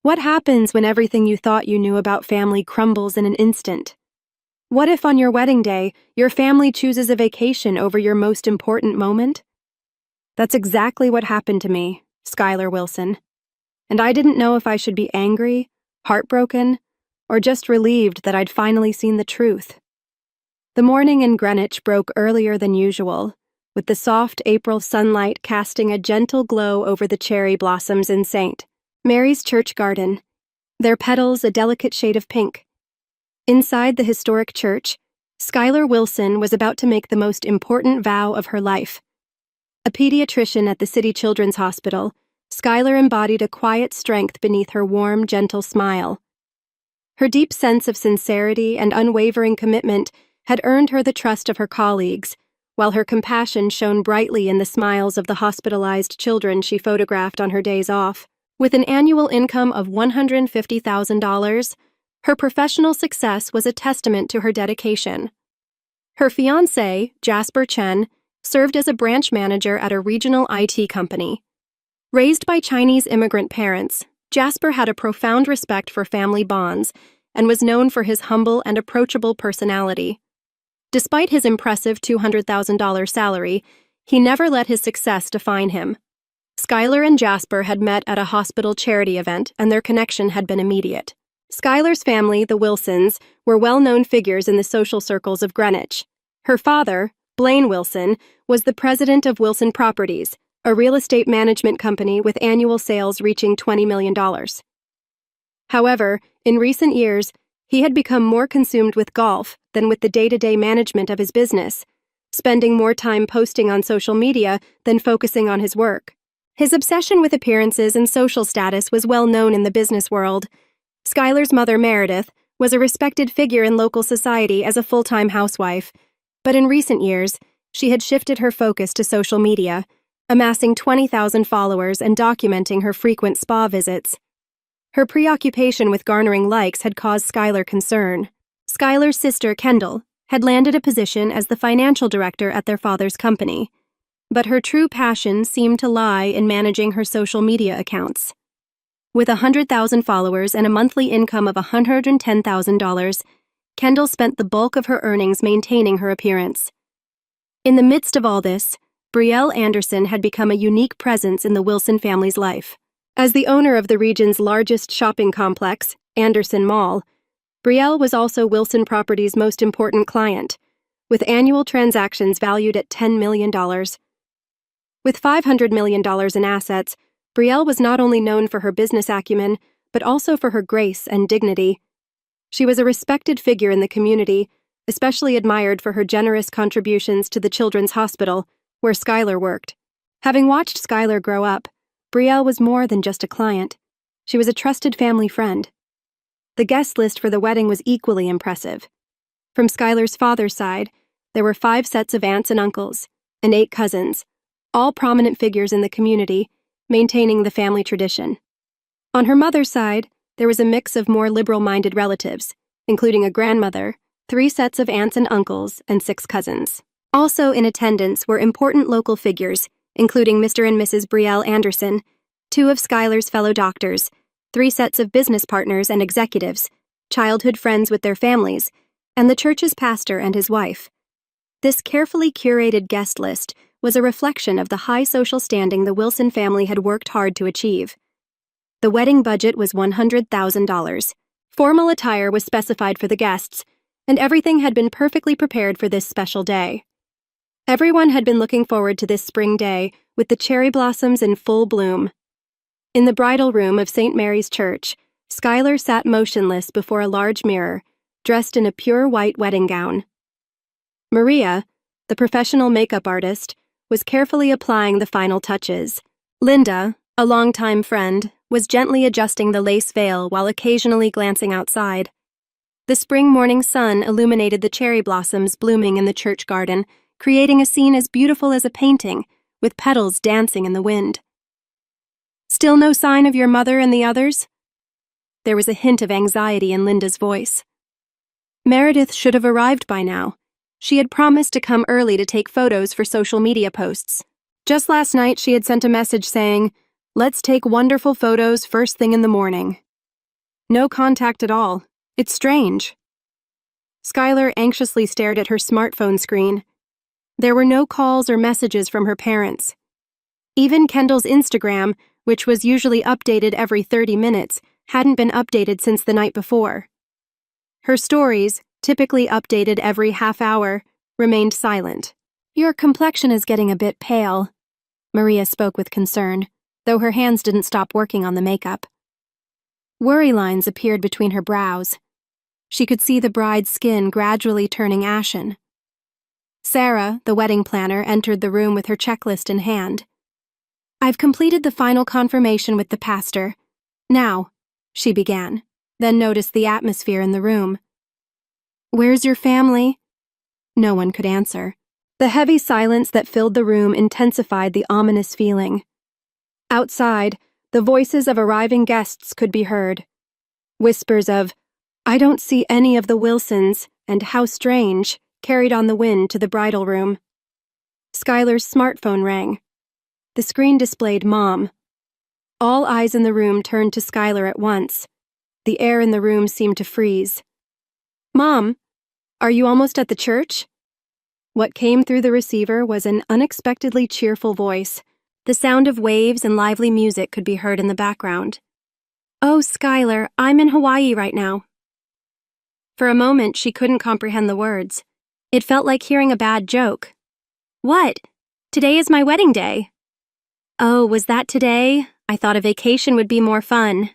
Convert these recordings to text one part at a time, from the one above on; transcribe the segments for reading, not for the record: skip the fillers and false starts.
What happens when everything you thought you knew about family crumbles in an instant? What if on your wedding day, your family chooses a vacation over your most important moment? That's exactly what happened to me, Skylar Wilson. And I didn't know if I should be angry, heartbroken, or just relieved that I'd finally seen the truth. The morning in Greenwich broke earlier than usual, with the soft April sunlight casting a gentle glow over the cherry blossoms in St. Mary's church garden, their petals a delicate shade of pink. Inside the historic church, Skylar Wilson was about to make the most important vow of her life. A pediatrician at the City Children's Hospital, Skylar embodied a quiet strength beneath her warm, gentle smile. Her deep sense of sincerity and unwavering commitment had earned her the trust of her colleagues, while her compassion shone brightly in the smiles of the hospitalized children she photographed on her days off. With an annual income of $150,000, her professional success was a testament to her dedication. Her fiancé, Jasper Chen, served as a branch manager at a regional IT company. Raised by Chinese immigrant parents, Jasper had a profound respect for family bonds and was known for his humble and approachable personality. Despite his impressive $200,000 salary, he never let his success define him. Skylar and Jasper had met at a hospital charity event, and their connection had been immediate. Skylar's family, the Wilsons, were well-known figures in the social circles of Greenwich. Her father, Blaine Wilson, was the president of Wilson Properties, a real estate management company with annual sales reaching $20 million. However, in recent years, he had become more consumed with golf than with the day-to-day management of his business, spending more time posting on social media than focusing on his work. His obsession with appearances and social status was well known in the business world. Skylar's mother, Meredith, was a respected figure in local society as a full-time housewife, but in recent years, she had shifted her focus to social media, amassing 20,000 followers and documenting her frequent spa visits. Her preoccupation with garnering likes had caused Skylar concern. Skylar's sister, Kendall, had landed a position as the financial director at their father's company, but her true passion seemed to lie in managing her social media accounts. With 100,000 followers and a monthly income of $110,000, Kendall spent the bulk of her earnings maintaining her appearance. In the midst of all this, Brielle Anderson had become a unique presence in the Wilson family's life. As the owner of the region's largest shopping complex, Anderson Mall, Brielle was also Wilson Properties' most important client, with annual transactions valued at $10 million. With $500 million in assets, Brielle was not only known for her business acumen, but also for her grace and dignity. She was a respected figure in the community, especially admired for her generous contributions to the Children's Hospital, where Skylar worked. Having watched Skylar grow up, Brielle was more than just a client. She was a trusted family friend. The guest list for the wedding was equally impressive. From Skylar's father's side, there were 5 sets of aunts and uncles, and 8 cousins, all prominent figures in the community, maintaining the family tradition. On her mother's side, there was a mix of more liberal-minded relatives, including a grandmother, 3 sets of aunts and uncles, and 6 cousins. Also in attendance were important local figures, including Mr. and Mrs. Brielle Anderson, 2 of Skylar's fellow doctors, 3 sets of business partners and executives, childhood friends with their families, and the church's pastor and his wife. This carefully curated guest list was a reflection of the high social standing the Wilson family had worked hard to achieve. The wedding budget was $100,000. Formal attire was specified for the guests, and everything had been perfectly prepared for this special day. Everyone had been looking forward to this spring day with the cherry blossoms in full bloom. In the bridal room of St. Mary's Church, Skylar sat motionless before a large mirror, dressed in a pure white wedding gown. Maria, the professional makeup artist, was carefully applying the final touches. Linda, a longtime friend, was gently adjusting the lace veil while occasionally glancing outside. The spring morning sun illuminated the cherry blossoms blooming in the church garden, creating a scene as beautiful as a painting, with petals dancing in the wind. "Still no sign of your mother and the others?" There was a hint of anxiety in Linda's voice. Meredith should have arrived by now. She had promised to come early to take photos for social media posts. Just last night she had sent a message saying, "Let's take wonderful photos first thing in the morning." No contact at all. It's strange. Skylar anxiously stared at her smartphone screen. There were no calls or messages from her parents. Even Kendall's Instagram, which was usually updated every 30 minutes, hadn't been updated since the night before. Her stories, typically updated every half hour, remained silent. Your complexion is getting a bit pale, Maria spoke with concern, though her hands didn't stop working on the makeup. Worry lines appeared between her brows. She could see the bride's skin gradually turning ashen. Sarah, the wedding planner, entered the room with her checklist in hand. I've completed the final confirmation with the pastor. Now, she began, then noticed the atmosphere in the room. Where's your family? No one could answer. The heavy silence that filled the room intensified the ominous feeling. Outside, the voices of arriving guests could be heard. Whispers of, I don't see any of the Wilsons, and how strange, carried on the wind to the bridal room. Skylar's smartphone rang. The screen displayed Mom. All eyes in the room turned to Skylar at once. The air in the room seemed to freeze. Mom, are you almost at the church? What came through the receiver was an unexpectedly cheerful voice. The sound of waves and lively music could be heard in the background. Oh, Skylar, I'm in Hawaii right now. For a moment, she couldn't comprehend the words. It felt like hearing a bad joke. What? Today is my wedding day. Oh, was that today? I thought a vacation would be more fun.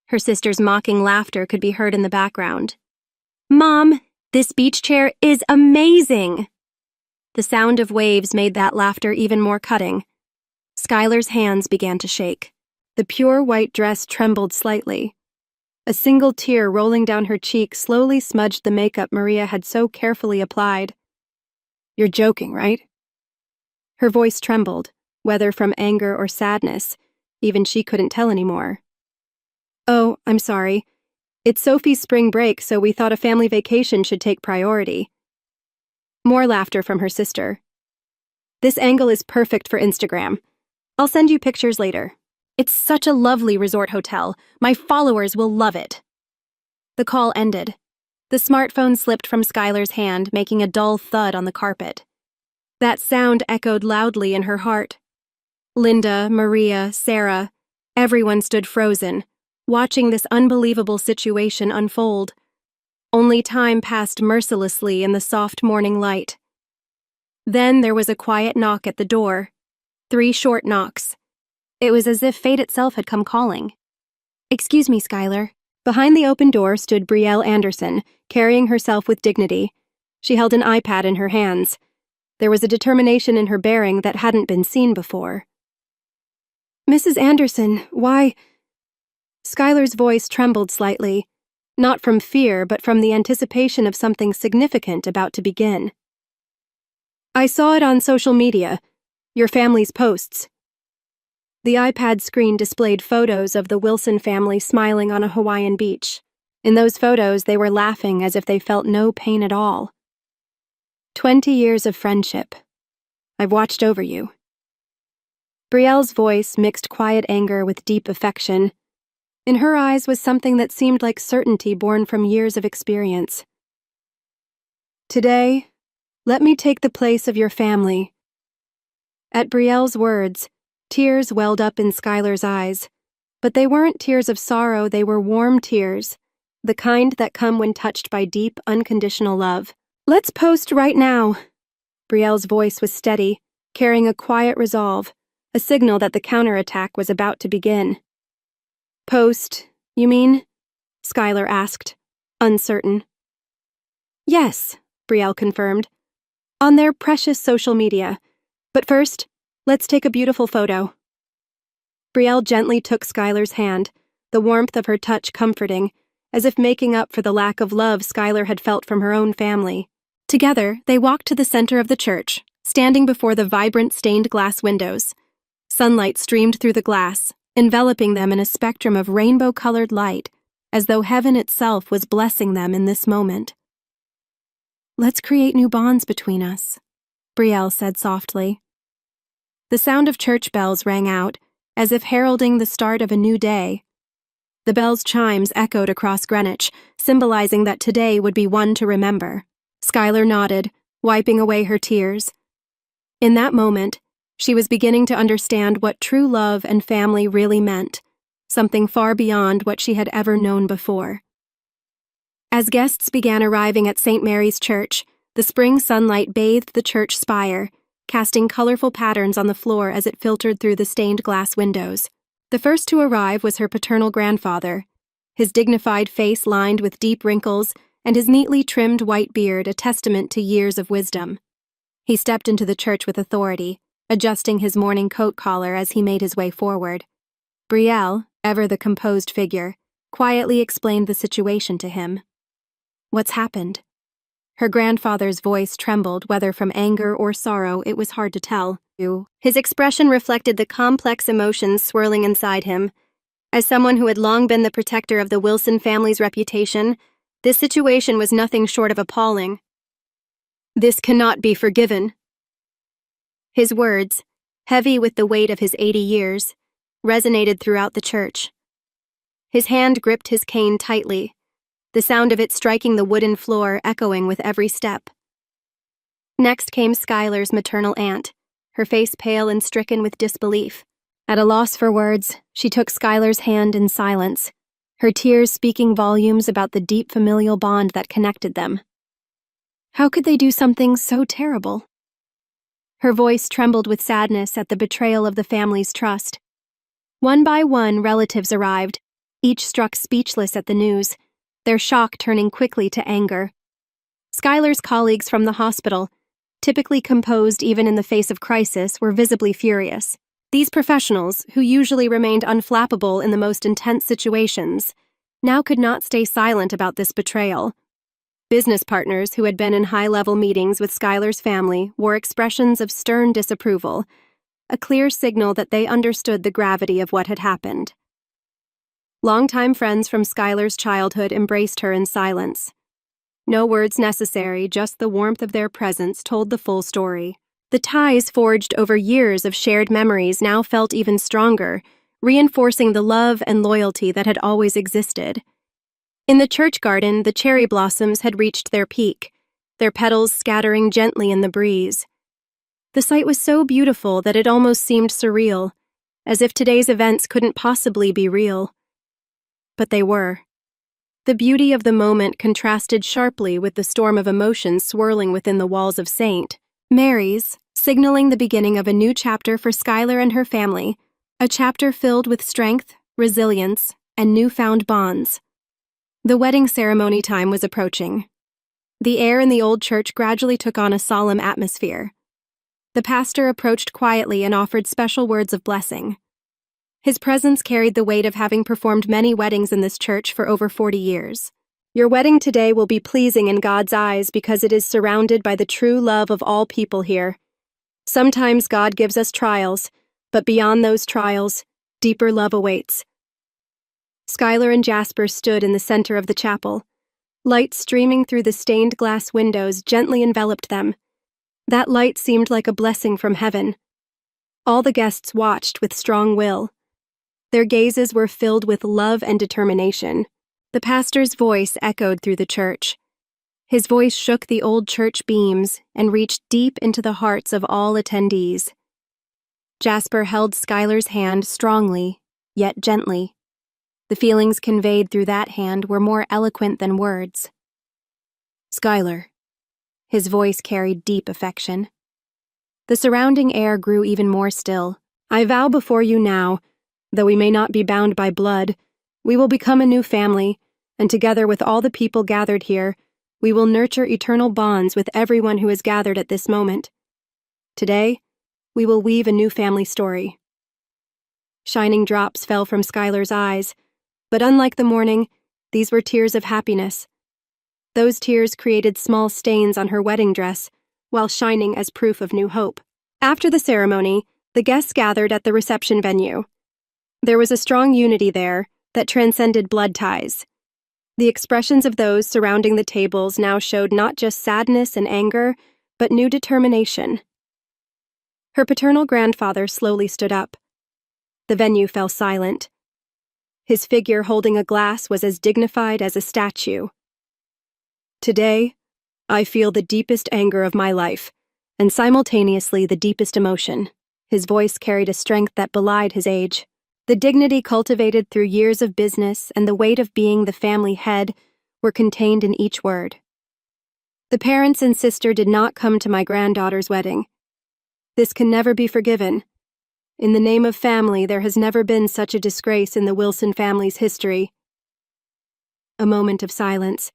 Her sister's mocking laughter could be heard in the background. Mom, this beach chair is amazing! The sound of waves made that laughter even more cutting. Skylar's hands began to shake. The pure white dress trembled slightly. A single tear rolling down her cheek slowly smudged the makeup Maria had so carefully applied. You're joking, right? Her voice trembled, whether from anger or sadness. Even she couldn't tell anymore. Oh, I'm sorry. It's Sophie's spring break, so we thought a family vacation should take priority. More laughter from her sister. This angle is perfect for Instagram. I'll send you pictures later. It's such a lovely resort hotel. My followers will love it. The call ended. The smartphone slipped from Skylar's hand, making a dull thud on the carpet. That sound echoed loudly in her heart. Linda, Maria, Sarah, everyone stood frozen, watching this unbelievable situation unfold. Only time passed mercilessly in the soft morning light. Then there was a quiet knock at the door. 3 short knocks. It was as if fate itself had come calling. Excuse me, Skylar. Behind the open door stood Brielle Anderson, carrying herself with dignity. She held an iPad in her hands. There was a determination in her bearing that hadn't been seen before. Mrs. Anderson, why... Skylar's voice trembled slightly, not from fear, but from the anticipation of something significant about to begin. I saw it on social media, your family's posts. The iPad screen displayed photos of the Wilson family smiling on a Hawaiian beach. In those photos, they were laughing as if they felt no pain at all. 20 years of friendship. I've watched over you. Brielle's voice mixed quiet anger with deep affection. In her eyes was something that seemed like certainty born from years of experience. Today, let me take the place of your family. At Brielle's words, tears welled up in Skylar's eyes, but they weren't tears of sorrow, they were warm tears, the kind that come when touched by deep, unconditional love. Let's post right now. Brielle's voice was steady, carrying a quiet resolve, a signal that the counterattack was about to begin. Post, you mean? Skylar asked, uncertain. Yes, Brielle confirmed. On their precious social media. But first, let's take a beautiful photo. Brielle gently took Skylar's hand, the warmth of her touch comforting, as if making up for the lack of love Skylar had felt from her own family. Together, they walked to the center of the church, standing before the vibrant stained glass windows. Sunlight streamed through the glass, enveloping them in a spectrum of rainbow-colored light, as though heaven itself was blessing them in this moment. Let's create new bonds between us, Brielle said softly. The sound of church bells rang out, as if heralding the start of a new day. The bell's chimes echoed across Greenwich, symbolizing that today would be one to remember. Skylar nodded, wiping away her tears. In that moment, she was beginning to understand what true love and family really meant, something far beyond what she had ever known before. As guests began arriving at St. Mary's Church, the spring sunlight bathed the church spire, casting colorful patterns on the floor as it filtered through the stained glass windows. The first to arrive was her paternal grandfather, his dignified face lined with deep wrinkles and his neatly trimmed white beard a testament to years of wisdom. He stepped into the church with authority, adjusting his morning coat collar as he made his way forward. Brielle, ever the composed figure, quietly explained the situation to him. "What's happened?" Her grandfather's voice trembled, whether from anger or sorrow, it was hard to tell. His expression reflected the complex emotions swirling inside him. As someone who had long been the protector of the Wilson family's reputation, this situation was nothing short of appalling. "This cannot be forgiven." His words, heavy with the weight of his 80 years, resonated throughout the church. His hand gripped his cane tightly, the sound of it striking the wooden floor echoing with every step. Next came Skylar's maternal aunt, her face pale and stricken with disbelief. At a loss for words, she took Skylar's hand in silence, her tears speaking volumes about the deep familial bond that connected them. How could they do something so terrible? Her voice trembled with sadness at the betrayal of the family's trust. One by one, relatives arrived, each struck speechless at the news, their shock turning quickly to anger. Skylar's colleagues from the hospital, typically composed even in the face of crisis, were visibly furious. These professionals, who usually remained unflappable in the most intense situations, now could not stay silent about this betrayal. Business partners who had been in high-level meetings with Skylar's family wore expressions of stern disapproval, a clear signal that they understood the gravity of what had happened. Longtime friends from Skylar's childhood embraced her in silence. No words necessary, just the warmth of their presence told the full story. The ties forged over years of shared memories now felt even stronger, reinforcing the love and loyalty that had always existed. In the church garden, the cherry blossoms had reached their peak, their petals scattering gently in the breeze. The sight was so beautiful that it almost seemed surreal, as if today's events couldn't possibly be real. But they were. The beauty of the moment contrasted sharply with the storm of emotions swirling within the walls of St. Mary's, signaling the beginning of a new chapter for Skylar and her family, a chapter filled with strength, resilience, and newfound bonds. The wedding ceremony time was approaching. The air in the old church gradually took on a solemn atmosphere. The pastor approached quietly and offered special words of blessing. His presence carried the weight of having performed many weddings in this church for over 40 years. "Your wedding today will be pleasing in God's eyes because it is surrounded by the true love of all people here. Sometimes God gives us trials, but beyond those trials, deeper love awaits." Skylar and Jasper stood in the center of the chapel. Light streaming through the stained glass windows gently enveloped them. That light seemed like a blessing from heaven. All the guests watched with strong will. Their gazes were filled with love and determination. The pastor's voice echoed through the church. His voice shook the old church beams and reached deep into the hearts of all attendees. Jasper held Skylar's hand strongly, yet gently. The feelings conveyed through that hand were more eloquent than words. "Skylar." His voice carried deep affection. The surrounding air grew even more still. "I vow before you now, though we may not be bound by blood, we will become a new family, and together with all the people gathered here, we will nurture eternal bonds with everyone who is gathered at this moment. Today, we will weave a new family story." Shining drops fell from Skylar's eyes, but unlike the morning, these were tears of happiness. Those tears created small stains on her wedding dress, while shining as proof of new hope. After the ceremony, the guests gathered at the reception venue. There was a strong unity there that transcended blood ties. The expressions of those surrounding the tables now showed not just sadness and anger, but new determination. Her paternal grandfather slowly stood up. The venue fell silent. His figure holding a glass was as dignified as a statue. "Today, I feel the deepest anger of my life, and simultaneously the deepest emotion." His voice carried a strength that belied his age. The dignity cultivated through years of business and the weight of being the family head were contained in each word. "The parents and sister did not come to my granddaughter's wedding. This can never be forgiven. In the name of family, there has never been such a disgrace in the Wilson family's history." A moment of silence.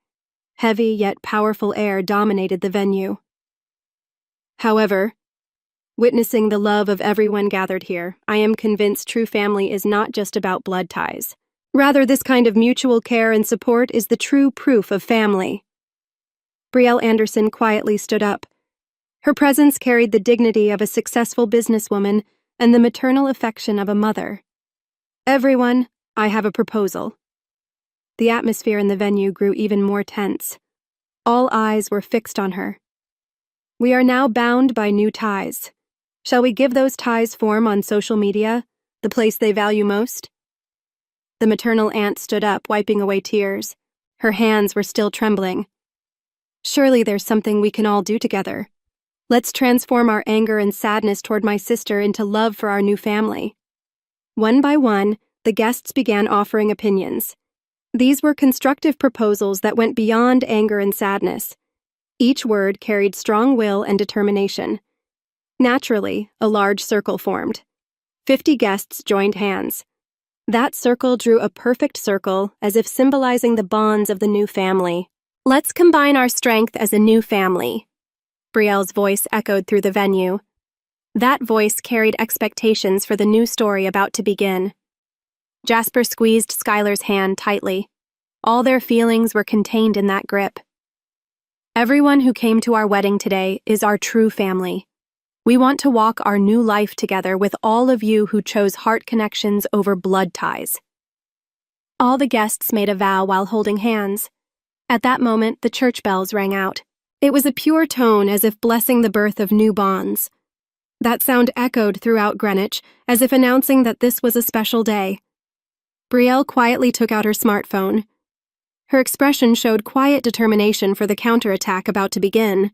Heavy yet powerful air dominated the venue. "However, witnessing the love of everyone gathered here, I am convinced true family is not just about blood ties. Rather, this kind of mutual care and support is the true proof of family." Brielle Anderson quietly stood up. Her presence carried the dignity of a successful businesswoman and the maternal affection of a mother. "Everyone, I have a proposal." The atmosphere in the venue grew even more tense. All eyes were fixed on her. "We are now bound by new ties. Shall we give those ties form on social media, the place they value most?" The maternal aunt stood up, wiping away tears. Her hands were still trembling. "Surely there's something we can all do together. Let's transform our anger and sadness toward my sister into love for our new family." One by one, the guests began offering opinions. These were constructive proposals that went beyond anger and sadness. Each word carried strong will and determination. Naturally, a large circle formed. 50 guests joined hands. That circle drew a perfect circle, as if symbolizing the bonds of the new family. "Let's combine our strength as a new family." Brielle's voice echoed through the venue. That voice carried expectations for the new story about to begin. Jasper squeezed Skylar's hand tightly. All their feelings were contained in that grip. "Everyone who came to our wedding today is our true family. We want to walk our new life together with all of you who chose heart connections over blood ties." All the guests made a vow while holding hands. At that moment, the church bells rang out. It was a pure tone, as if blessing the birth of new bonds. That sound echoed throughout Greenwich, as if announcing that this was a special day. Brielle quietly took out her smartphone. Her expression showed quiet determination for the counterattack about to begin.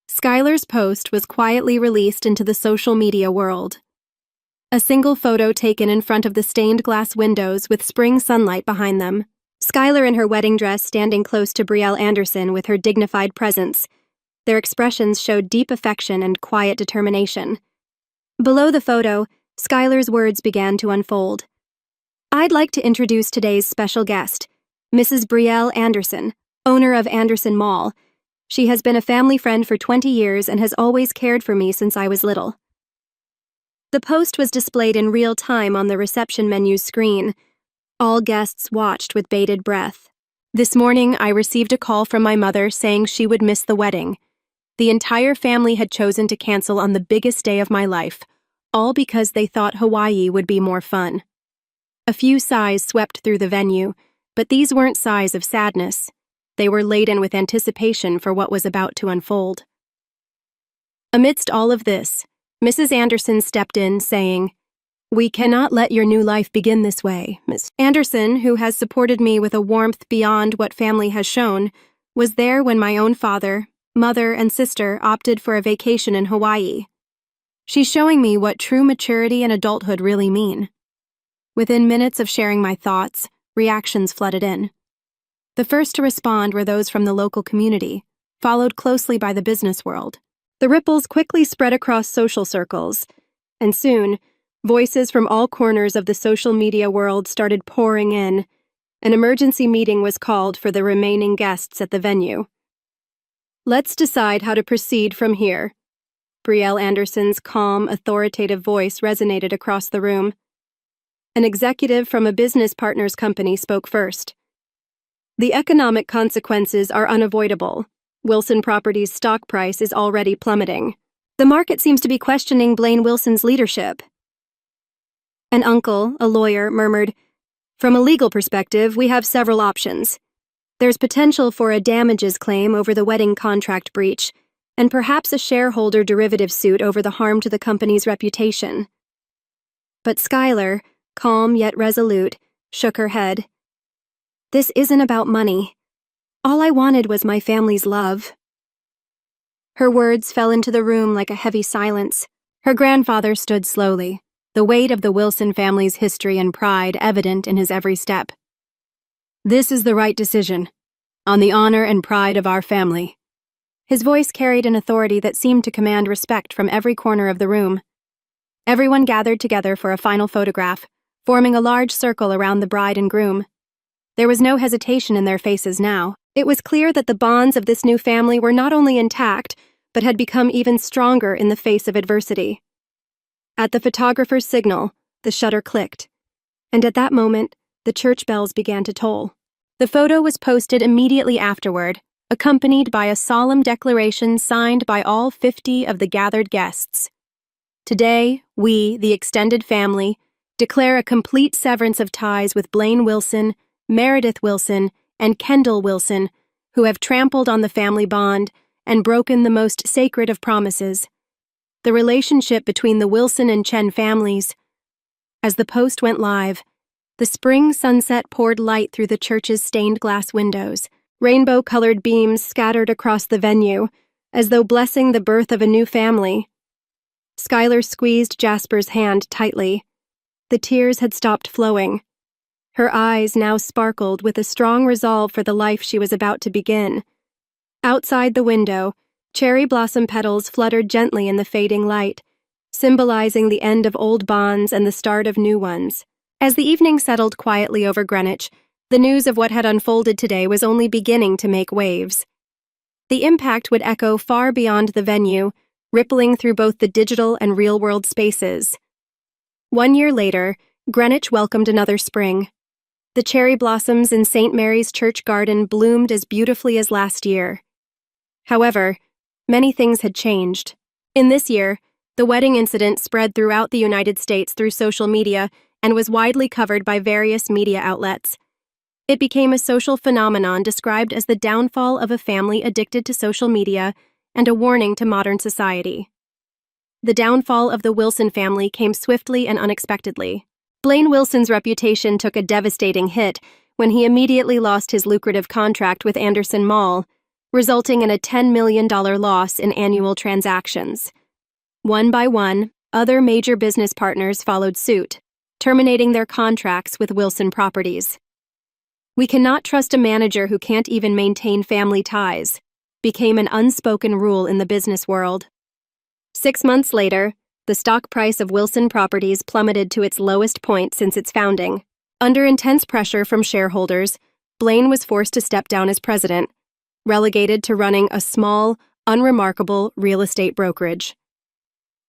Skylar's post was quietly released into the social media world. A single photo taken in front of the stained glass windows with spring sunlight behind them. Skylar in her wedding dress standing close to Brielle Anderson with her dignified presence. Their expressions showed deep affection and quiet determination. Below the photo, Skylar's words began to unfold. "I'd like to introduce today's special guest, Mrs. Brielle Anderson, owner of Anderson Mall. She has been a family friend for 20 years and has always cared for me since I was little." The post was displayed in real time on the reception menu's screen. All guests watched with bated breath. "This morning, I received a call from my mother saying she would miss the wedding. The entire family had chosen to cancel on the biggest day of my life, all because they thought Hawaii would be more fun." A few sighs swept through the venue, but these weren't sighs of sadness. They were laden with anticipation for what was about to unfold. Amidst all of this, Mrs. Anderson stepped in, saying, "We cannot let your new life begin this way." Miss Anderson, who has supported me with a warmth beyond what family has shown, was there when my own father, mother, and sister opted for a vacation in Hawaii. She's showing me what true maturity and adulthood really mean. Within minutes of sharing my thoughts, reactions flooded in. The first to respond were those from the local community, followed closely by the business world. The ripples quickly spread across social circles, and soon, voices from all corners of the social media world started pouring in. An emergency meeting was called for the remaining guests at the venue. "Let's decide how to proceed from here." Brielle Anderson's calm, authoritative voice resonated across the room. An executive from a business partners company spoke first. "The economic consequences are unavoidable. Wilson Properties' stock price is already plummeting. The market seems to be questioning Blaine Wilson's leadership." An uncle, a lawyer, murmured, "From a legal perspective, we have several options. There's potential for a damages claim over the wedding contract breach, and perhaps a shareholder derivative suit over the harm to the company's reputation." But Skylar, calm yet resolute, shook her head. This isn't about money. All I wanted was my family's love. Her words fell into the room like a heavy silence. Her grandfather stood slowly, the weight of the Wilson family's history and pride evident in his every step. This is the right decision, on the honor and pride of our family. His voice carried an authority that seemed to command respect from every corner of the room. Everyone gathered together for a final photograph, forming a large circle around the bride and groom. There was no hesitation in their faces now. It was clear that the bonds of this new family were not only intact, but had become even stronger in the face of adversity. At the photographer's signal, the shutter clicked, and at that moment, the church bells began to toll. The photo was posted immediately afterward, accompanied by a solemn declaration signed by all 50 of the gathered guests. Today, we, the extended family, declare a complete severance of ties with Blaine Wilson, Meredith Wilson, and Kendall Wilson, who have trampled on the family bond and broken the most sacred of promises, the relationship between the Wilson and Chen families. As the post went live, the spring sunset poured light through the church's stained glass windows. Rainbow-colored beams scattered across the venue, as though blessing the birth of a new family. Skylar squeezed Jasper's hand tightly. The tears had stopped flowing. Her eyes now sparkled with a strong resolve for the life she was about to begin. Outside the window, cherry blossom petals fluttered gently in the fading light, symbolizing the end of old bonds and the start of new ones. As the evening settled quietly over Greenwich, the news of what had unfolded today was only beginning to make waves. The impact would echo far beyond the venue, rippling through both the digital and real-world spaces. 1 year later, Greenwich welcomed another spring. The cherry blossoms in St. Mary's Church garden bloomed as beautifully as last year. However, many things had changed. In this year, the wedding incident spread throughout the United States through social media and was widely covered by various media outlets. It became a social phenomenon described as the downfall of a family addicted to social media and a warning to modern society. The downfall of the Wilson family came swiftly and unexpectedly. Blaine Wilson's reputation took a devastating hit when he immediately lost his lucrative contract with Anderson Mall, resulting in a $10 million loss in annual transactions. One by one, other major business partners followed suit, terminating their contracts with Wilson Properties. "We cannot trust a manager who can't even maintain family ties," became an unspoken rule in the business world. 6 months later, the stock price of Wilson Properties plummeted to its lowest point since its founding. Under intense pressure from shareholders, Blaine was forced to step down as president, relegated to running a small, unremarkable real estate brokerage.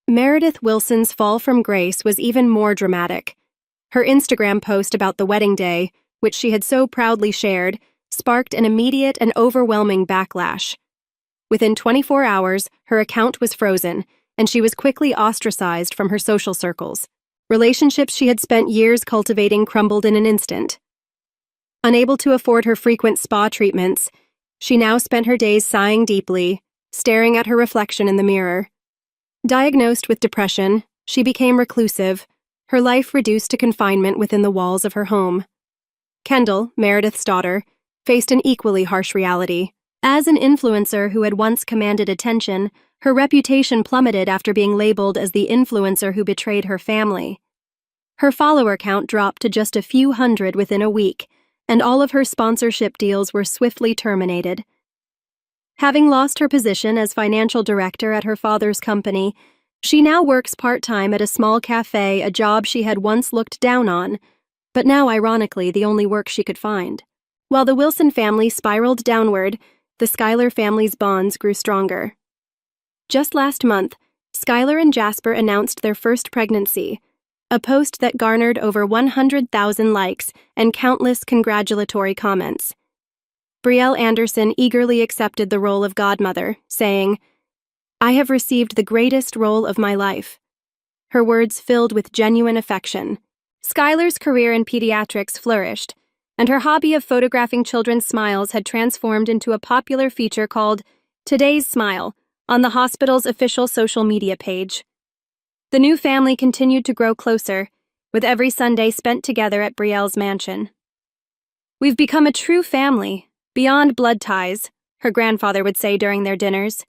Meredith Wilson's fall from grace was even more dramatic. Her Instagram post about the wedding day, which she had so proudly shared, sparked an immediate and overwhelming backlash. Within 24 hours, her account was frozen, and she was quickly ostracized from her social circles. Relationships she had spent years cultivating crumbled in an instant. Unable to afford her frequent spa treatments, she now spent her days sighing deeply, staring at her reflection in the mirror. Diagnosed with depression, she became reclusive, her life reduced to confinement within the walls of her home. Kendall, Meredith's daughter, faced an equally harsh reality. As an influencer who had once commanded attention, her reputation plummeted after being labeled as the influencer who betrayed her family. Her follower count dropped to just a few hundred within a week, and all of her sponsorship deals were swiftly terminated. Having lost her position as financial director at her father's company, she now works part-time at a small cafe, a job she had once looked down on, but now ironically the only work she could find. While the Wilson family spiraled downward, the Schuyler family's bonds grew stronger. Just last month, Skylar and Jasper announced their first pregnancy, a post that garnered over 100,000 likes and countless congratulatory comments. Brielle Anderson eagerly accepted the role of godmother, saying, "I have received the greatest role of my life." Her words filled with genuine affection. Skylar's career in pediatrics flourished, and her hobby of photographing children's smiles had transformed into a popular feature called Today's Smile on the hospital's official social media page. The new family continued to grow closer, with every Sunday spent together at Brielle's mansion. "We've become a true family, beyond blood ties," her grandfather would say during their dinners,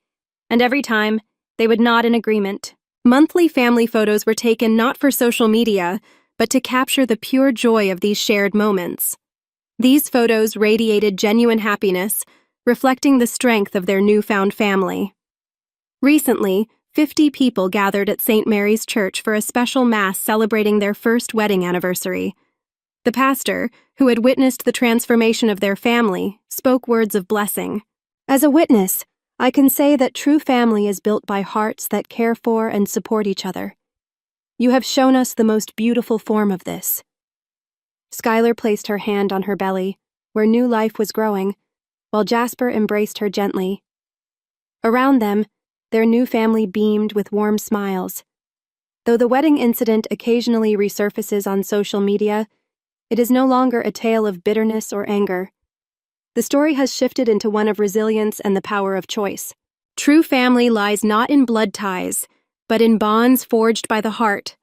and every time, they would nod in agreement. Monthly family photos were taken not for social media, but to capture the pure joy of these shared moments. These photos radiated genuine happiness, reflecting the strength of their newfound family. Recently, 50 people gathered at St. Mary's Church for a special mass celebrating their first wedding anniversary. The pastor, who had witnessed the transformation of their family, spoke words of blessing. "As a witness, I can say that true family is built by hearts that care for and support each other. You have shown us the most beautiful form of this." Skylar placed her hand on her belly, where new life was growing, while Jasper embraced her gently. Around them, their new family beamed with warm smiles. Though the wedding incident occasionally resurfaces on social media, it is no longer a tale of bitterness or anger. The story has shifted into one of resilience and the power of choice. True family lies not in blood ties, but in bonds forged by the heart.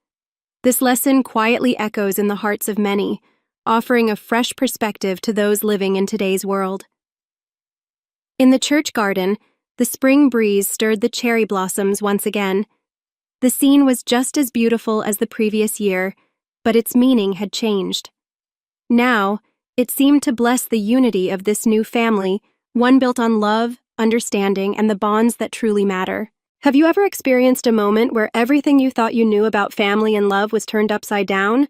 This lesson quietly echoes in the hearts of many, offering a fresh perspective to those living in today's world. In the church garden, the spring breeze stirred the cherry blossoms once again. The scene was just as beautiful as the previous year, but its meaning had changed. Now, it seemed to bless the unity of this new family, one built on love, understanding, and the bonds that truly matter. Have you ever experienced a moment where everything you thought you knew about family and love was turned upside down,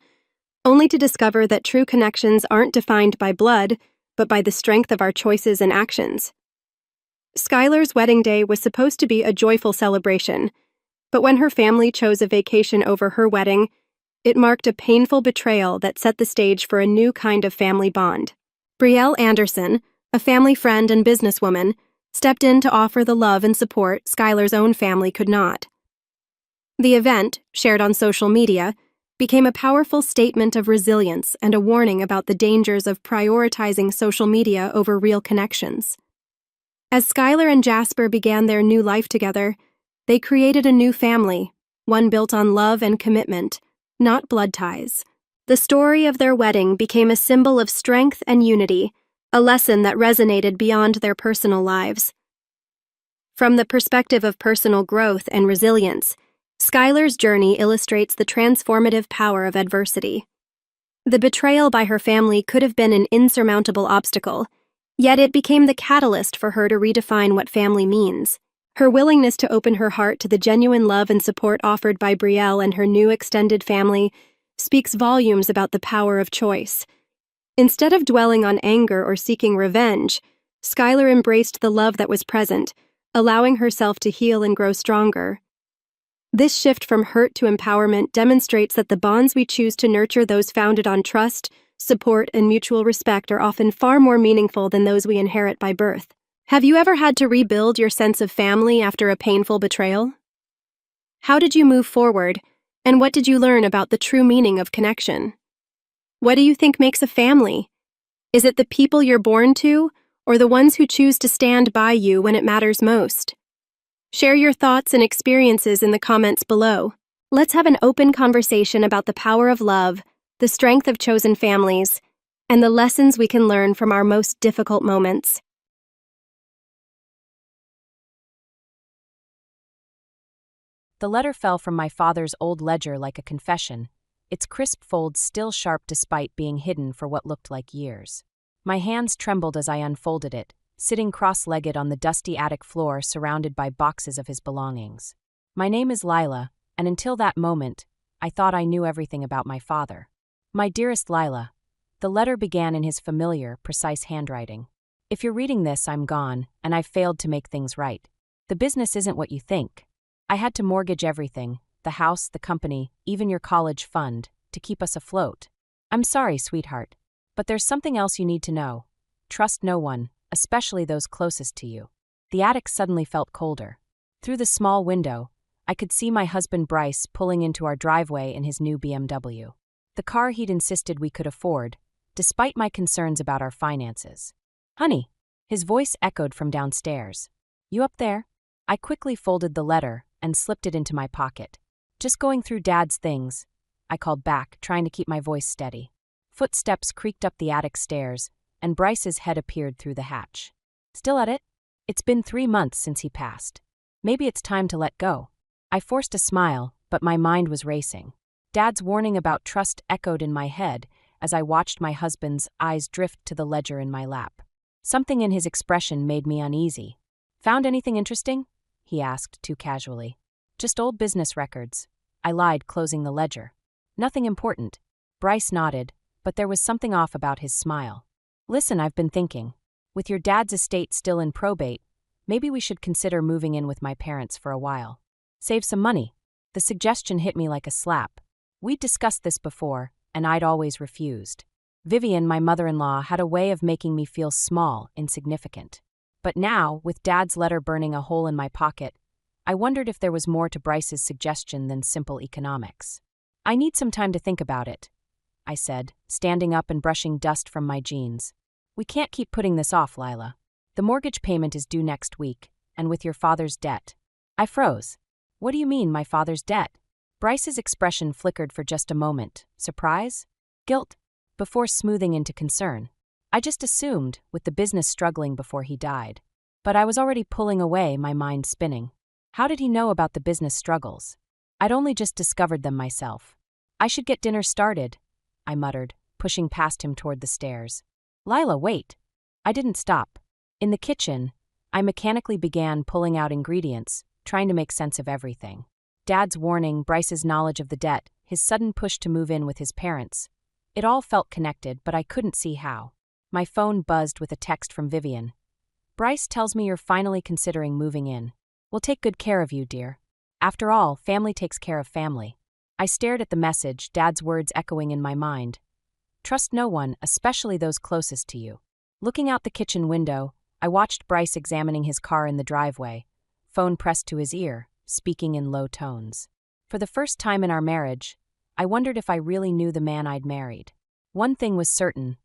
only to discover that true connections aren't defined by blood, but by the strength of our choices and actions? Skylar's wedding day was supposed to be a joyful celebration, but when her family chose a vacation over her wedding, it marked a painful betrayal that set the stage for a new kind of family bond. Brielle Anderson, a family friend and businesswoman, stepped in to offer the love and support Skylar's own family could not. The event, shared on social media, became a powerful statement of resilience and a warning about the dangers of prioritizing social media over real connections. As Skylar and Jasper began their new life together, they created a new family, one built on love and commitment, not blood ties. The story of their wedding became a symbol of strength and unity, a lesson that resonated beyond their personal lives. From the perspective of personal growth and resilience, Skylar's journey illustrates the transformative power of adversity. The betrayal by her family could have been an insurmountable obstacle, yet it became the catalyst for her to redefine what family means. Her willingness to open her heart to the genuine love and support offered by Brielle and her new extended family speaks volumes about the power of choice. Instead of dwelling on anger or seeking revenge, Skylar embraced the love that was present, allowing herself to heal and grow stronger. This shift from hurt to empowerment demonstrates that the bonds we choose to nurture, those founded on trust, support, and mutual respect, are often far more meaningful than those we inherit by birth. Have you ever had to rebuild your sense of family after a painful betrayal? How did you move forward, and what did you learn about the true meaning of connection? What do you think makes a family? Is it the people you're born to, or the ones who choose to stand by you when it matters most? Share your thoughts and experiences in the comments below. Let's have an open conversation about the power of love, the strength of chosen families, and the lessons we can learn from our most difficult moments. The letter fell from my father's old ledger like a confession, its crisp folds still sharp despite being hidden for what looked like years. My hands trembled as I unfolded it, sitting cross-legged on the dusty attic floor surrounded by boxes of his belongings. My name is Lila, and until that moment, I thought I knew everything about my father. My dearest Lila, the letter began in his familiar, precise handwriting. If you're reading this, I'm gone, and I've failed to make things right. The business isn't what you think. I had to mortgage everything, the house, the company, even your college fund, to keep us afloat. I'm sorry, sweetheart, but there's something else you need to know. Trust no one, especially those closest to you. The attic suddenly felt colder. Through the small window, I could see my husband Bryce pulling into our driveway in his new BMW. The car he'd insisted we could afford, despite my concerns about our finances. Honey, his voice echoed from downstairs. You up there? I quickly folded the letter and slipped it into my pocket. Just going through Dad's things. I called back, trying to keep my voice steady. Footsteps creaked up the attic stairs, and Bryce's head appeared through the hatch. Still at it? It's been 3 months since he passed. Maybe it's time to let go. I forced a smile, but my mind was racing. Dad's warning about trust echoed in my head as I watched my husband's eyes drift to the ledger in my lap. Something in his expression made me uneasy. Found anything interesting? He asked, too casually. Just old business records. I lied, closing the ledger. Nothing important. Bryce nodded, but there was something off about his smile. Listen, I've been thinking. With your dad's estate still in probate, maybe we should consider moving in with my parents for a while. Save some money. The suggestion hit me like a slap. We'd discussed this before, and I'd always refused. Vivian, my mother-in-law, had a way of making me feel small, insignificant. But now, with Dad's letter burning a hole in my pocket, I wondered if there was more to Bryce's suggestion than simple economics. I need some time to think about it, I said, standing up and brushing dust from my jeans. We can't keep putting this off, Lila. The mortgage payment is due next week, and with your father's debt. I froze. What do you mean, my father's debt? Bryce's expression flickered for just a moment. Surprise? Guilt? Before smoothing into concern. I just assumed, with the business struggling before he died. But I was already pulling away, my mind spinning. How did he know about the business struggles? I'd only just discovered them myself. I should get dinner started, I muttered, pushing past him toward the stairs. Lila, wait. I didn't stop. In the kitchen, I mechanically began pulling out ingredients, trying to make sense of everything. Dad's warning, Bryce's knowledge of the debt, his sudden push to move in with his parents. It all felt connected, but I couldn't see how. My phone buzzed with a text from Vivian. Bryce tells me you're finally considering moving in. We'll take good care of you, dear. After all, family takes care of family. I stared at the message, Dad's words echoing in my mind. Trust no one, especially those closest to you. Looking out the kitchen window, I watched Bryce examining his car in the driveway, phone pressed to his ear, speaking in low tones. For the first time in our marriage, I wondered if I really knew the man I'd married. One thing was certain.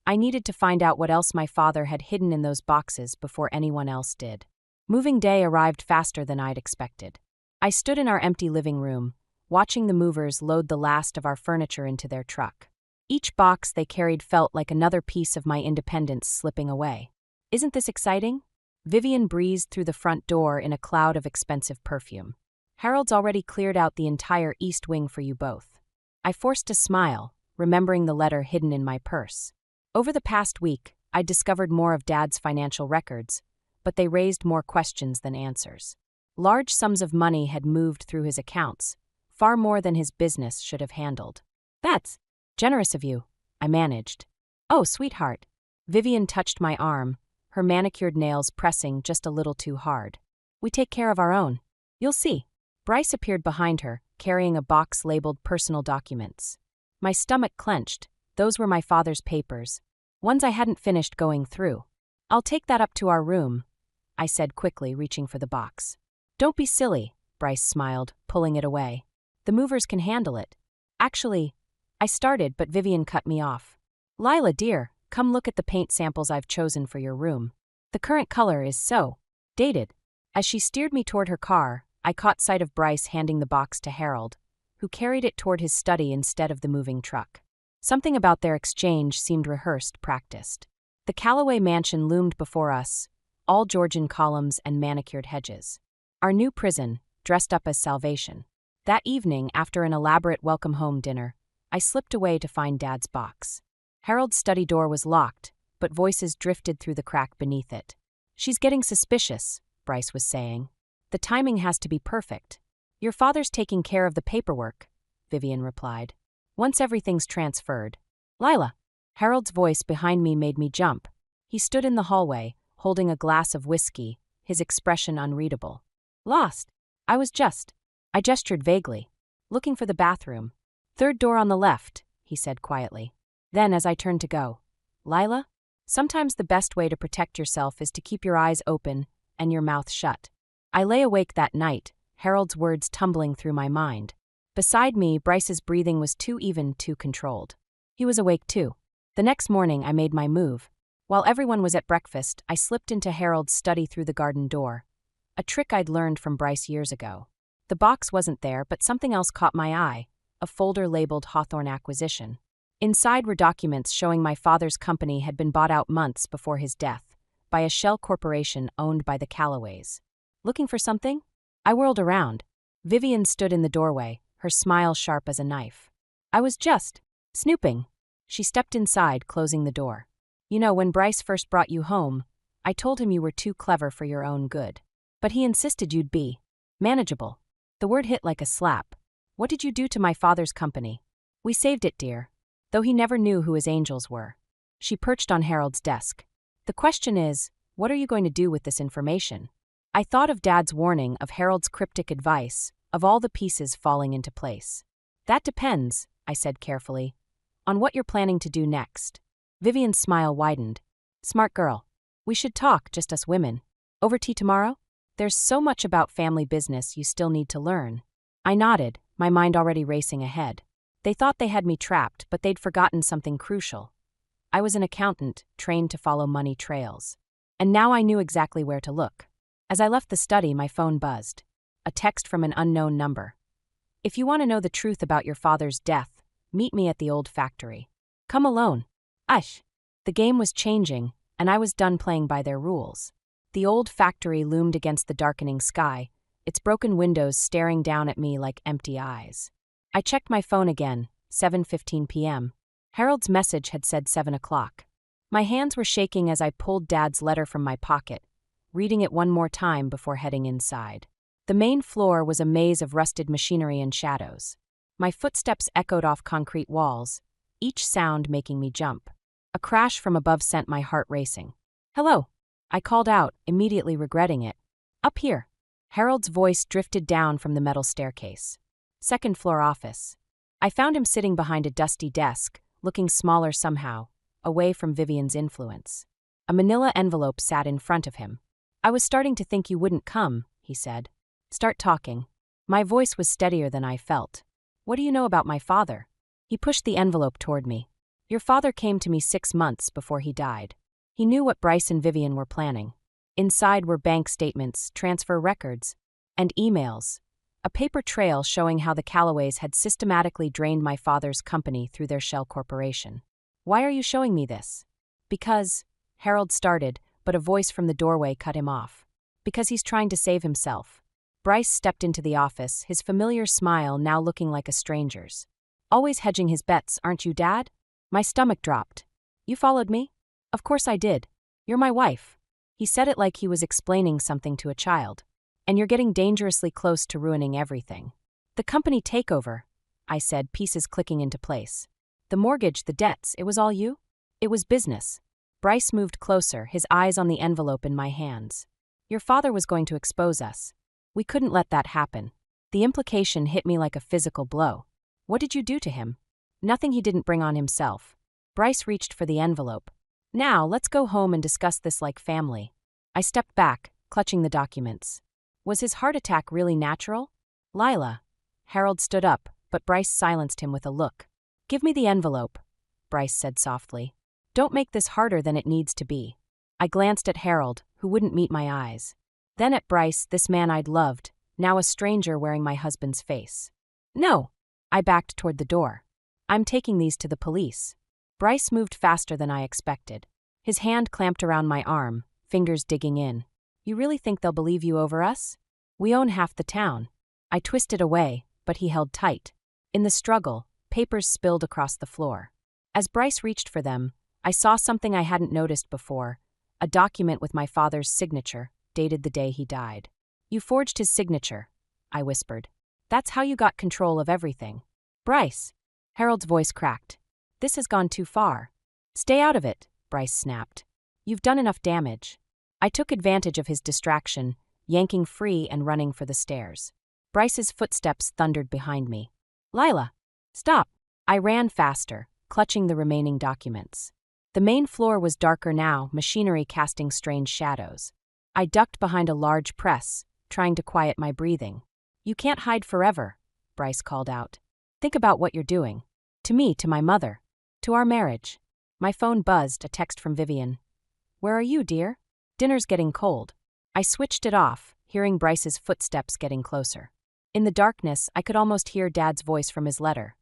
I needed to find out what else my father had hidden in those boxes before anyone else did. Moving day arrived faster than I'd expected. I stood in our empty living room, watching the movers load the last of our furniture into their truck. Each box they carried felt like another piece of my independence slipping away. Isn't this exciting? Vivian breezed through the front door in a cloud of expensive perfume. Harold's already cleared out the entire east wing for you both. I forced a smile, remembering the letter hidden in my purse. Over the past week, I'd discovered more of Dad's financial records, but they raised more questions than answers. Large sums of money had moved through his accounts, far more than his business should have handled. That's generous of you, I managed. Oh, sweetheart. Vivian touched my arm, her manicured nails pressing just a little too hard. We take care of our own. You'll see. Bryce appeared behind her, carrying a box labeled personal documents. My stomach clenched. Those were my father's papers. Ones I hadn't finished going through. I'll take that up to our room, I said quickly, reaching for the box. Don't be silly, Bryce smiled, pulling it away. The movers can handle it. Actually, I started, but Vivian cut me off. Lila, dear, come look at the paint samples I've chosen for your room. The current color is so dated. As she steered me toward her car, I caught sight of Bryce handing the box to Harold, who carried it toward his study instead of the moving truck. Something about their exchange seemed rehearsed, practiced. The Callaway mansion loomed before us, all Georgian columns and manicured hedges. Our new prison, dressed up as salvation. That evening, after an elaborate welcome-home dinner, I slipped away to find Dad's box. Harold's study door was locked, but voices drifted through the crack beneath it. She's getting suspicious, Bryce was saying. The timing has to be perfect. Your father's taking care of the paperwork, Vivian replied. Once everything's transferred. Lila. Harold's voice behind me made me jump. He stood in the hallway, holding a glass of whiskey, his expression unreadable. Lost. I gestured vaguely. Looking for the bathroom. Third door on the left, he said quietly. Then, as I turned to go, Lila? Sometimes the best way to protect yourself is to keep your eyes open and your mouth shut. I lay awake that night, Harold's words tumbling through my mind. Beside me, Bryce's breathing was too even, too controlled. He was awake too. The next morning, I made my move. While everyone was at breakfast, I slipped into Harold's study through the garden door. A trick I'd learned from Bryce years ago. The box wasn't there, but something else caught my eye, a folder labeled Hawthorne Acquisition. Inside were documents showing my father's company had been bought out months before his death by a shell corporation owned by the Callaways. Looking for something? I whirled around. Vivian stood in the doorway, her smile sharp as a knife. I was just snooping. She stepped inside, closing the door. You know, when Bryce first brought you home, I told him you were too clever for your own good. But he insisted you'd be manageable. The word hit like a slap. What did you do to my father's company? We saved it, dear. Though he never knew who his angels were. She perched on Harold's desk. The question is, what are you going to do with this information? I thought of Dad's warning, of Harold's cryptic advice, of all the pieces falling into place. That depends, I said carefully, on what you're planning to do next. Vivian's smile widened. Smart girl. We should talk, just us women. Over tea tomorrow? There's so much about family business you still need to learn. I nodded, my mind already racing ahead. They thought they had me trapped, but they'd forgotten something crucial. I was an accountant, trained to follow money trails. And now I knew exactly where to look. As I left the study, my phone buzzed. A text from an unknown number. If you want to know the truth about your father's death, meet me at the old factory. Come alone. Ush. The game was changing, and I was done playing by their rules. The old factory loomed against the darkening sky, its broken windows staring down at me like empty eyes. I checked my phone again, 7:15 p.m. Harold's message had said 7 o'clock. My hands were shaking as I pulled Dad's letter from my pocket, reading it one more time before heading inside. The main floor was a maze of rusted machinery and shadows. My footsteps echoed off concrete walls, each sound making me jump. A crash from above sent my heart racing. Hello, I called out, immediately regretting it. Up here. Harold's voice drifted down from the metal staircase. Second floor office. I found him sitting behind a dusty desk, looking smaller somehow, away from Vivian's influence. A manila envelope sat in front of him. I was starting to think you wouldn't come, he said. Start talking. My voice was steadier than I felt. What do you know about my father? He pushed the envelope toward me. Your father came to me 6 months before he died. He knew what Bryce and Vivian were planning. Inside were bank statements, transfer records, and emails. A paper trail showing how the Callaways had systematically drained my father's company through their shell corporation. Why are you showing me this? Because, Harold started, but a voice from the doorway cut him off. Because he's trying to save himself. Bryce stepped into the office, his familiar smile now looking like a stranger's. Always hedging his bets, aren't you, Dad? My stomach dropped. You followed me? Of course I did. You're my wife. He said it like he was explaining something to a child. And you're getting dangerously close to ruining everything. The company takeover, I said, pieces clicking into place. The mortgage, the debts, it was all you? It was business. Bryce moved closer, his eyes on the envelope in my hands. Your father was going to expose us. We couldn't let that happen. The implication hit me like a physical blow. What did you do to him? Nothing he didn't bring on himself. Bryce reached for the envelope. Now, let's go home and discuss this like family. I stepped back, clutching the documents. Was his heart attack really natural? Lila. Harold stood up, but Bryce silenced him with a look. Give me the envelope, Bryce said softly. Don't make this harder than it needs to be. I glanced at Harold, who wouldn't meet my eyes. Then at Bryce, this man I'd loved, now a stranger wearing my husband's face. No. I backed toward the door. I'm taking these to the police. Bryce moved faster than I expected. His hand clamped around my arm, fingers digging in. You really think they'll believe you over us? We own half the town. I twisted away, but he held tight. In the struggle, papers spilled across the floor. As Bryce reached for them, I saw something I hadn't noticed before, a document with my father's signature, dated the day he died. You forged his signature, I whispered. That's how you got control of everything. Bryce. Harold's voice cracked. This has gone too far. Stay out of it, Bryce snapped. You've done enough damage. I took advantage of his distraction, yanking free and running for the stairs. Bryce's footsteps thundered behind me. Lila. Stop. I ran faster, clutching the remaining documents. The main floor was darker now, machinery casting strange shadows. I ducked behind a large press, trying to quiet my breathing. You can't hide forever, Bryce called out. Think about what you're doing. To me, to my mother. To our marriage. My phone buzzed, a text from Vivian. Where are you, dear? Dinner's getting cold. I switched it off, hearing Bryce's footsteps getting closer. In the darkness, I could almost hear Dad's voice from his letter.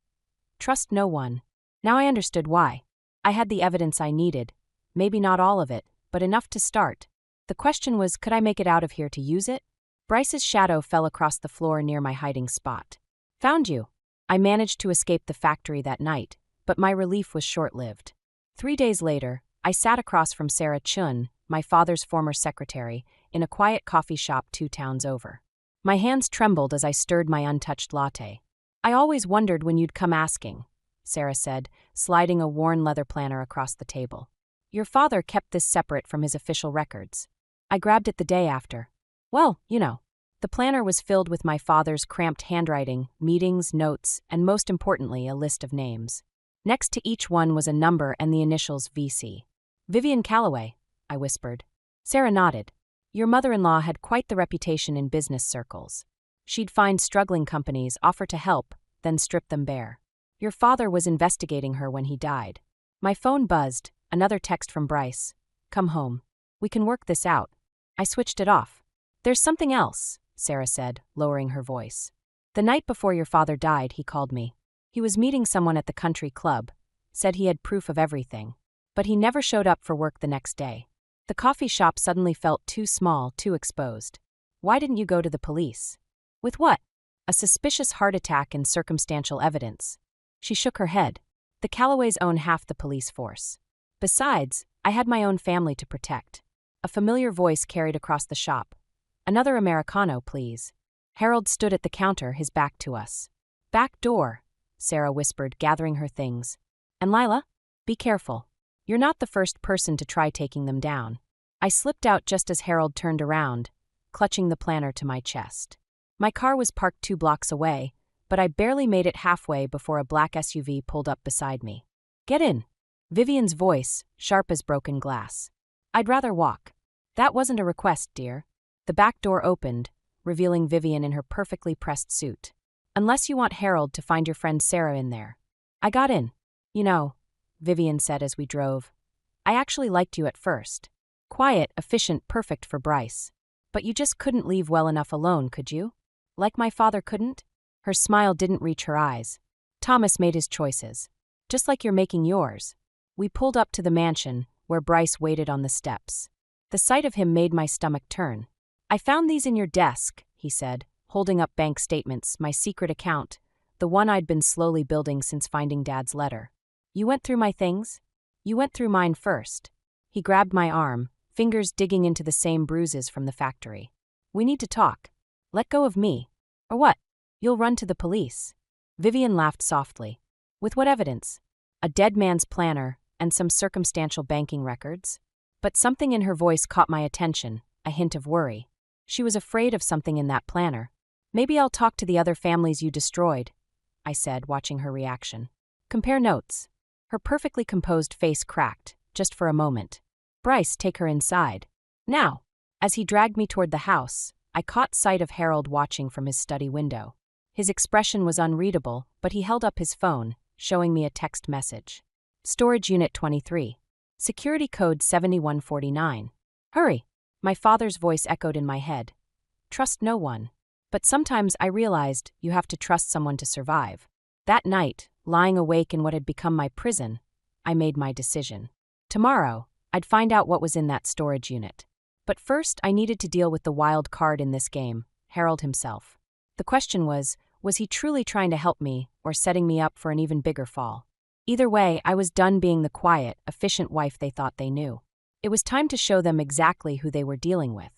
Trust no one. Now I understood why. I had the evidence I needed. Maybe not all of it, but enough to start. The question was, could I make it out of here to use it? Bryce's shadow fell across the floor near my hiding spot. Found you. I managed to escape the factory that night, but my relief was short-lived. 3 days later, I sat across from Sarah Chun, my father's former secretary, in a quiet coffee shop 2 towns over. My hands trembled as I stirred my untouched latte. I always wondered when you'd come asking, Sarah said, sliding a worn leather planner across the table. Your father kept this separate from his official records. I grabbed it the day after. Well, you know. The planner was filled with my father's cramped handwriting, meetings, notes, and most importantly, a list of names. Next to each one was a number and the initials VC. Vivian Calloway, I whispered. Sarah nodded. Your mother-in-law had quite the reputation in business circles. She'd find struggling companies, offer to help, then strip them bare. Your father was investigating her when he died. My phone buzzed, another text from Bryce. Come home. We can work this out. I switched it off. There's something else, Sarah said, lowering her voice. The night before your father died, he called me. He was meeting someone at the country club, said he had proof of everything. But he never showed up for work the next day. The coffee shop suddenly felt too small, too exposed. Why didn't you go to the police? With what? A suspicious heart attack and circumstantial evidence. She shook her head. The Calloways own half the police force. Besides, I had my own family to protect. A familiar voice carried across the shop. Another Americano, please. Harold stood at the counter, his back to us. Back door, Sarah whispered, gathering her things. And Lila? Be careful. You're not the first person to try taking them down. I slipped out just as Harold turned around, clutching the planner to my chest. My car was parked 2 blocks away, but I barely made it halfway before a black SUV pulled up beside me. Get in. Vivian's voice, sharp as broken glass. I'd rather walk. That wasn't a request, dear. The back door opened, revealing Vivian in her perfectly pressed suit. Unless you want Harold to find your friend Sarah in there. I got in. You know, Vivian said as we drove. I actually liked you at first. Quiet, efficient, perfect for Bryce. But you just couldn't leave well enough alone, could you? Like my father couldn't? Her smile didn't reach her eyes. Thomas made his choices. Just like you're making yours. We pulled up to the mansion, where Bryce waited on the steps. The sight of him made my stomach turn. I found these in your desk, he said, holding up bank statements, my secret account, the one I'd been slowly building since finding Dad's letter. You went through my things? You went through mine first. He grabbed my arm, fingers digging into the same bruises from the factory. We need to talk. Let go of me. Or what? You'll run to the police. Vivian laughed softly. With what evidence? A dead man's planner and some circumstantial banking records? But something in her voice caught my attention, a hint of worry. She was afraid of something in that planner. Maybe I'll talk to the other families you destroyed, I said, watching her reaction. Compare notes. Her perfectly composed face cracked, just for a moment. Bryce, take her inside. Now. As he dragged me toward the house, I caught sight of Harold watching from his study window. His expression was unreadable, but he held up his phone, showing me a text message. Storage Unit 23. Security Code 7149. Hurry! My father's voice echoed in my head. Trust no one. But sometimes I realized you have to trust someone to survive. That night, lying awake in what had become my prison, I made my decision. Tomorrow, I'd find out what was in that storage unit. But first, I needed to deal with the wild card in this game, Harold himself. The question was he truly trying to help me or setting me up for an even bigger fall? Either way, I was done being the quiet, efficient wife they thought they knew. It was time to show them exactly who they were dealing with.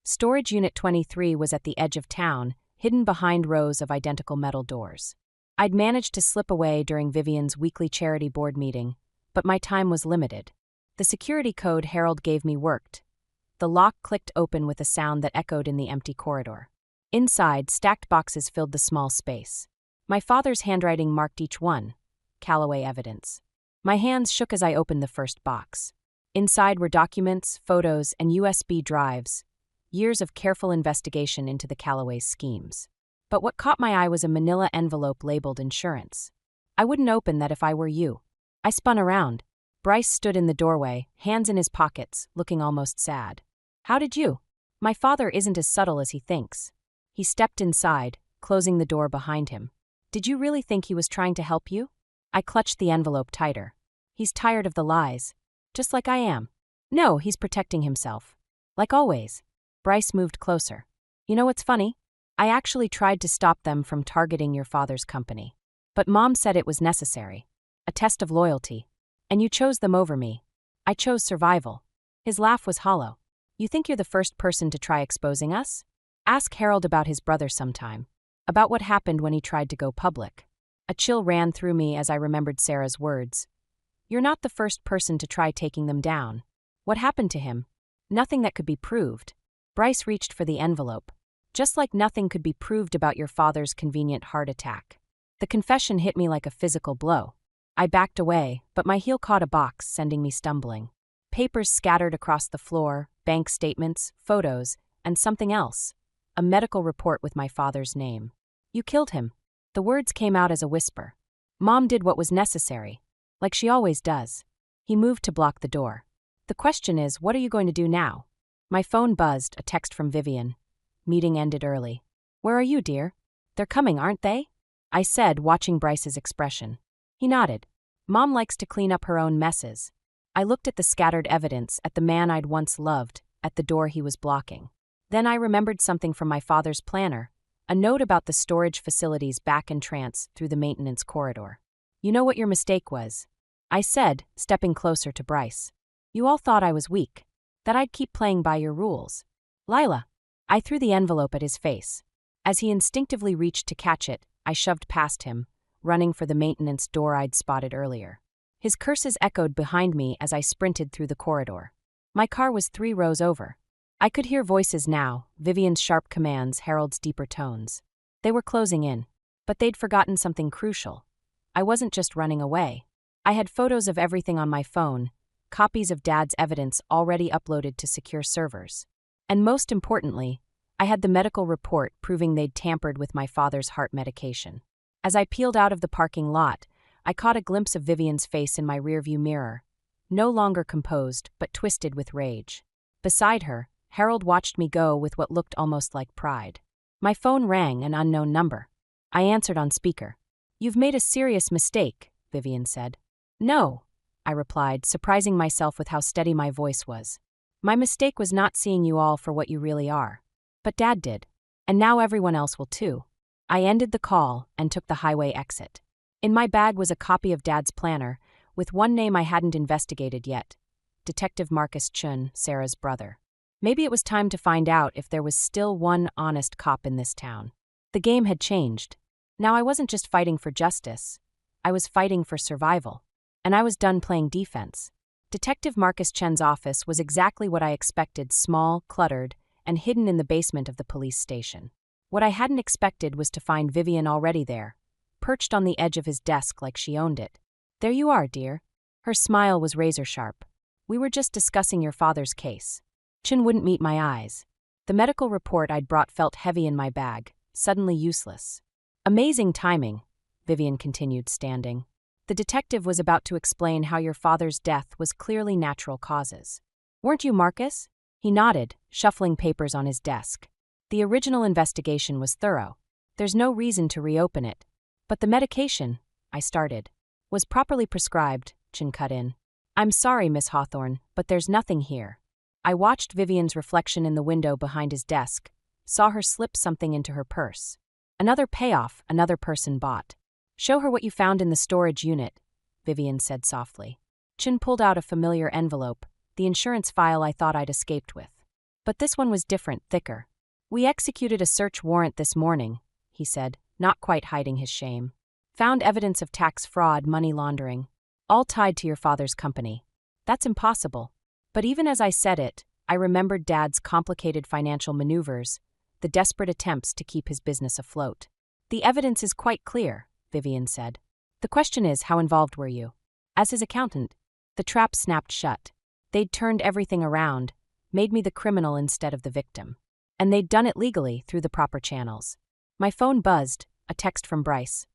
Storage Unit 23 was at the edge of town, hidden behind rows of identical metal doors. I'd managed to slip away during Vivian's weekly charity board meeting, but my time was limited. The security code Harold gave me worked. The lock clicked open with a sound that echoed in the empty corridor. Inside, stacked boxes filled the small space. My father's handwriting marked each one. Calloway evidence. My hands shook as I opened the first box. Inside were documents, photos, and USB drives. Years of careful investigation into the Calloway's schemes. But what caught my eye was a manila envelope labeled insurance. I wouldn't open that if I were you. I spun around. Bryce stood in the doorway, hands in his pockets, looking almost sad. How did you? My father isn't as subtle as he thinks. He stepped inside, closing the door behind him. Did you really think he was trying to help you? I clutched the envelope tighter. He's tired of the lies. Just like I am. No, he's protecting himself. Like always. Bryce moved closer. You know what's funny? I actually tried to stop them from targeting your father's company. But Mom said it was necessary. A test of loyalty. And you chose them over me. I chose survival. His laugh was hollow. You think you're the first person to try exposing us? Ask Harold about his brother sometime. About what happened when he tried to go public. A chill ran through me as I remembered Sarah's words. You're not the first person to try taking them down. What happened to him? Nothing that could be proved. Bryce reached for the envelope. Just like nothing could be proved about your father's convenient heart attack. The confession hit me like a physical blow. I backed away, but my heel caught a box, sending me stumbling. Papers scattered across the floor, bank statements, photos, and something else. A medical report with my father's name. You killed him. The words came out as a whisper. Mom did what was necessary. Like she always does. He moved to block the door. The question is, what are you going to do now? My phone buzzed, a text from Vivian. Meeting ended early. Where are you, dear? They're coming, aren't they? I said, watching Bryce's expression. He nodded. Mom likes to clean up her own messes. I looked at the scattered evidence, at the man I'd once loved, at the door he was blocking. Then I remembered something from my father's planner, a note about the storage facility's back entrance through the maintenance corridor. You know what your mistake was? I said, stepping closer to Bryce. You all thought I was weak, that I'd keep playing by your rules. Lila. I threw the envelope at his face. As he instinctively reached to catch it, I shoved past him, running for the maintenance door I'd spotted earlier. His curses echoed behind me as I sprinted through the corridor. My car was 3 rows over. I could hear voices now, Vivian's sharp commands, Harold's deeper tones. They were closing in. But they'd forgotten something crucial. I wasn't just running away. I had photos of everything on my phone, copies of Dad's evidence already uploaded to secure servers. And most importantly, I had the medical report proving they'd tampered with my father's heart medication. As I peeled out of the parking lot, I caught a glimpse of Vivian's face in my rearview mirror, no longer composed but twisted with rage. Beside her, Harold watched me go with what looked almost like pride. My phone rang, an unknown number. I answered on speaker. You've made a serious mistake, Vivian said. No, I replied, surprising myself with how steady my voice was. My mistake was not seeing you all for what you really are. But Dad did. And now everyone else will too. I ended the call and took the highway exit. In my bag was a copy of Dad's planner, with one name I hadn't investigated yet. Detective Marcus Chun, Sarah's brother. Maybe it was time to find out if there was still one honest cop in this town. The game had changed. Now I wasn't just fighting for justice. I was fighting for survival. And I was done playing defense. Detective Marcus Chen's office was exactly what I expected, small, cluttered, and hidden in the basement of the police station. What I hadn't expected was to find Vivian already there, perched on the edge of his desk like she owned it. There you are, dear. Her smile was razor-sharp. We were just discussing your father's case. Chen wouldn't meet my eyes. The medical report I'd brought felt heavy in my bag, suddenly useless. Amazing timing, Vivian continued, standing. The detective was about to explain how your father's death was clearly natural causes. Weren't you, Marcus? He nodded, shuffling papers on his desk. The original investigation was thorough. There's no reason to reopen it. But the medication, I started, was properly prescribed, Chen cut in. I'm sorry, Miss Hawthorne, but there's nothing here. I watched Vivian's reflection in the window behind his desk, saw her slip something into her purse. Another payoff another person bought. Show her what you found in the storage unit, Vivian said softly. Chen pulled out a familiar envelope, the insurance file I thought I'd escaped with. But this one was different, thicker. We executed a search warrant this morning, he said, not quite hiding his shame. Found evidence of tax fraud, money laundering, all tied to your father's company. That's impossible. But even as I said it, I remembered Dad's complicated financial maneuvers, the desperate attempts to keep his business afloat. The evidence is quite clear, Vivian said. The question is, how involved were you? As his accountant, the trap snapped shut. They'd turned everything around, made me the criminal instead of the victim. And they'd done it legally through the proper channels. My phone buzzed, a text from Bryce.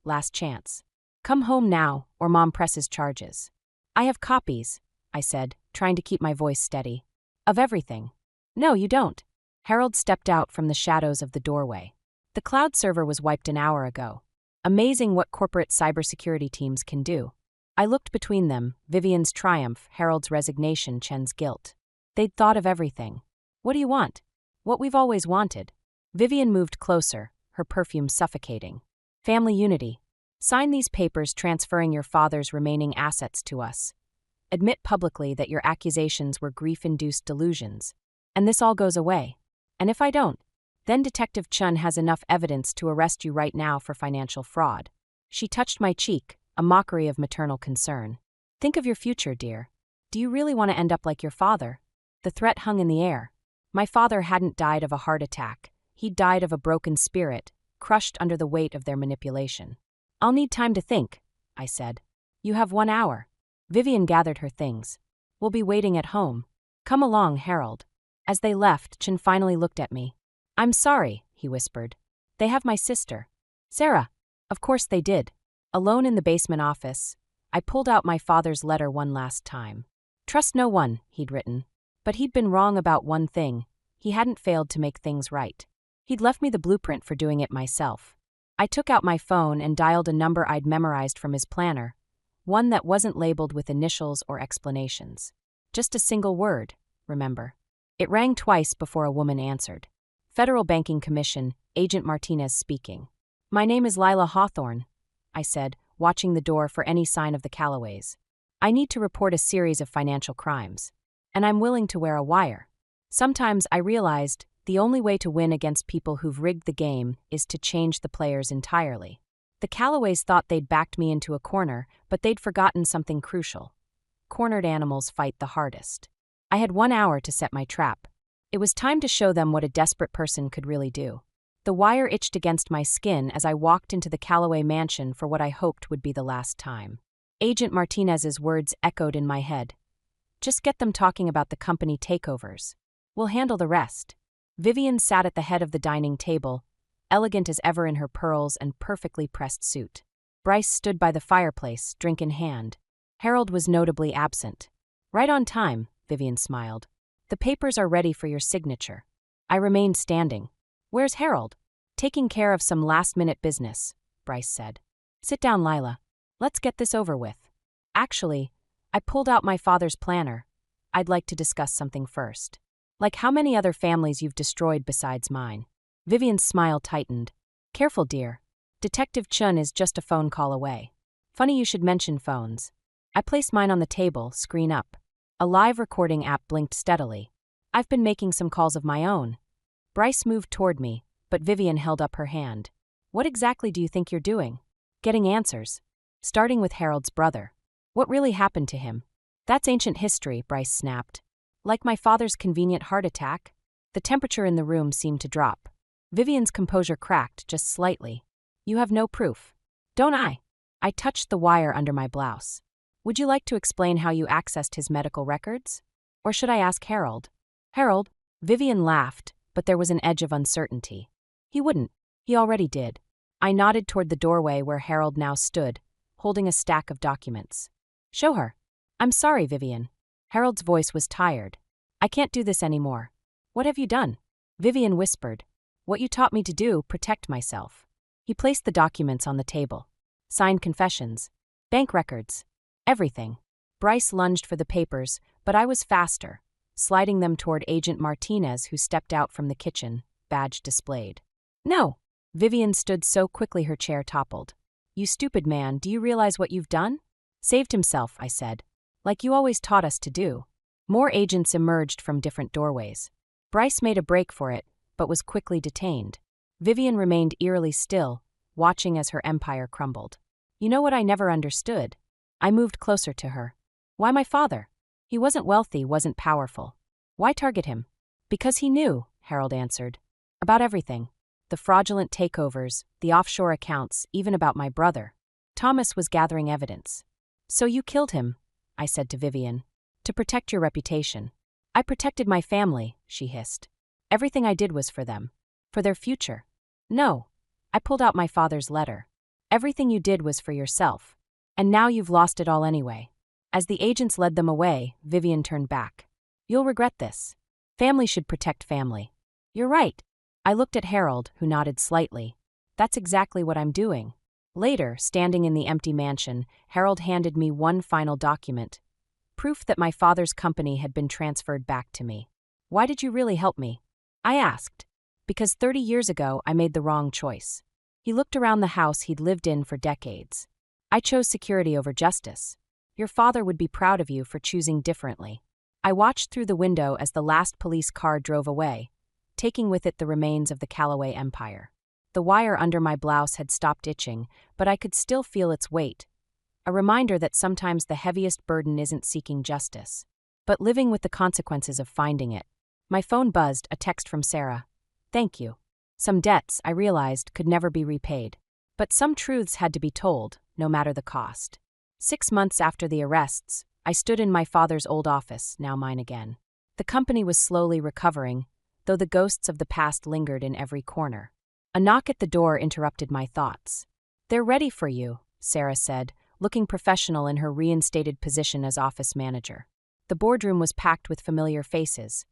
Last chance. Come home now, or Mom presses charges. I have copies, I said, trying to keep my voice steady. Of everything. No, you don't. Harold stepped out from the shadows of the doorway. The cloud server was wiped an hour ago. Amazing what corporate cybersecurity teams can do. I looked between them, Vivian's triumph, Harold's resignation, Chen's guilt. They'd thought of everything. What do you want? What we've always wanted. Vivian moved closer, her perfume suffocating. Family unity. Sign these papers transferring your father's remaining assets to us. Admit publicly that your accusations were grief-induced delusions. And this all goes away. And if I don't, then Detective Chun has enough evidence to arrest you right now for financial fraud. She touched my cheek, a mockery of maternal concern. Think of your future, dear. Do you really want to end up like your father? The threat hung in the air. My father hadn't died of a heart attack. He'd died of a broken spirit, crushed under the weight of their manipulation. I'll need time to think, I said. You have 1 hour. Vivian gathered her things. We'll be waiting at home. Come along, Harold. As they left, Chin finally looked at me. I'm sorry, he whispered. They have my sister. Sarah. Of course they did. Alone in the basement office, I pulled out my father's letter one last time. Trust no one, he'd written. But he'd been wrong about one thing. He hadn't failed to make things right. He'd left me the blueprint for doing it myself. I took out my phone and dialed a number I'd memorized from his planner, one that wasn't labeled with initials or explanations. Just a single word, remember. It rang twice before a woman answered. Federal Banking Commission, Agent Martinez speaking. My name is Lila Hawthorne, I said, watching the door for any sign of the Callaways. I need to report a series of financial crimes. And I'm willing to wear a wire. Sometimes I realized the only way to win against people who've rigged the game is to change the players entirely. The Callaways thought they'd backed me into a corner, but they'd forgotten something crucial. Cornered animals fight the hardest. I had 1 hour to set my trap. It was time to show them what a desperate person could really do. The wire itched against my skin as I walked into the Callaway mansion for what I hoped would be the last time. Agent Martinez's words echoed in my head. Just get them talking about the company takeovers. We'll handle the rest. Vivian sat at the head of the dining table, elegant as ever in her pearls and perfectly pressed suit. Bryce stood by the fireplace, drink in hand. Harold was notably absent. Right on time, Vivian smiled. The papers are ready for your signature. I remained standing. Where's Harold? Taking care of some last-minute business, Bryce said. Sit down, Lila. Let's get this over with. Actually, I pulled out my father's planner. I'd like to discuss something first. Like how many other families you've destroyed besides mine. Vivian's smile tightened. Careful, dear. Detective Chun is just a phone call away. Funny you should mention phones. I placed mine on the table, screen up. A live recording app blinked steadily. I've been making some calls of my own. Bryce moved toward me, but Vivian held up her hand. What exactly do you think you're doing? Getting answers. Starting with Harold's brother. What really happened to him? That's ancient history, Bryce snapped. Like my father's convenient heart attack? The temperature in the room seemed to drop. Vivian's composure cracked just slightly. You have no proof. Don't I? I touched the wire under my blouse. Would you like to explain how you accessed his medical records? Or should I ask Harold? Harold? Vivian laughed, but there was an edge of uncertainty. He wouldn't. He already did. I nodded toward the doorway where Harold now stood, holding a stack of documents. Show her. I'm sorry, Vivian. Harold's voice was tired. I can't do this anymore. What have you done? Vivian whispered. What you taught me to do, protect myself. He placed the documents on the table. Signed confessions. Bank records. Everything. Bryce lunged for the papers, but I was faster, sliding them toward Agent Martinez, who stepped out from the kitchen, badge displayed. No! Vivian stood so quickly her chair toppled. You stupid man, do you realize what you've done? Saved himself, I said. Like you always taught us to do. More agents emerged from different doorways. Bryce made a break for it, but was quickly detained. Vivian remained eerily still, watching as her empire crumbled. You know what I never understood? I moved closer to her. Why my father? He wasn't wealthy, wasn't powerful. Why target him? Because he knew, Harold answered. About everything. The fraudulent takeovers, the offshore accounts, even about my brother. Thomas was gathering evidence. So you killed him, I said to Vivian. To protect your reputation. I protected my family, she hissed. Everything I did was for them. For their future. No. I pulled out my father's letter. Everything you did was for yourself. And now you've lost it all anyway. As the agents led them away, Vivian turned back. You'll regret this. Family should protect family. You're right. I looked at Harold, who nodded slightly. That's exactly what I'm doing. Later, standing in the empty mansion, Harold handed me one final document. Proof that my father's company had been transferred back to me. Why did you really help me? I asked. Because 30 years ago, I made the wrong choice. He looked around the house he'd lived in for decades. I chose security over justice. Your father would be proud of you for choosing differently. I watched through the window as the last police car drove away, taking with it the remains of the Callaway Empire. The wire under my blouse had stopped itching, but I could still feel its weight. A reminder that sometimes the heaviest burden isn't seeking justice, but living with the consequences of finding it. My phone buzzed, a text from Sarah. Thank you. Some debts, I realized, could never be repaid. But some truths had to be told, no matter the cost. 6 months after the arrests, I stood in my father's old office, now mine again. The company was slowly recovering, though the ghosts of the past lingered in every corner. A knock at the door interrupted my thoughts. They're ready for you, Sarah said, looking professional in her reinstated position as office manager. The boardroom was packed with familiar faces,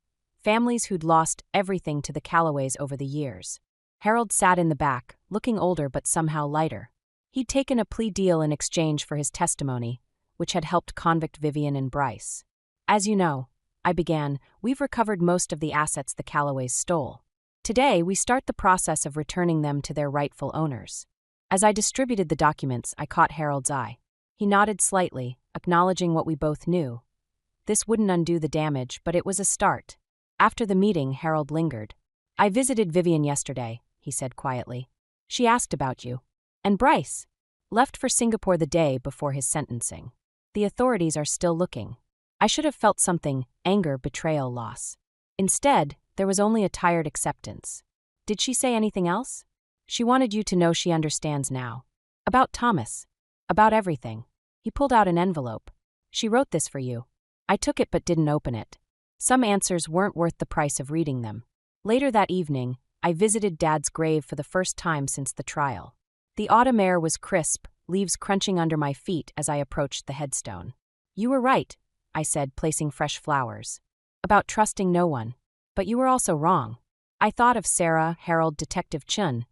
families who'd lost everything to the Callaways over the years. Harold sat in the back, looking older but somehow lighter. He'd taken a plea deal in exchange for his testimony, which had helped convict Vivian and Bryce. As you know, I began, we've recovered most of the assets the Callaways stole. Today, we start the process of returning them to their rightful owners. As I distributed the documents, I caught Harold's eye. He nodded slightly, acknowledging what we both knew. This wouldn't undo the damage, but it was a start. After the meeting, Harold lingered. I visited Vivian yesterday, he said quietly. She asked about you. And Bryce left for Singapore the day before his sentencing. The authorities are still looking. I should have felt something, anger, betrayal, loss. Instead, there was only a tired acceptance. Did she say anything else? She wanted you to know she understands now. About Thomas. About everything. He pulled out an envelope. She wrote this for you. I took it but didn't open it. Some answers weren't worth the price of reading them. Later that evening, I visited Dad's grave for the first time since the trial. The autumn air was crisp, leaves crunching under my feet as I approached the headstone. You were right, I said, placing fresh flowers. About trusting no one. But you were also wrong. I thought of Sarah, Harold, Detective Chun,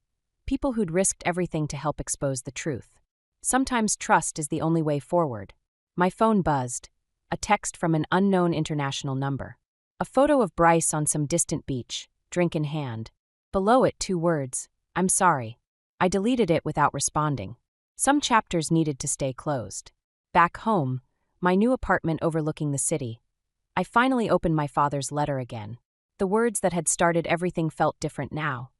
people who'd risked everything to help expose the truth. Sometimes trust is the only way forward. My phone buzzed. A text from an unknown international number. A photo of Bryce on some distant beach, drink in hand. Below it, 2 words, I'm sorry. I deleted it without responding. Some chapters needed to stay closed. Back home, my new apartment overlooking the city, I finally opened my father's letter again. The words that had started everything felt different now.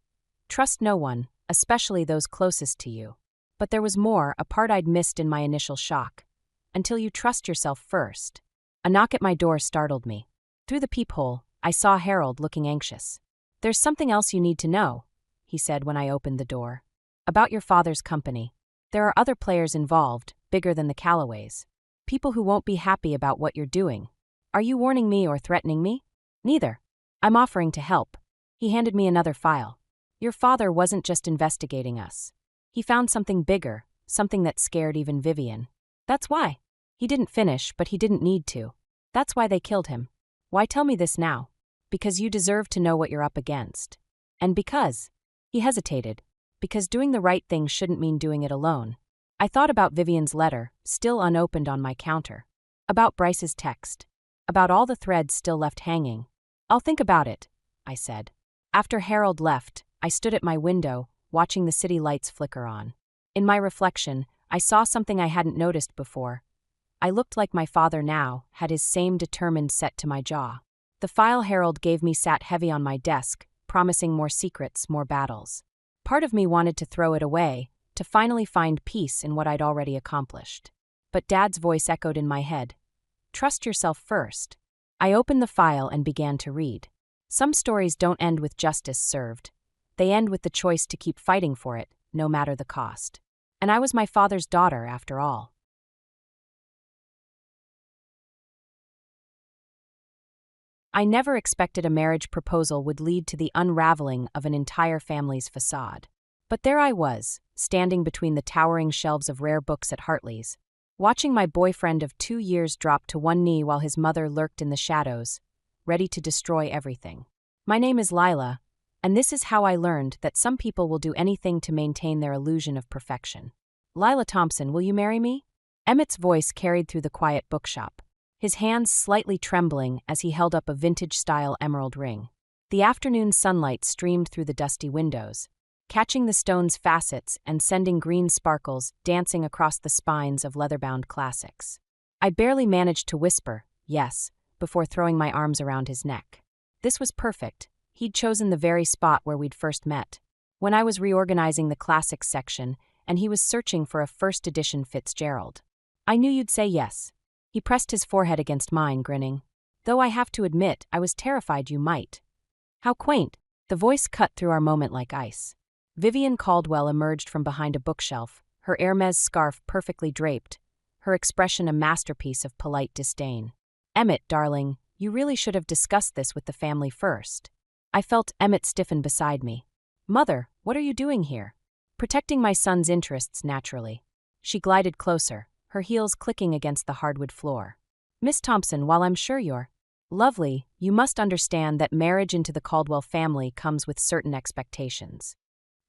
Trust no one, especially those closest to you. But there was more, a part I'd missed in my initial shock. Until you trust yourself first. A knock at my door startled me. Through the peephole, I saw Harold looking anxious. There's something else you need to know, he said when I opened the door. About your father's company. There are other players involved, bigger than the Callaways. People who won't be happy about what you're doing. Are you warning me or threatening me? Neither. I'm offering to help. He handed me another file. Your father wasn't just investigating us. He found something bigger, something that scared even Vivian. That's why. He didn't finish, but he didn't need to. That's why they killed him. Why tell me this now? Because you deserve to know what you're up against. And because. He hesitated. Because doing the right thing shouldn't mean doing it alone. I thought about Vivian's letter, still unopened on my counter. About Bryce's text. About all the threads still left hanging. I'll think about it, I said. After Harold left, I stood at my window, watching the city lights flicker on. In my reflection, I saw something I hadn't noticed before. I looked like my father now, had his same determined set to my jaw. The file Harold gave me sat heavy on my desk, promising more secrets, more battles. Part of me wanted to throw it away, to finally find peace in what I'd already accomplished. But Dad's voice echoed in my head. Trust yourself first. I opened the file and began to read. Some stories don't end with justice served. They end with the choice to keep fighting for it, no matter the cost. And I was my father's daughter, after all. I never expected a marriage proposal would lead to the unraveling of an entire family's facade. But there I was, standing between the towering shelves of rare books at Hartley's, watching my boyfriend of 2 years drop to one knee while his mother lurked in the shadows, ready to destroy everything. My name is Lila, And this is how I learned that some people will do anything to maintain their illusion of perfection. Lila Thompson, will you marry me? Emmett's voice carried through the quiet bookshop, his hands slightly trembling as he held up a vintage-style emerald ring. The afternoon sunlight streamed through the dusty windows, catching the stone's facets and sending green sparkles dancing across the spines of leather-bound classics. I barely managed to whisper, yes, before throwing my arms around his neck. This was perfect. He'd chosen the very spot where we'd first met, when I was reorganizing the classics section and he was searching for a first-edition Fitzgerald. I knew you'd say yes. He pressed his forehead against mine, grinning. Though I have to admit, I was terrified you might. How quaint. The voice cut through our moment like ice. Vivian Caldwell emerged from behind a bookshelf, her Hermes scarf perfectly draped, her expression a masterpiece of polite disdain. Emmett, darling, you really should have discussed this with the family first. I felt Emmett stiffen beside me. Mother, what are you doing here? Protecting my son's interests, naturally. She glided closer, her heels clicking against the hardwood floor. Miss Thompson, while I'm sure you're lovely, you must understand that marriage into the Caldwell family comes with certain expectations.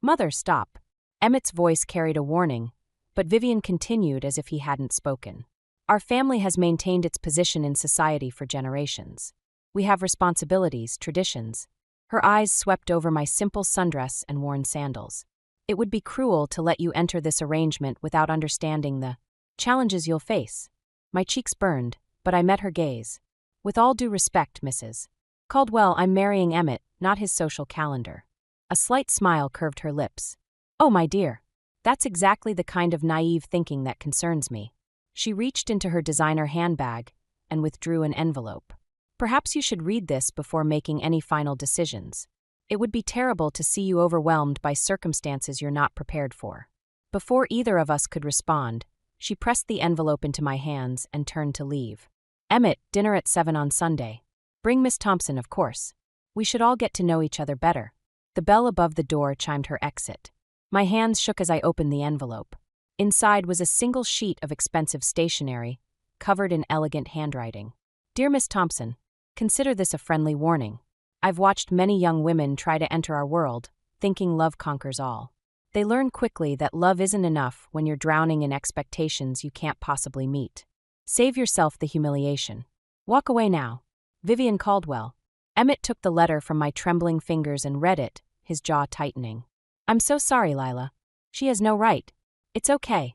Mother, stop. Emmett's voice carried a warning, but Vivian continued as if he hadn't spoken. Our family has maintained its position in society for generations. We have responsibilities, traditions. Her eyes swept over my simple sundress and worn sandals. It would be cruel to let you enter this arrangement without understanding the challenges you'll face. My cheeks burned, but I met her gaze. With all due respect, Mrs. Caldwell, I'm marrying Emmett, not his social calendar. A slight smile curved her lips. Oh, my dear. That's exactly the kind of naive thinking that concerns me. She reached into her designer handbag and withdrew an envelope. Perhaps you should read this before making any final decisions. It would be terrible to see you overwhelmed by circumstances you're not prepared for. Before either of us could respond, she pressed the envelope into my hands and turned to leave. Emmett, dinner at 7 on Sunday. Bring Miss Thompson, of course. We should all get to know each other better. The bell above the door chimed her exit. My hands shook as I opened the envelope. Inside was a single sheet of expensive stationery, covered in elegant handwriting. Dear Miss Thompson, consider this a friendly warning. I've watched many young women try to enter our world, thinking love conquers all. They learn quickly that love isn't enough when you're drowning in expectations you can't possibly meet. Save yourself the humiliation. Walk away now. Vivian Caldwell. Emmett took the letter from my trembling fingers and read it, his jaw tightening. I'm so sorry, Lila. She has no right. It's okay.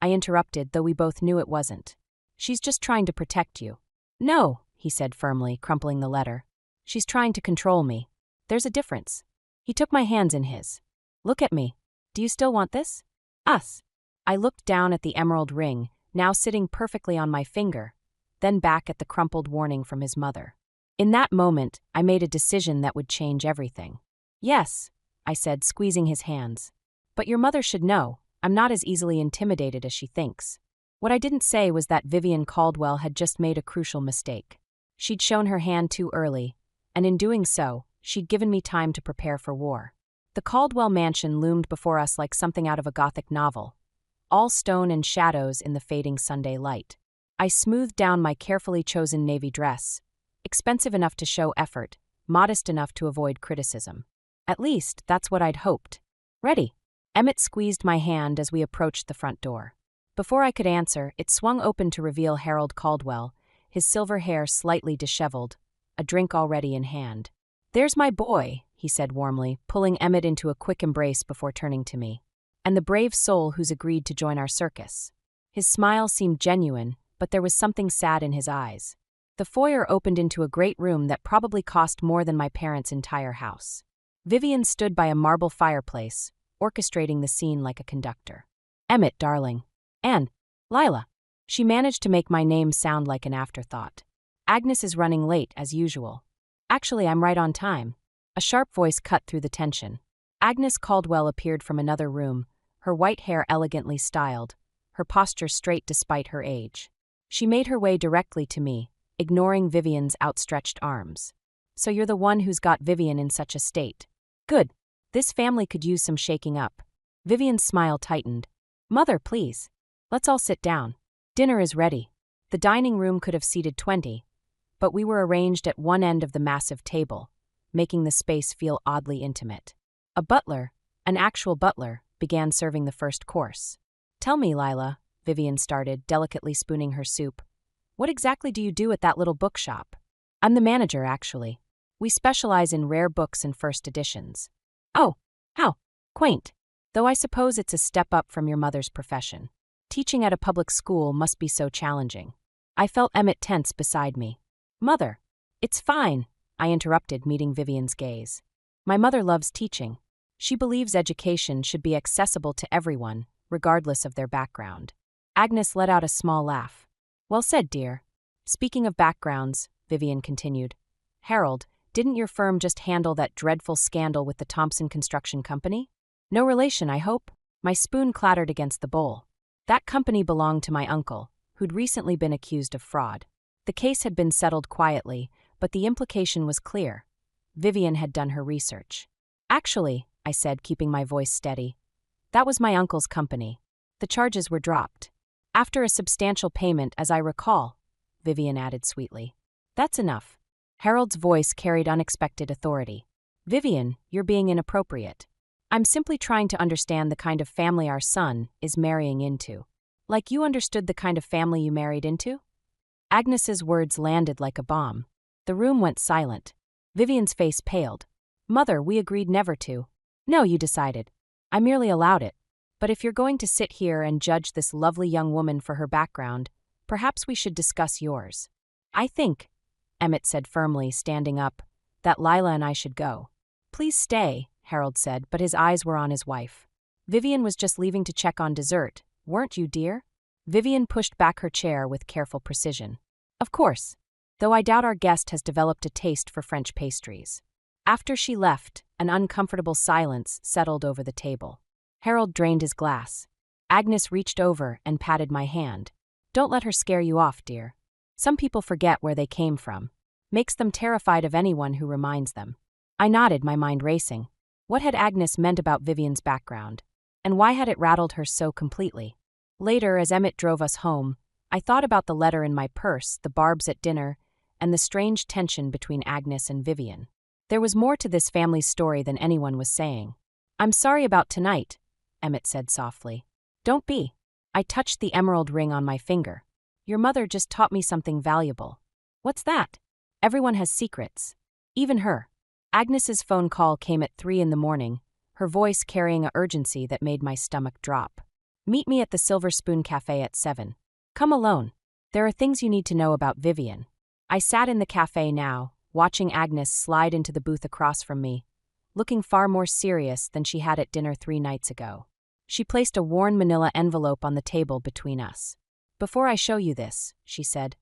I interrupted, though we both knew it wasn't. She's just trying to protect you. No, he said firmly, crumpling the letter. She's trying to control me. There's a difference. He took my hands in his. Look at me. Do you still want this? Us. I looked down at the emerald ring, now sitting perfectly on my finger, then back at the crumpled warning from his mother. In that moment, I made a decision that would change everything. Yes, I said, squeezing his hands. But your mother should know, I'm not as easily intimidated as she thinks. What I didn't say was that Vivian Caldwell had just made a crucial mistake. She'd shown her hand too early, and in doing so, she'd given me time to prepare for war. The Caldwell mansion loomed before us like something out of a Gothic novel, all stone and shadows in the fading Sunday light. I smoothed down my carefully chosen navy dress, expensive enough to show effort, modest enough to avoid criticism. At least, that's what I'd hoped. Ready? Emmett squeezed my hand as we approached the front door. Before I could answer, it swung open to reveal Harold Caldwell, his silver hair slightly disheveled, a drink already in hand. There's my boy, he said warmly, pulling Emmett into a quick embrace before turning to me. And the brave soul who's agreed to join our circus. His smile seemed genuine, but there was something sad in his eyes. The foyer opened into a great room that probably cost more than my parents' entire house. Vivian stood by a marble fireplace, orchestrating the scene like a conductor. Emmett, darling. And Lila. She managed to make my name sound like an afterthought. Agnes is running late, as usual. Actually, I'm right on time. A sharp voice cut through the tension. Agnes Caldwell appeared from another room, her white hair elegantly styled, her posture straight despite her age. She made her way directly to me, ignoring Vivian's outstretched arms. So you're the one who's got Vivian in such a state. Good. This family could use some shaking up. Vivian's smile tightened. Mother, please. Let's all sit down. Dinner is ready. The dining room could have seated 20, but we were arranged at one end of the massive table, making the space feel oddly intimate. A butler, an actual butler, began serving the first course. "Tell me, Lila," Vivian started, delicately spooning her soup. "What exactly do you do at that little bookshop?" "I'm the manager, actually. We specialize in rare books and first editions." "Oh, how quaint. Though I suppose it's a step up from your mother's profession. Teaching at a public school must be so challenging." I felt Emmett tense beside me. "Mother, it's fine," I interrupted, meeting Vivian's gaze. "My mother loves teaching. She believes education should be accessible to everyone, regardless of their background." Agnes let out a small laugh. "Well said, dear. Speaking of backgrounds," Vivian continued, "Harold, didn't your firm just handle that dreadful scandal with the Thompson Construction Company? No relation, I hope?" My spoon clattered against the bowl. "That company belonged to my uncle, who'd recently been accused of fraud. The case had been settled quietly, but the implication was clear. Vivian had done her research. "Actually," I said, keeping my voice steady, "that was my uncle's company. The charges were dropped. After a substantial payment, as I recall," Vivian added sweetly. "That's enough." Harold's voice carried unexpected authority. "Vivian, you're being inappropriate. I'm simply trying to understand the kind of family our son is marrying into. Like you understood the kind of family you married into?" Agnes's words landed like a bomb. The room went silent. Vivian's face paled. "Mother, we agreed never to." "No, you decided. I merely allowed it. But if you're going to sit here and judge this lovely young woman for her background, perhaps we should discuss yours." "I think," Emmett said firmly, standing up, "that Lila and I should go." "Please stay," Harold said, but his eyes were on his wife. "Vivian was just leaving to check on dessert, weren't you, dear?" Vivian pushed back her chair with careful precision. "Of course, though I doubt our guest has developed a taste for French pastries." After she left, an uncomfortable silence settled over the table. Harold drained his glass. Agnes reached over and patted my hand. "Don't let her scare you off, dear. Some people forget where they came from. Makes them terrified of anyone who reminds them." I nodded, my mind racing. What had Agnes meant about Vivian's background? And why had it rattled her so completely? Later, as Emmett drove us home, I thought about the letter in my purse, the barbs at dinner, and the strange tension between Agnes and Vivian. There was more to this family's story than anyone was saying. "I'm sorry about tonight," Emmett said softly. "Don't be." I touched the emerald ring on my finger. "Your mother just taught me something valuable." "What's that?" "Everyone has secrets. Even her." Agnes's phone call came at 3 in the morning, her voice carrying a urgency that made my stomach drop. "Meet me at the Silver Spoon Cafe at 7. Come alone. There are things you need to know about Vivian." I sat in the cafe now, watching Agnes slide into the booth across from me, looking far more serious than she had at dinner 3 nights ago. She placed a worn manila envelope on the table between us. "Before I show you this," she said,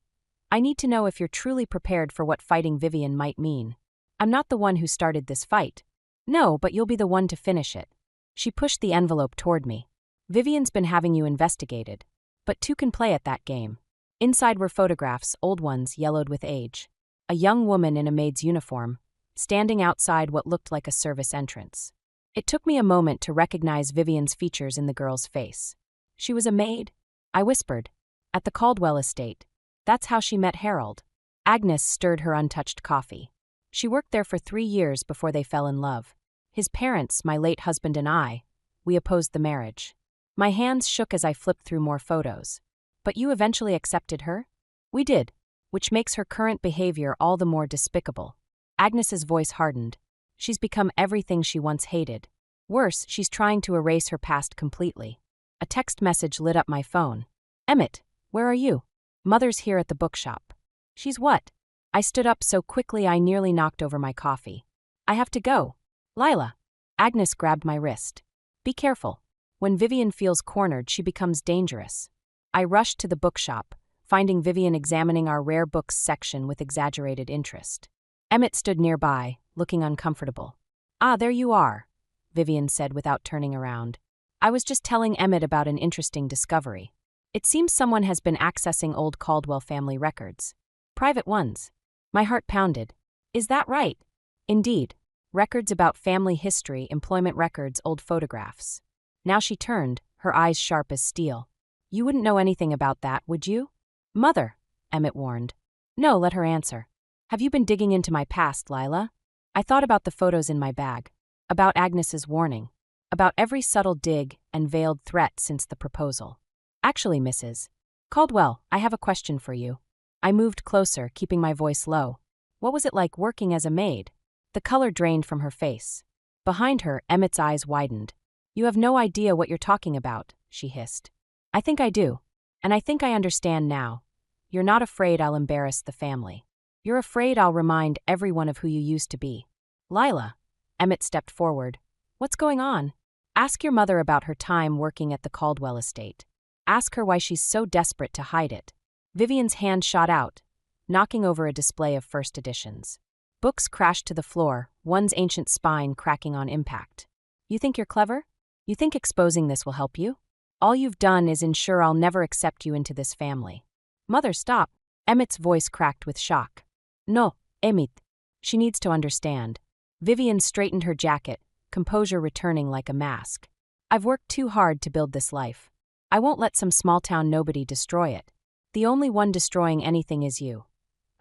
"I need to know if you're truly prepared for what fighting Vivian might mean. I'm not the one who started this fight." "No, but you'll be the one to finish it." She pushed the envelope toward me. "Vivian's been having you investigated. But 2 can play at that game." Inside were photographs, old ones yellowed with age. A young woman in a maid's uniform, standing outside what looked like a service entrance. It took me a moment to recognize Vivian's features in the girl's face. "She was a maid?" I whispered. "At the Caldwell estate. That's how she met Harold." Agnes stirred her untouched coffee. "She worked there for 3 years before they fell in love. His parents, my late husband and I, we opposed the marriage." My hands shook as I flipped through more photos. "But you eventually accepted her?" "We did, which makes her current behavior all the more despicable." Agnes's voice hardened. "She's become everything she once hated. Worse, she's trying to erase her past completely." A text message lit up my phone. "Emmett, where are you?" "Mother's here at the bookshop." "She's what?" I stood up so quickly I nearly knocked over my coffee. "I have to go." "Lila." Agnes grabbed my wrist. "Be careful. When Vivian feels cornered, she becomes dangerous." I rushed to the bookshop, finding Vivian examining our rare books section with exaggerated interest. Emmett stood nearby, looking uncomfortable. "Ah, there you are," Vivian said without turning around. "I was just telling Emmett about an interesting discovery. It seems someone has been accessing old Caldwell family records. Private ones." My heart pounded. "Is that right?" "Indeed. Records about family history, employment records, old photographs." Now she turned, her eyes sharp as steel. "You wouldn't know anything about that, would you?" "Mother," Emmett warned. "No, let her answer." "Have you been digging into my past, Lila?" I thought about the photos in my bag, about Agnes's warning, about every subtle dig and veiled threat since the proposal. Actually, Mrs. Caldwell, I have a question for you. I moved closer, keeping my voice low. What was it like working as a maid? The color drained from her face. Behind her, Emmett's eyes widened. You have no idea what you're talking about, she hissed. I think I do. And I think I understand now. You're not afraid I'll embarrass the family. You're afraid I'll remind everyone of who you used to be. Lila. Emmett stepped forward. What's going on? Ask your mother about her time working at the Caldwell estate. Ask her why she's so desperate to hide it. Vivian's hand shot out, knocking over a display of first editions. Books crashed to the floor, one's ancient spine cracking on impact. You think you're clever? You think exposing this will help you? All you've done is ensure I'll never accept you into this family. Mother, stop. Emmett's voice cracked with shock. No, Emmett. She needs to understand. Vivian straightened her jacket, composure returning like a mask. I've worked too hard to build this life. I won't let some small-town nobody destroy it. The only one destroying anything is you,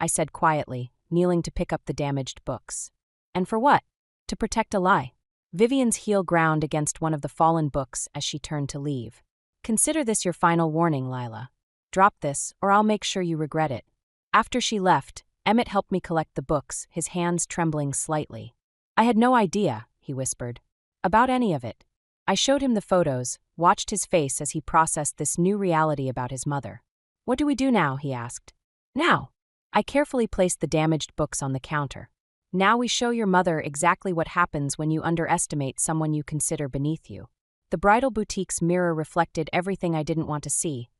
I said quietly, kneeling to pick up the damaged books. And for what? To protect a lie. Vivian's heel ground against one of the fallen books as she turned to leave. Consider this your final warning, Lila. Drop this, or I'll make sure you regret it. After she left, Emmett helped me collect the books, his hands trembling slightly. I had no idea, he whispered, about any of it. I showed him the photos, watched his face as he processed this new reality about his mother. What do we do now? He asked. Now. I carefully placed the damaged books on the counter. Now we show your mother exactly what happens when you underestimate someone you consider beneath you. The bridal boutique's mirror reflected everything I didn't want to see.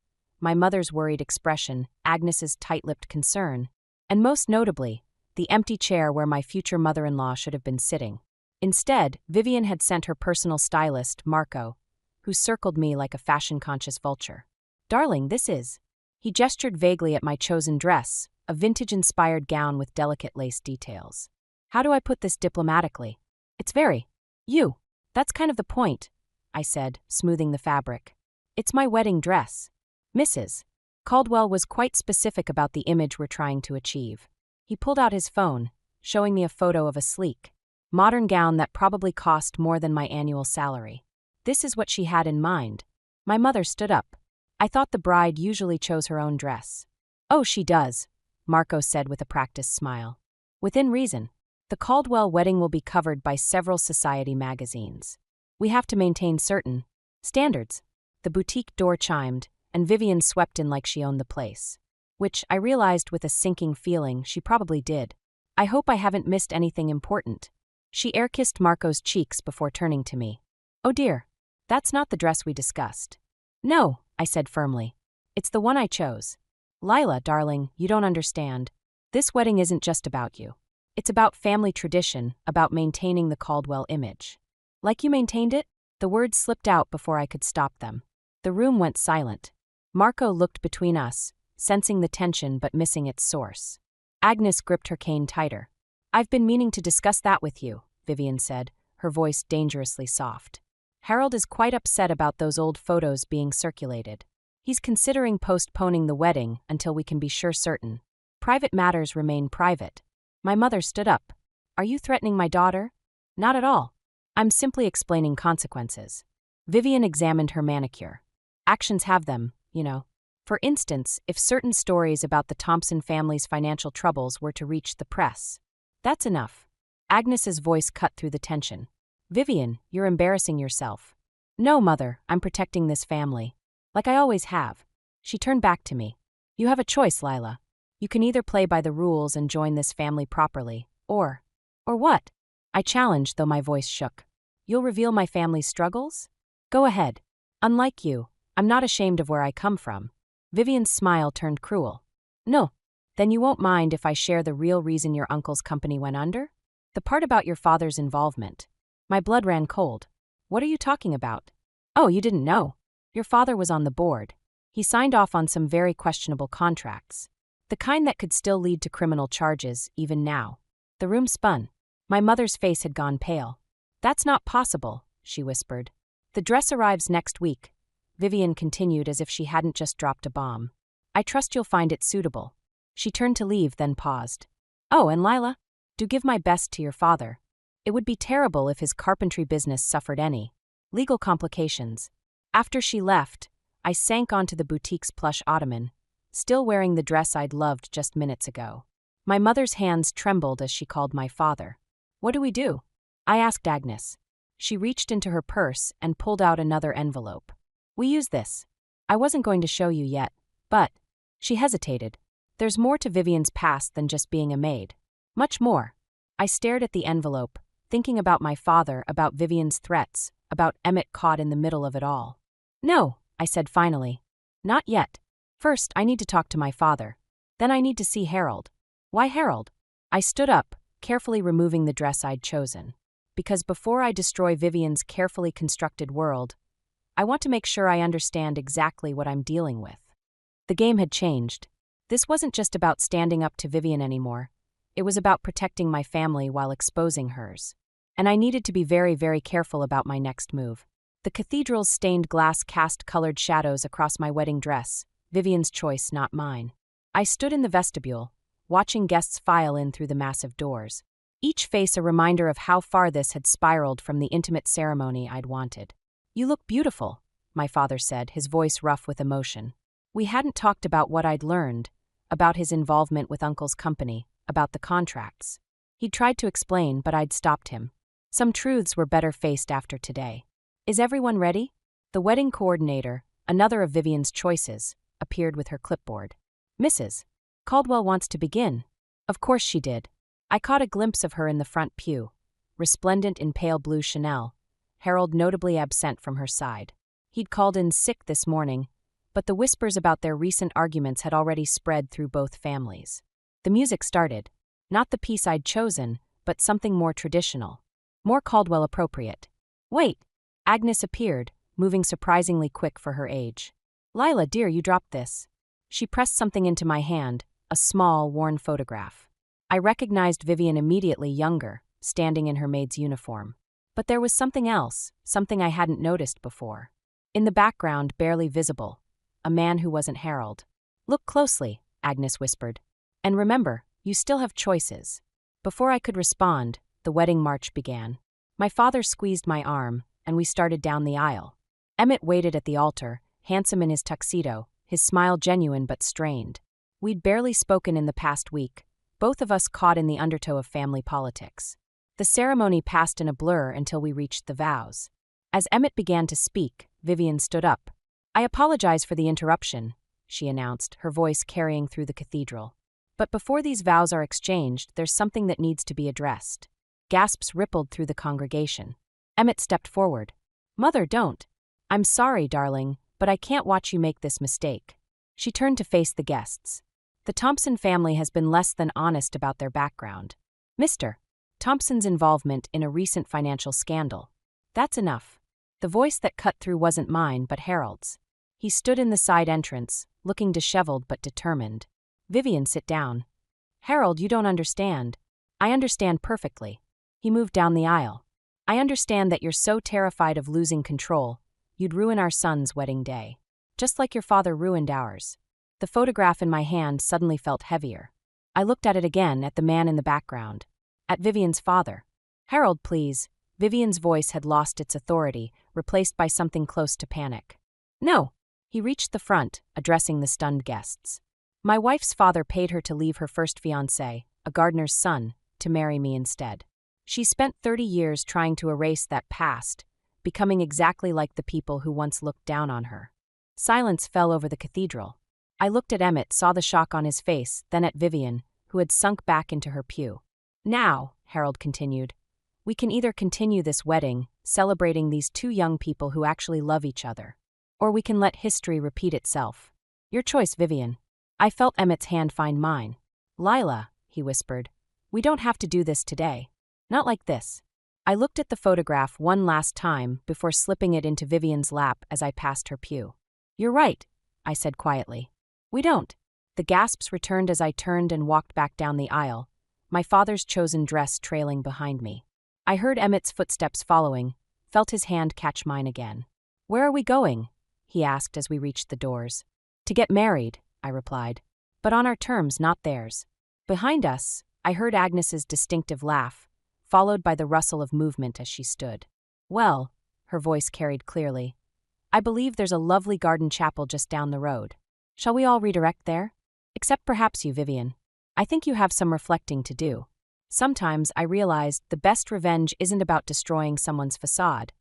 My mother's worried expression, Agnes's tight-lipped concern, and most notably, the empty chair where my future mother-in-law should have been sitting. Instead, Vivian had sent her personal stylist, Marco, who circled me like a fashion-conscious vulture. Darling, this is... He gestured vaguely at my chosen dress, a vintage-inspired gown with delicate lace details. How do I put this diplomatically? It's very... You. That's kind of the point, I said, smoothing the fabric. It's my wedding dress. Mrs. Caldwell was quite specific about the image we're trying to achieve. He pulled out his phone, showing me a photo of a sleek, modern gown that probably cost more than my annual salary. This is what she had in mind. My mother stood up. I thought the bride usually chose her own dress. Oh, she does, Marco said with a practiced smile. Within reason. The Caldwell wedding will be covered by several society magazines. We have to maintain certain standards. The boutique door chimed, and Vivian swept in like she owned the place. Which, I realized with a sinking feeling, she probably did. I hope I haven't missed anything important. She air-kissed Marco's cheeks before turning to me. Oh dear, that's not the dress we discussed. No, I said firmly. It's the one I chose. Lila, darling, you don't understand. This wedding isn't just about you. It's about family tradition, about maintaining the Caldwell image. Like you maintained it? The words slipped out before I could stop them. The room went silent. Marco looked between us, sensing the tension but missing its source. Agnes gripped her cane tighter. I've been meaning to discuss that with you, Vivian said, her voice dangerously soft. Harold is quite upset about those old photos being circulated. He's considering postponing the wedding until we can be certain. Private matters remain private. My mother stood up. Are you threatening my daughter? Not at all. I'm simply explaining consequences. Vivian examined her manicure. Actions have them, you know. For instance, if certain stories about the Thompson family's financial troubles were to reach the press. That's enough. Agnes's voice cut through the tension. Vivian, you're embarrassing yourself. No, Mother, I'm protecting this family. Like I always have. She turned back to me. You have a choice, Lila. You can either play by the rules and join this family properly, or what? I challenged, though my voice shook. You'll reveal my family's struggles? Go ahead. Unlike you, I'm not ashamed of where I come from. Vivian's smile turned cruel. No. Then you won't mind if I share the real reason your uncle's company went under? The part about your father's involvement. My blood ran cold. What are you talking about? Oh, you didn't know. Your father was on the board. He signed off on some very questionable contracts. The kind that could still lead to criminal charges, even now. The room spun. My mother's face had gone pale. That's not possible, she whispered. The dress arrives next week. Vivian continued as if she hadn't just dropped a bomb. I trust you'll find it suitable. She turned to leave, then paused. Oh, and Lila? Do give my best to your father. It would be terrible if his carpentry business suffered any legal complications. After she left, I sank onto the boutique's plush ottoman, still wearing the dress I'd loved just minutes ago. My mother's hands trembled as she called my father. What do we do? I asked Agnes. She reached into her purse and pulled out another envelope. We use this. I wasn't going to show you yet, but... She hesitated. There's more to Vivian's past than just being a maid. Much more. I stared at the envelope, thinking about my father, about Vivian's threats, about Emmett caught in the middle of it all. No, I said finally. Not yet. First, I need to talk to my father. Then I need to see Harold. Why Harold? I stood up, carefully removing the dress I'd chosen. Because before I destroy Vivian's carefully constructed world, I want to make sure I understand exactly what I'm dealing with. The game had changed. This wasn't just about standing up to Vivian anymore. It was about protecting my family while exposing hers. And I needed to be very, very careful about my next move. The cathedral's stained glass cast colored shadows across my wedding dress, Vivian's choice, not mine. I stood in the vestibule, watching guests file in through the massive doors, each face a reminder of how far this had spiraled from the intimate ceremony I'd wanted. You look beautiful, my father said, his voice rough with emotion. We hadn't talked about what I'd learned, about his involvement with Uncle's company, about the contracts. He'd tried to explain, but I'd stopped him. Some truths were better faced after today. Is everyone ready? The wedding coordinator, another of Vivian's choices, appeared with her clipboard. Mrs. Caldwell wants to begin. Of course she did. I caught a glimpse of her in the front pew, resplendent in pale blue Chanel, Harold notably absent from her side. He'd called in sick this morning, but the whispers about their recent arguments had already spread through both families. The music started. Not the piece I'd chosen, but something more traditional. More Caldwell appropriate. Wait! Agnes appeared, moving surprisingly quick for her age. Lila, dear, you dropped this. She pressed something into my hand, a small, worn photograph. I recognized Vivian immediately, younger, standing in her maid's uniform. But there was something else, something I hadn't noticed before. In the background, barely visible, a man who wasn't Harold. Look closely, Agnes whispered. And remember, you still have choices. Before I could respond, the wedding march began. My father squeezed my arm, and we started down the aisle. Emmett waited at the altar, handsome in his tuxedo, his smile genuine but strained. We'd barely spoken in the past week, both of us caught in the undertow of family politics. The ceremony passed in a blur until we reached the vows. As Emmett began to speak, Vivian stood up. I apologize for the interruption, she announced, her voice carrying through the cathedral. But before these vows are exchanged, there's something that needs to be addressed. Gasps rippled through the congregation. Emmett stepped forward. Mother, don't. I'm sorry, darling, but I can't watch you make this mistake. She turned to face the guests. The Thompson family has been less than honest about their background. Mr. Thompson's involvement in a recent financial scandal. That's enough. The voice that cut through wasn't mine, but Harold's. He stood in the side entrance, looking disheveled but determined. Vivian, sit down. Harold, you don't understand. I understand perfectly. He moved down the aisle. I understand that you're so terrified of losing control, you'd ruin our son's wedding day. Just like your father ruined ours. The photograph in my hand suddenly felt heavier. I looked at it again, at the man in the background. At Vivian's father. Harold, please. Vivian's voice had lost its authority, replaced by something close to panic. No. He reached the front, addressing the stunned guests. My wife's father paid her to leave her first fiancé, a gardener's son, to marry me instead. She spent 30 years trying to erase that past, becoming exactly like the people who once looked down on her. Silence fell over the cathedral. I looked at Emmett, saw the shock on his face, then at Vivian, who had sunk back into her pew. Now, Harold continued, we can either continue this wedding, celebrating these two young people who actually love each other, or we can let history repeat itself. Your choice, Vivian. I felt Emmett's hand find mine. Lila, he whispered, we don't have to do this today. Not like this. I looked at the photograph one last time before slipping it into Vivian's lap as I passed her pew. You're right, I said quietly. We don't. The gasps returned as I turned and walked back down the aisle, my father's chosen dress trailing behind me. I heard Emmett's footsteps following, felt his hand catch mine again. Where are we going? He asked as we reached the doors. To get married, I replied. But on our terms, not theirs. Behind us, I heard Agnes's distinctive laugh, followed by the rustle of movement as she stood. Well, her voice carried clearly, I believe there's a lovely garden chapel just down the road. Shall we all redirect there? Except perhaps you, Vivian. I think you have some reflecting to do. Sometimes I realized the best revenge isn't about destroying someone's facade.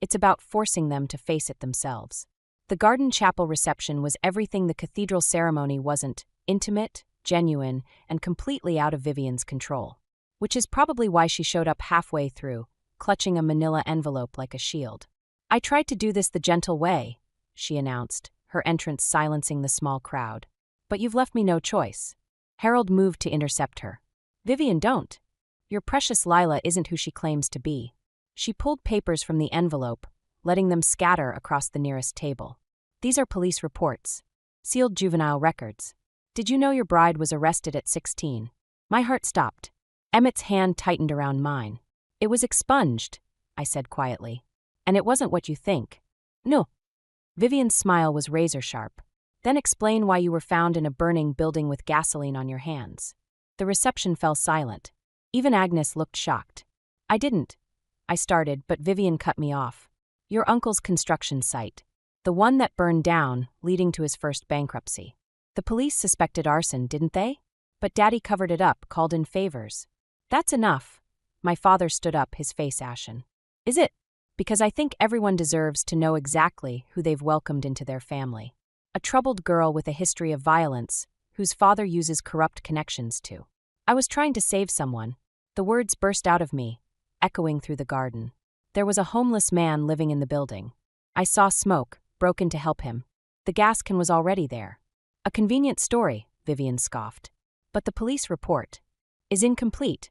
It's about forcing them to face it themselves. The garden chapel reception was everything the cathedral ceremony wasn't: intimate, genuine, and completely out of Vivian's control. Which is probably why she showed up halfway through, clutching a manila envelope like a shield. I tried to do this the gentle way, she announced, her entrance silencing the small crowd. But you've left me no choice. Harold moved to intercept her. Vivian, don't. Your precious Lila isn't who she claims to be. She pulled papers from the envelope, letting them scatter across the nearest table. These are police reports. Sealed juvenile records. Did you know your bride was arrested at 16? My heart stopped. Emmett's hand tightened around mine. It was expunged, I said quietly. And it wasn't what you think. No. Vivian's smile was razor-sharp. Then explain why you were found in a burning building with gasoline on your hands. The reception fell silent. Even Agnes looked shocked. I didn't. I started, but Vivian cut me off. Your uncle's construction site. The one that burned down, leading to his first bankruptcy. The police suspected arson, didn't they? But Daddy covered it up, called in favors. That's enough. My father stood up, his face ashen. Is it? Because I think everyone deserves to know exactly who they've welcomed into their family. A troubled girl with a history of violence, whose father uses corrupt connections to. I was trying to save someone. The words burst out of me, echoing through the garden. There was a homeless man living in the building. I saw smoke, broke in to help him. The gas can was already there. A convenient story, Vivian scoffed. But the police report is incomplete.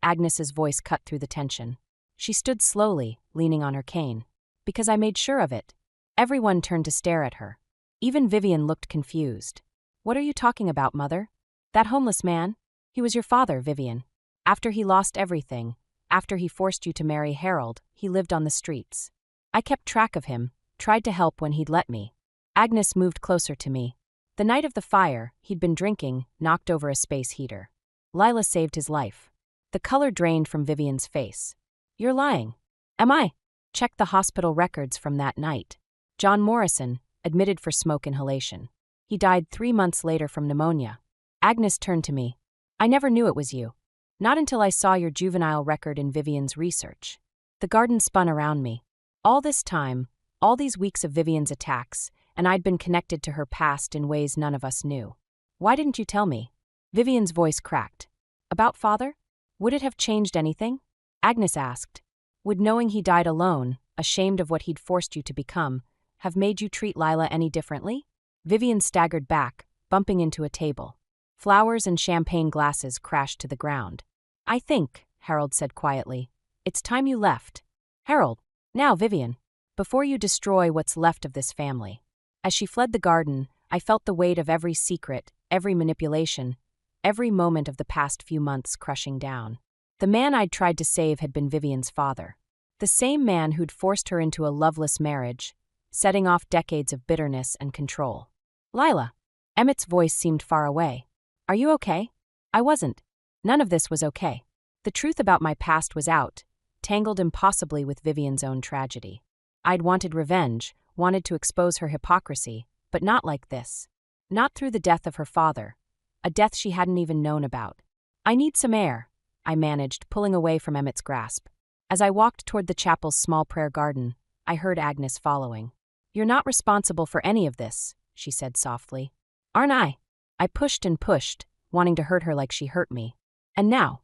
Agnes's voice cut through the tension. She stood slowly, leaning on her cane. Because I made sure of it. Everyone turned to stare at her. Even Vivian looked confused. What are you talking about, Mother? That homeless man? He was your father, Vivian. After he lost everything, after he forced you to marry Harold, he lived on the streets. I kept track of him, tried to help when he'd let me. Agnes moved closer to me. The night of the fire, he'd been drinking, knocked over a space heater. Lila saved his life. The color drained from Vivian's face. You're lying. Am I? Check the hospital records from that night. John Morrison, admitted for smoke inhalation. He died 3 months later from pneumonia. Agnes turned to me. I never knew it was you. Not until I saw your juvenile record in Vivian's research. The garden spun around me. All this time, all these weeks of Vivian's attacks, and I'd been connected to her past in ways none of us knew. Why didn't you tell me? Vivian's voice cracked. About father? Would it have changed anything? Agnes asked. Would knowing he died alone, ashamed of what he'd forced you to become, have made you treat Lila any differently? Vivian staggered back, bumping into a table. Flowers and champagne glasses crashed to the ground. I think, Harold said quietly, it's time you left. Harold, now Vivian, before you destroy what's left of this family. As she fled the garden, I felt the weight of every secret, every manipulation, every moment of the past few months crushing down. The man I'd tried to save had been Vivian's father. The same man who'd forced her into a loveless marriage, setting off decades of bitterness and control. Lila. Emmett's voice seemed far away. Are you okay? I wasn't. None of this was okay. The truth about my past was out, tangled impossibly with Vivian's own tragedy. I'd wanted revenge, wanted to expose her hypocrisy, but not like this. Not through the death of her father, a death she hadn't even known about. I need some air, I managed, pulling away from Emmett's grasp. As I walked toward the chapel's small prayer garden, I heard Agnes following. You're not responsible for any of this, she said softly. Aren't I? I pushed and pushed, wanting to hurt her like she hurt me. And now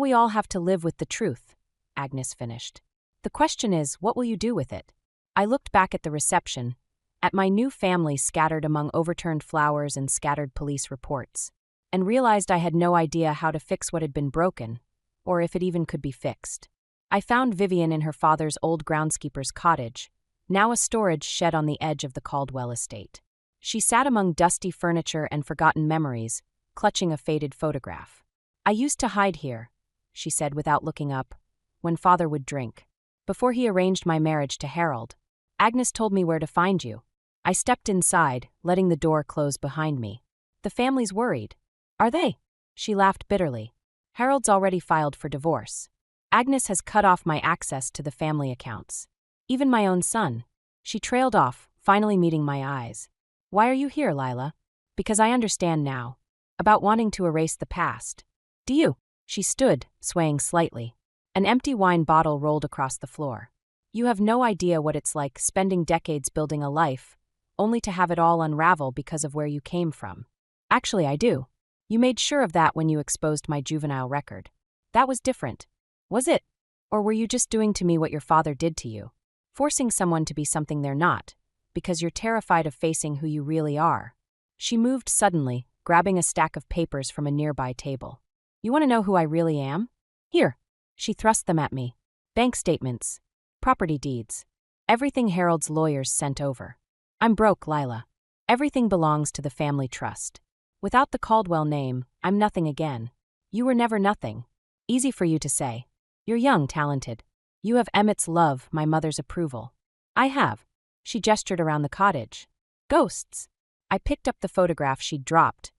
we all have to live with the truth, Agnes finished. The question is, what will you do with it? I looked back at the reception, at my new family scattered among overturned flowers and scattered police reports, and realized I had no idea how to fix what had been broken, or if it even could be fixed. I found Vivian in her father's old groundskeeper's cottage, now a storage shed on the edge of the Caldwell estate. She sat among dusty furniture and forgotten memories, clutching a faded photograph. I used to hide here, she said without looking up, when father would drink. Before he arranged my marriage to Harold, Agnes told me where to find you. I stepped inside, letting the door close behind me. The family's worried. Are they? She laughed bitterly. Harold's already filed for divorce. Agnes has cut off my access to the family accounts. Even my own son. She trailed off, finally meeting my eyes. Why are you here, Lila? Because I understand now. About wanting to erase the past. Do you? She stood, swaying slightly. An empty wine bottle rolled across the floor. You have no idea what it's like spending decades building a life, only to have it all unravel because of where you came from. Actually, I do. You made sure of that when you exposed my juvenile record. That was different. Was it? Or were you just doing to me what your father did to you? Forcing someone to be something they're not, because you're terrified of facing who you really are. She moved suddenly, grabbing a stack of papers from a nearby table. You want to know who I really am? Here. She thrust them at me. Bank statements. Property deeds. Everything Harold's lawyers sent over. I'm broke, Lila. Everything belongs to the family trust. Without the Caldwell name, I'm nothing again. You were never nothing. Easy for you to say. You're young, talented. You have Emmett's love, my mother's approval. I have. She gestured around the cottage. Ghosts. I picked up the photograph she'd dropped.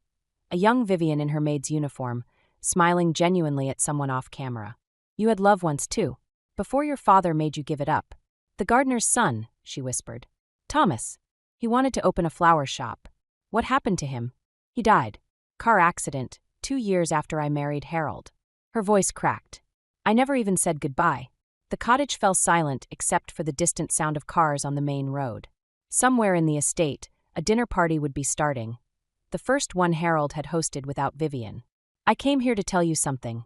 A young Vivian in her maid's uniform, smiling genuinely at someone off camera. You had love once too, before your father made you give it up. The gardener's son, she whispered. Thomas. He wanted to open a flower shop. What happened to him? He died. Car accident, 2 years after I married Harold. Her voice cracked. I never even said goodbye. The cottage fell silent except for the distant sound of cars on the main road. Somewhere in the estate, a dinner party would be starting. The first one Harold had hosted without Vivian. I came here to tell you something,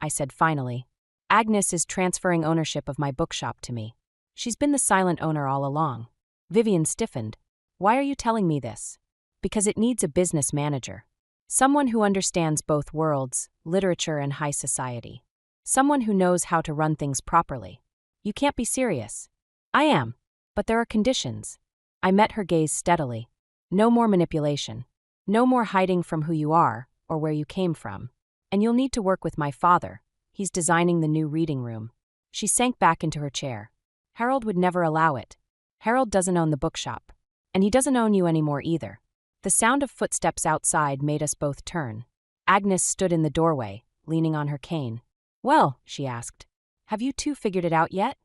I said finally. Agnes is transferring ownership of my bookshop to me. She's been the silent owner all along. Vivian stiffened. Why are you telling me this? Because it needs a business manager. Someone who understands both worlds, literature and high society. Someone who knows how to run things properly. You can't be serious. I am. But there are conditions. I met her gaze steadily. No more manipulation. No more hiding from who you are or where you came from. And you'll need to work with my father. He's designing the new reading room. She sank back into her chair. Harold would never allow it. Harold doesn't own the bookshop. And he doesn't own you anymore either. The sound of footsteps outside made us both turn. Agnes stood in the doorway, leaning on her cane. Well, she asked, have you two figured it out yet?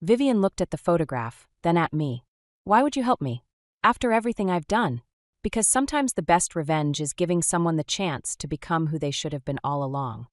Vivian looked at the photograph, then at me. Why would you help me? After everything I've done? Because sometimes the best revenge is giving someone the chance to become who they should have been all along.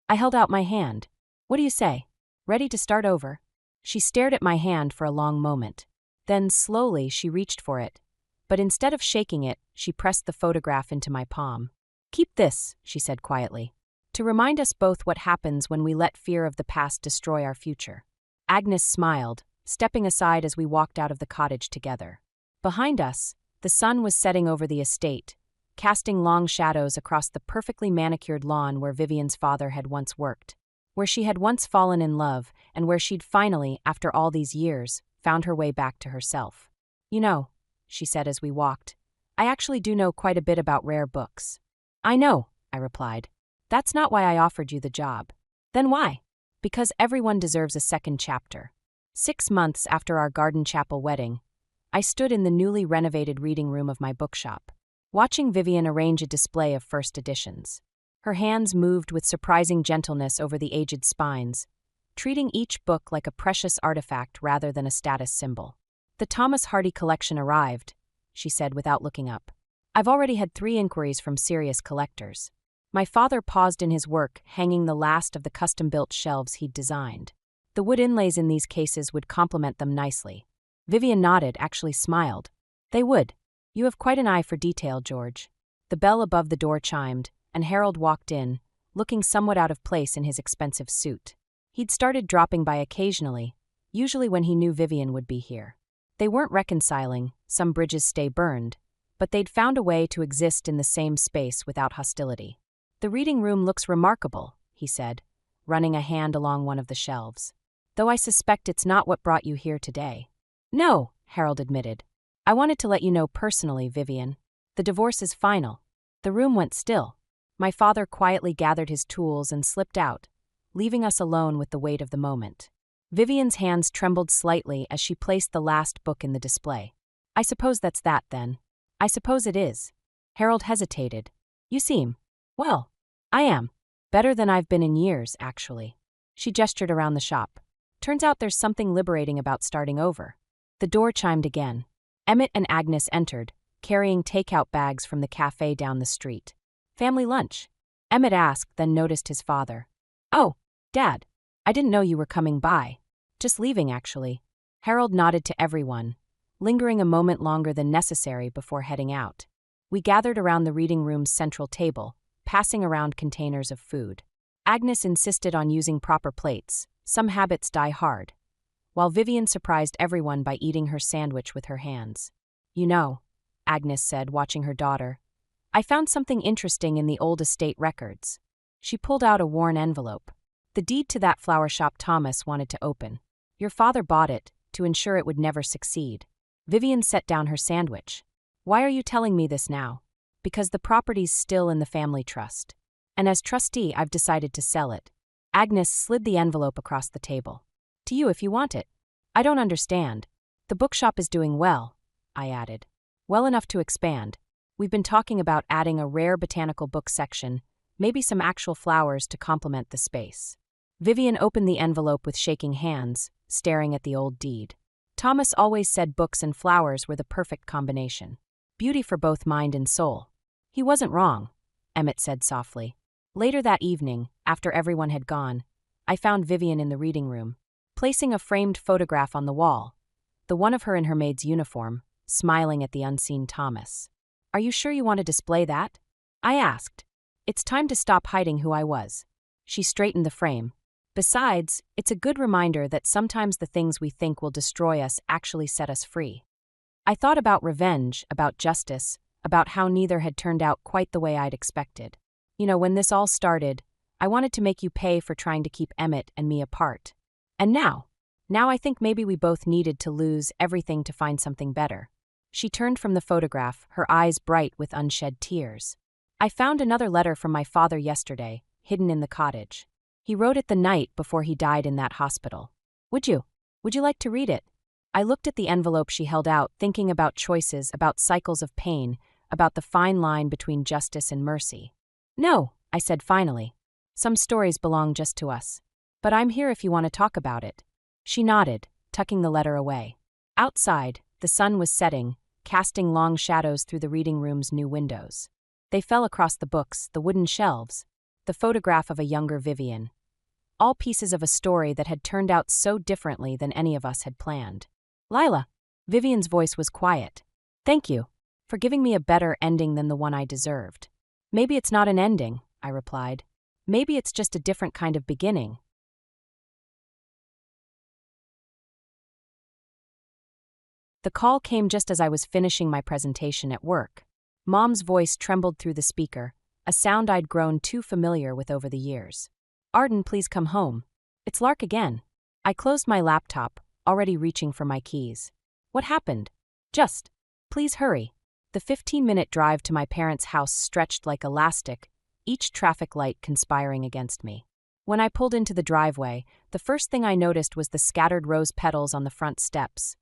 I held out my hand. What do you say? Ready to start over? She stared at my hand for a long moment. Then, slowly, she reached for it. But instead of shaking it, she pressed the photograph into my palm. Keep this, she said quietly, to remind us both what happens when we let fear of the past destroy our future. Agnes smiled, stepping aside as we walked out of the cottage together. Behind us, the sun was setting over the estate, casting long shadows across the perfectly manicured lawn where Vivian's father had once worked, where she had once fallen in love, and where she'd finally, after all these years, found her way back to herself. You know, she said as we walked, I actually do know quite a bit about rare books. I know, I replied. That's not why I offered you the job. Then why? Because everyone deserves a second chapter. 6 months after our garden chapel wedding, I stood in the newly renovated reading room of my bookshop, watching Vivian arrange a display of first editions. Her hands moved with surprising gentleness over the aged spines, treating each book like a precious artifact rather than a status symbol. The Thomas Hardy collection arrived, she said without looking up. I've already had 3 inquiries from serious collectors. My father paused in his work, hanging the last of the custom-built shelves he'd designed. The wood inlays in these cases would complement them nicely. Vivian nodded, actually smiled. They would. You have quite an eye for detail, George. The bell above the door chimed, and Harold walked in, looking somewhat out of place in his expensive suit. He'd started dropping by occasionally, usually when he knew Vivian would be here. They weren't reconciling, some bridges stay burned, but they'd found a way to exist in the same space without hostility. The reading room looks remarkable, he said, running a hand along one of the shelves. Though I suspect it's not what brought you here today. No, Harold admitted. I wanted to let you know personally, Vivian. The divorce is final. The room went still. My father quietly gathered his tools and slipped out, leaving us alone with the weight of the moment. Vivian's hands trembled slightly as she placed the last book in the display. I suppose that's that, then. I suppose it is. Harold hesitated. You seem. Well, I am. Better than I've been in years, actually. She gestured around the shop. Turns out there's something liberating about starting over. The door chimed again. Emmett and Agnes entered, carrying takeout bags from the cafe down the street. Family lunch? Emmett asked, then noticed his father. Oh, Dad. I didn't know you were coming by. Just leaving, actually. Harold nodded to everyone, lingering a moment longer than necessary before heading out. We gathered around the reading room's central table, passing around containers of food. Agnes insisted on using proper plates. Some habits die hard. While Vivian surprised everyone by eating her sandwich with her hands. You know, Agnes said, watching her daughter, I found something interesting in the old estate records. She pulled out a worn envelope. The deed to that flower shop Thomas wanted to open. Your father bought it, to ensure it would never succeed. Vivian set down her sandwich. Why are you telling me this now? Because the property's still in the family trust. And as trustee, I've decided to sell it. Agnes slid the envelope across the table. To you if you want it. I don't understand. The bookshop is doing well, I added. Well enough to expand. We've been talking about adding a rare botanical book section, maybe some actual flowers to complement the space. Vivian opened the envelope with shaking hands, staring at the old deed. Thomas always said books and flowers were the perfect combination. Beauty for both mind and soul. He wasn't wrong, Emmett said softly. Later that evening, after everyone had gone, I found Vivian in the reading room, placing a framed photograph on the wall, the one of her in her maid's uniform, smiling at the unseen Thomas. Are you sure you want to display that? I asked. It's time to stop hiding who I was. She straightened the frame. Besides, it's a good reminder that sometimes the things we think will destroy us actually set us free. I thought about revenge, about justice, about how neither had turned out quite the way I'd expected. You know, when this all started, I wanted to make you pay for trying to keep Emmett and me apart. And now I think maybe we both needed to lose everything to find something better. She turned from the photograph, her eyes bright with unshed tears. I found another letter from my father yesterday, hidden in the cottage. He wrote it the night before he died in that hospital. Would you like to read it? I looked at the envelope she held out, thinking about choices, about cycles of pain, about the fine line between justice and mercy. No, I said finally. Some stories belong just to us. But I'm here if you want to talk about it. She nodded, tucking the letter away. Outside, the sun was setting, casting long shadows through the reading room's new windows. They fell across the books, the wooden shelves, the photograph of a younger Vivian. All pieces of a story that had turned out so differently than any of us had planned. Lila, Vivian's voice was quiet. Thank you for giving me a better ending than the one I deserved. Maybe it's not an ending, I replied. Maybe it's just a different kind of beginning. The call came just as I was finishing my presentation at work. Mom's voice trembled through the speaker, a sound I'd grown too familiar with over the years. Arden, please come home. It's Lark again. I closed my laptop, already reaching for my keys. What happened? Just, please hurry. The 15-minute drive to my parents' house stretched like elastic, each traffic light conspiring against me. When I pulled into the driveway, the first thing I noticed was the scattered rose petals on the front steps.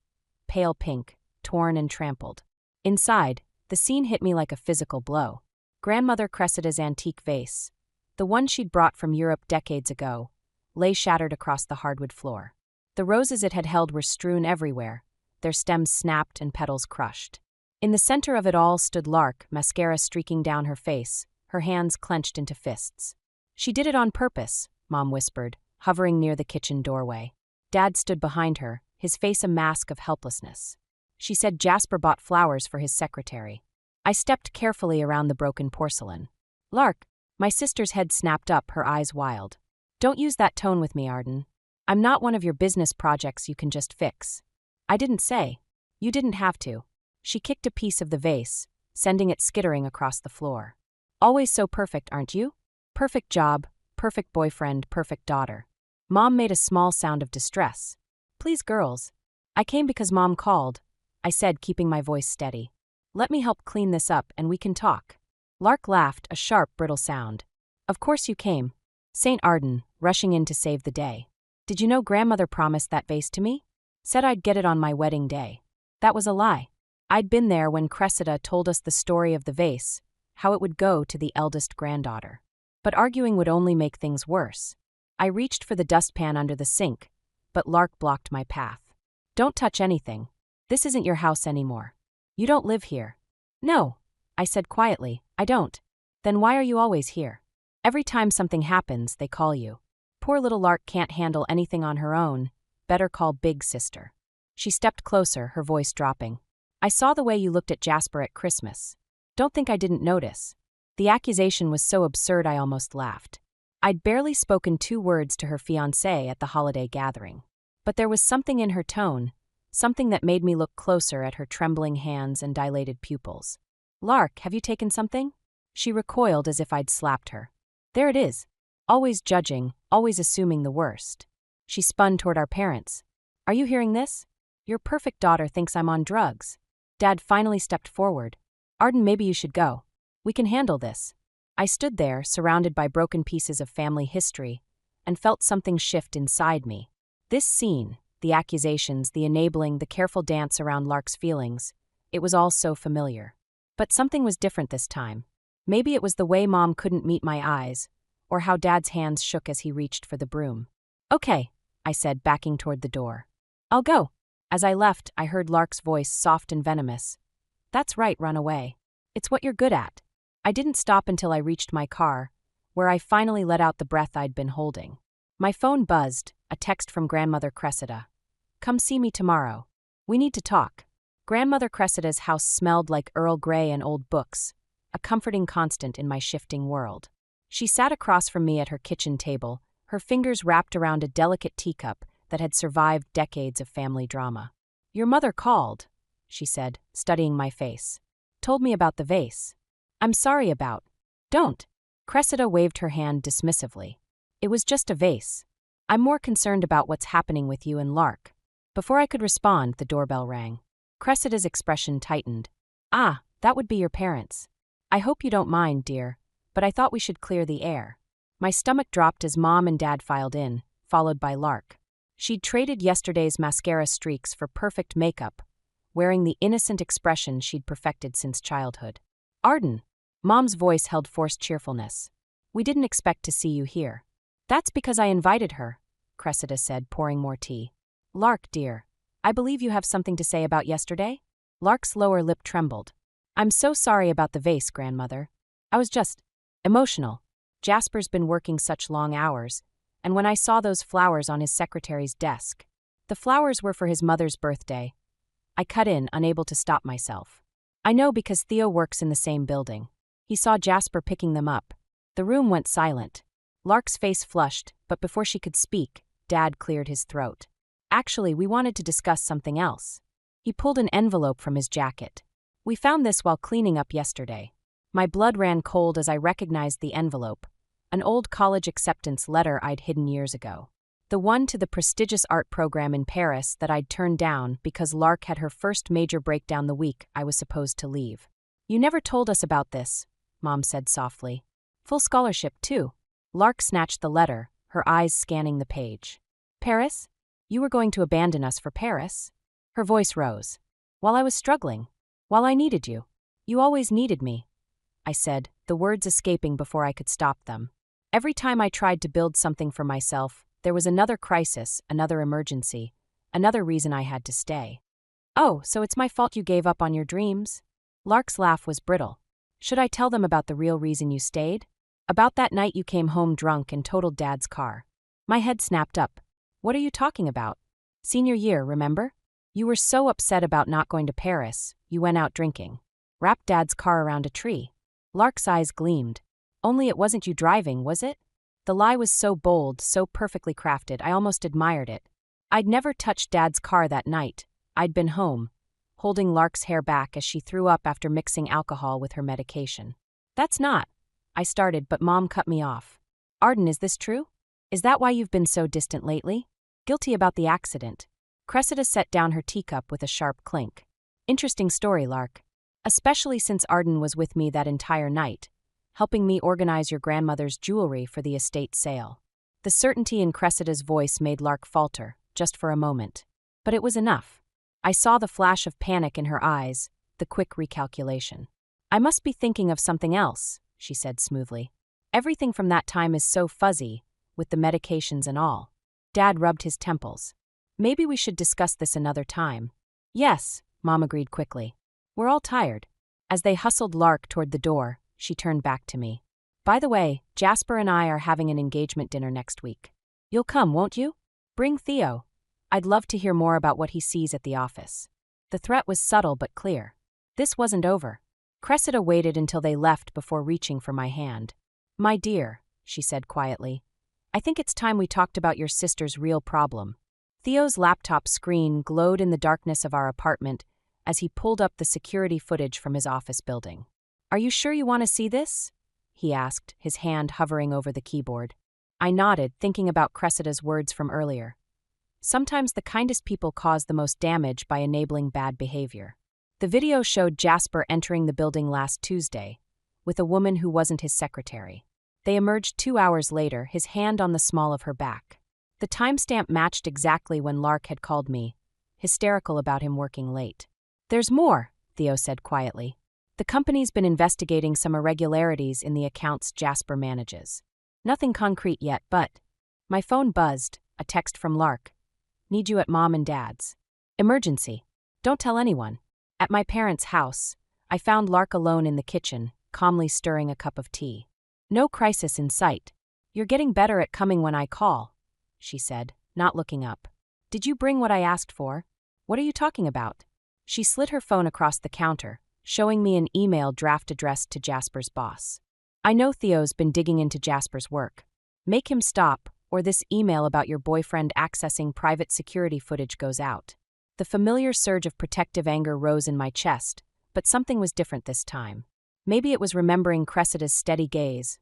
Pale pink, torn and trampled. Inside, the scene hit me like a physical blow. Grandmother Cressida's antique vase, the one she'd brought from Europe decades ago, lay shattered across the hardwood floor. The roses it had held were strewn everywhere, their stems snapped and petals crushed. In the center of it all stood Lark, mascara streaking down her face, her hands clenched into fists. She did it on purpose, Mom whispered, hovering near the kitchen doorway. Dad stood behind her, his face a mask of helplessness. She said Jasper bought flowers for his secretary. I stepped carefully around the broken porcelain. Lark, my sister's head snapped up, her eyes wild. Don't use that tone with me, Arden. I'm not one of your business projects you can just fix. I didn't say. You didn't have to. She kicked a piece of the vase, sending it skittering across the floor. Always so perfect, aren't you? Perfect job, perfect boyfriend, perfect daughter. Mom made a small sound of distress. Please, girls. I came because Mom called, I said, keeping my voice steady. Let me help clean this up and we can talk. Lark laughed, a sharp, brittle sound. Of course you came. Saint Arden, rushing in to save the day. Did you know Grandmother promised that vase to me? Said I'd get it on my wedding day. That was a lie. I'd been there when Cressida told us the story of the vase, how it would go to the eldest granddaughter. But arguing would only make things worse. I reached for the dustpan under the sink, but Lark blocked my path. "Don't touch anything. This isn't your house anymore. You don't live here." "No," I said quietly, "I don't." "Then why are you always here? Every time something happens, they call you. Poor little Lark can't handle anything on her own. Better call Big Sister." She stepped closer, her voice dropping. "I saw the way you looked at Jasper at Christmas. Don't think I didn't notice." The accusation was so absurd I almost laughed. I'd barely spoken 2 words to her fiancé at the holiday gathering. But there was something in her tone, something that made me look closer at her trembling hands and dilated pupils. "Lark, have you taken something?" She recoiled as if I'd slapped her. "There it is. Always judging, always assuming the worst." She spun toward our parents. "Are you hearing this? Your perfect daughter thinks I'm on drugs." Dad finally stepped forward. "Arden, maybe you should go. We can handle this." I stood there, surrounded by broken pieces of family history, and felt something shift inside me. This scene, the accusations, the enabling, the careful dance around Lark's feelings, it was all so familiar. But something was different this time. Maybe it was the way Mom couldn't meet my eyes, or how Dad's hands shook as he reached for the broom. "Okay," I said, backing toward the door. "I'll go." As I left, I heard Lark's voice, soft and venomous. "That's right, run away. It's what you're good at." I didn't stop until I reached my car, where I finally let out the breath I'd been holding. My phone buzzed, a text from Grandmother Cressida. "Come see me tomorrow. We need to talk." Grandmother Cressida's house smelled like Earl Grey and old books, a comforting constant in my shifting world. She sat across from me at her kitchen table, her fingers wrapped around a delicate teacup that had survived decades of family drama. "Your mother called," she said, studying my face. "Told me about the vase." "I'm sorry about." "Don't." Cressida waved her hand dismissively. "It was just a vase. I'm more concerned about what's happening with you and Lark." Before I could respond, the doorbell rang. Cressida's expression tightened. "Ah, that would be your parents. I hope you don't mind, dear, but I thought we should clear the air." My stomach dropped as Mom and Dad filed in, followed by Lark. She'd traded yesterday's mascara streaks for perfect makeup, wearing the innocent expression she'd perfected since childhood. "Arden." Mom's voice held forced cheerfulness. "We didn't expect to see you here." "That's because I invited her," Cressida said, pouring more tea. "Lark, dear, I believe you have something to say about yesterday?" Lark's lower lip trembled. "I'm so sorry about the vase, Grandmother. I was just emotional. Jasper's been working such long hours, and when I saw those flowers on his secretary's desk, the flowers were for his mother's birthday. I cut in, unable to stop myself. I know because Theo works in the same building. He saw Jasper picking them up. The room went silent. Lark's face flushed, but before she could speak, Dad cleared his throat. "Actually, we wanted to discuss something else." He pulled an envelope from his jacket. "We found this while cleaning up yesterday." My blood ran cold as I recognized the envelope, an old college acceptance letter I'd hidden years ago. The one to the prestigious art program in Paris that I'd turned down because Lark had her first major breakdown the week I was supposed to leave. "You never told us about this," Mom said softly. "Full scholarship, too." Lark snatched the letter, her eyes scanning the page. "Paris? You were going to abandon us for Paris?" Her voice rose. "While I was struggling. While I needed you. You always needed me," I said, the words escaping before I could stop them. Every time I tried to build something for myself, there was another crisis, another emergency, another reason I had to stay. "Oh, so it's my fault you gave up on your dreams?" Lark's laugh was brittle. "Should I tell them about the real reason you stayed? About that night you came home drunk and totaled Dad's car." My head snapped up. "What are you talking about?" "Senior year, remember? You were so upset about not going to Paris, you went out drinking. Wrapped Dad's car around a tree." Lark's eyes gleamed. "Only it wasn't you driving, was it?" The lie was so bold, so perfectly crafted, I almost admired it. I'd never touched Dad's car that night. I'd been home, holding Lark's hair back as she threw up after mixing alcohol with her medication. "That's not," I started, but Mom cut me off. "Arden, is this true? Is that why you've been so distant lately? Guilty about the accident." Cressida set down her teacup with a sharp clink. "Interesting story, Lark. Especially since Arden was with me that entire night, helping me organize your grandmother's jewelry for the estate sale." The certainty in Cressida's voice made Lark falter, just for a moment. But it was enough. I saw the flash of panic in her eyes, the quick recalculation. "I must be thinking of something else," she said smoothly. Everything from that time is so fuzzy, with the medications and all. Dad rubbed his temples. Maybe we should discuss this another time. Yes, Mom agreed quickly. We're all tired. As they hustled Lark toward the door, she turned back to me. By the way, Jasper and I are having an engagement dinner next week. You'll come, won't you? Bring Theo. I'd love to hear more about what he sees at the office. The threat was subtle but clear. This wasn't over. Cressida waited until they left before reaching for my hand. My dear, she said quietly, I think it's time we talked about your sister's real problem. Theo's laptop screen glowed in the darkness of our apartment as he pulled up the security footage from his office building. Are you sure you want to see this? He asked, his hand hovering over the keyboard. I nodded, thinking about Cressida's words from earlier. Sometimes the kindest people cause the most damage by enabling bad behavior. The video showed Jasper entering the building last Tuesday, with a woman who wasn't his secretary. They emerged 2 hours later, his hand on the small of her back. The timestamp matched exactly when Lark had called me, hysterical about him working late. There's more, Theo said quietly. The company's been investigating some irregularities in the accounts Jasper manages. Nothing concrete yet, but... My phone buzzed, a text from Lark. Need you at Mom and Dad's. Emergency. Don't tell anyone. At my parents' house, I found Lark alone in the kitchen, calmly stirring a cup of tea. No crisis in sight. You're getting better at coming when I call, she said, not looking up. Did you bring what I asked for? What are you talking about? She slid her phone across the counter, showing me an email draft addressed to Jasper's boss. I know Theo's been digging into Jasper's work. Make him stop, or this email about your boyfriend accessing private security footage goes out. The familiar surge of protective anger rose in my chest, but something was different this time. Maybe it was remembering Cressida's steady gaze,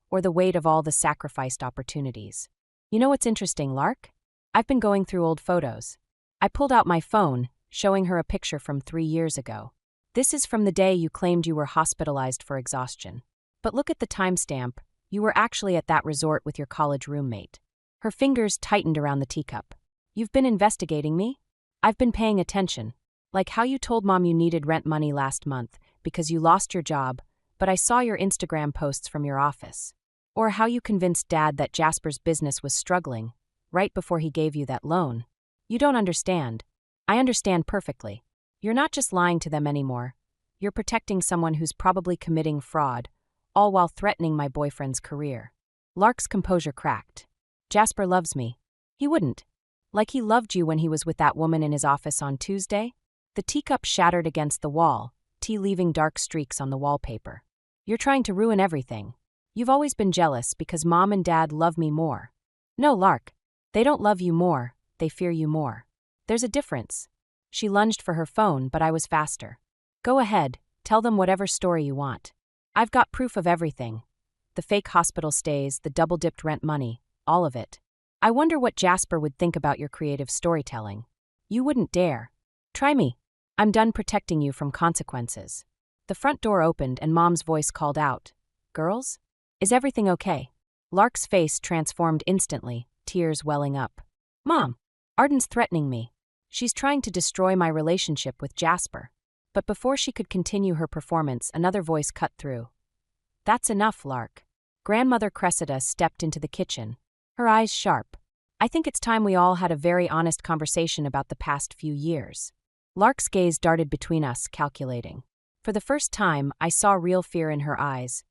or the weight of all the sacrificed opportunities. You know what's interesting, Lark? I've been going through old photos. I pulled out my phone, showing her a picture from 3 years ago. This is from the day you claimed you were hospitalized for exhaustion. But look at the timestamp. You were actually at that resort with your college roommate. Her fingers tightened around the teacup. You've been investigating me? I've been paying attention. Like how you told Mom you needed rent money last month because you lost your job, but I saw your Instagram posts from your office. Or how you convinced Dad that Jasper's business was struggling, right before he gave you that loan. You don't understand. I understand perfectly. You're not just lying to them anymore. You're protecting someone who's probably committing fraud, all while threatening my boyfriend's career. Lark's composure cracked. Jasper loves me. He wouldn't. Like he loved you when he was with that woman in his office on Tuesday? The teacup shattered against the wall, tea leaving dark streaks on the wallpaper. You're trying to ruin everything. You've always been jealous because Mom and Dad love me more. No, Lark. They don't love you more, they fear you more. There's a difference. She lunged for her phone, but I was faster. Go ahead, tell them whatever story you want. I've got proof of everything. The fake hospital stays, the double-dipped rent money, all of it. I wonder what Jasper would think about your creative storytelling. You wouldn't dare. Try me. I'm done protecting you from consequences. The front door opened and Mom's voice called out. Girls? Is everything okay? Lark's face transformed instantly, tears welling up. Mom! Arden's threatening me. She's trying to destroy my relationship with Jasper. But before she could continue her performance, another voice cut through. That's enough, Lark. Grandmother Cressida stepped into the kitchen, her eyes sharp. I think it's time we all had a very honest conversation about the past few years. Lark's gaze darted between us, calculating. For the first time, I saw real fear in her eyes.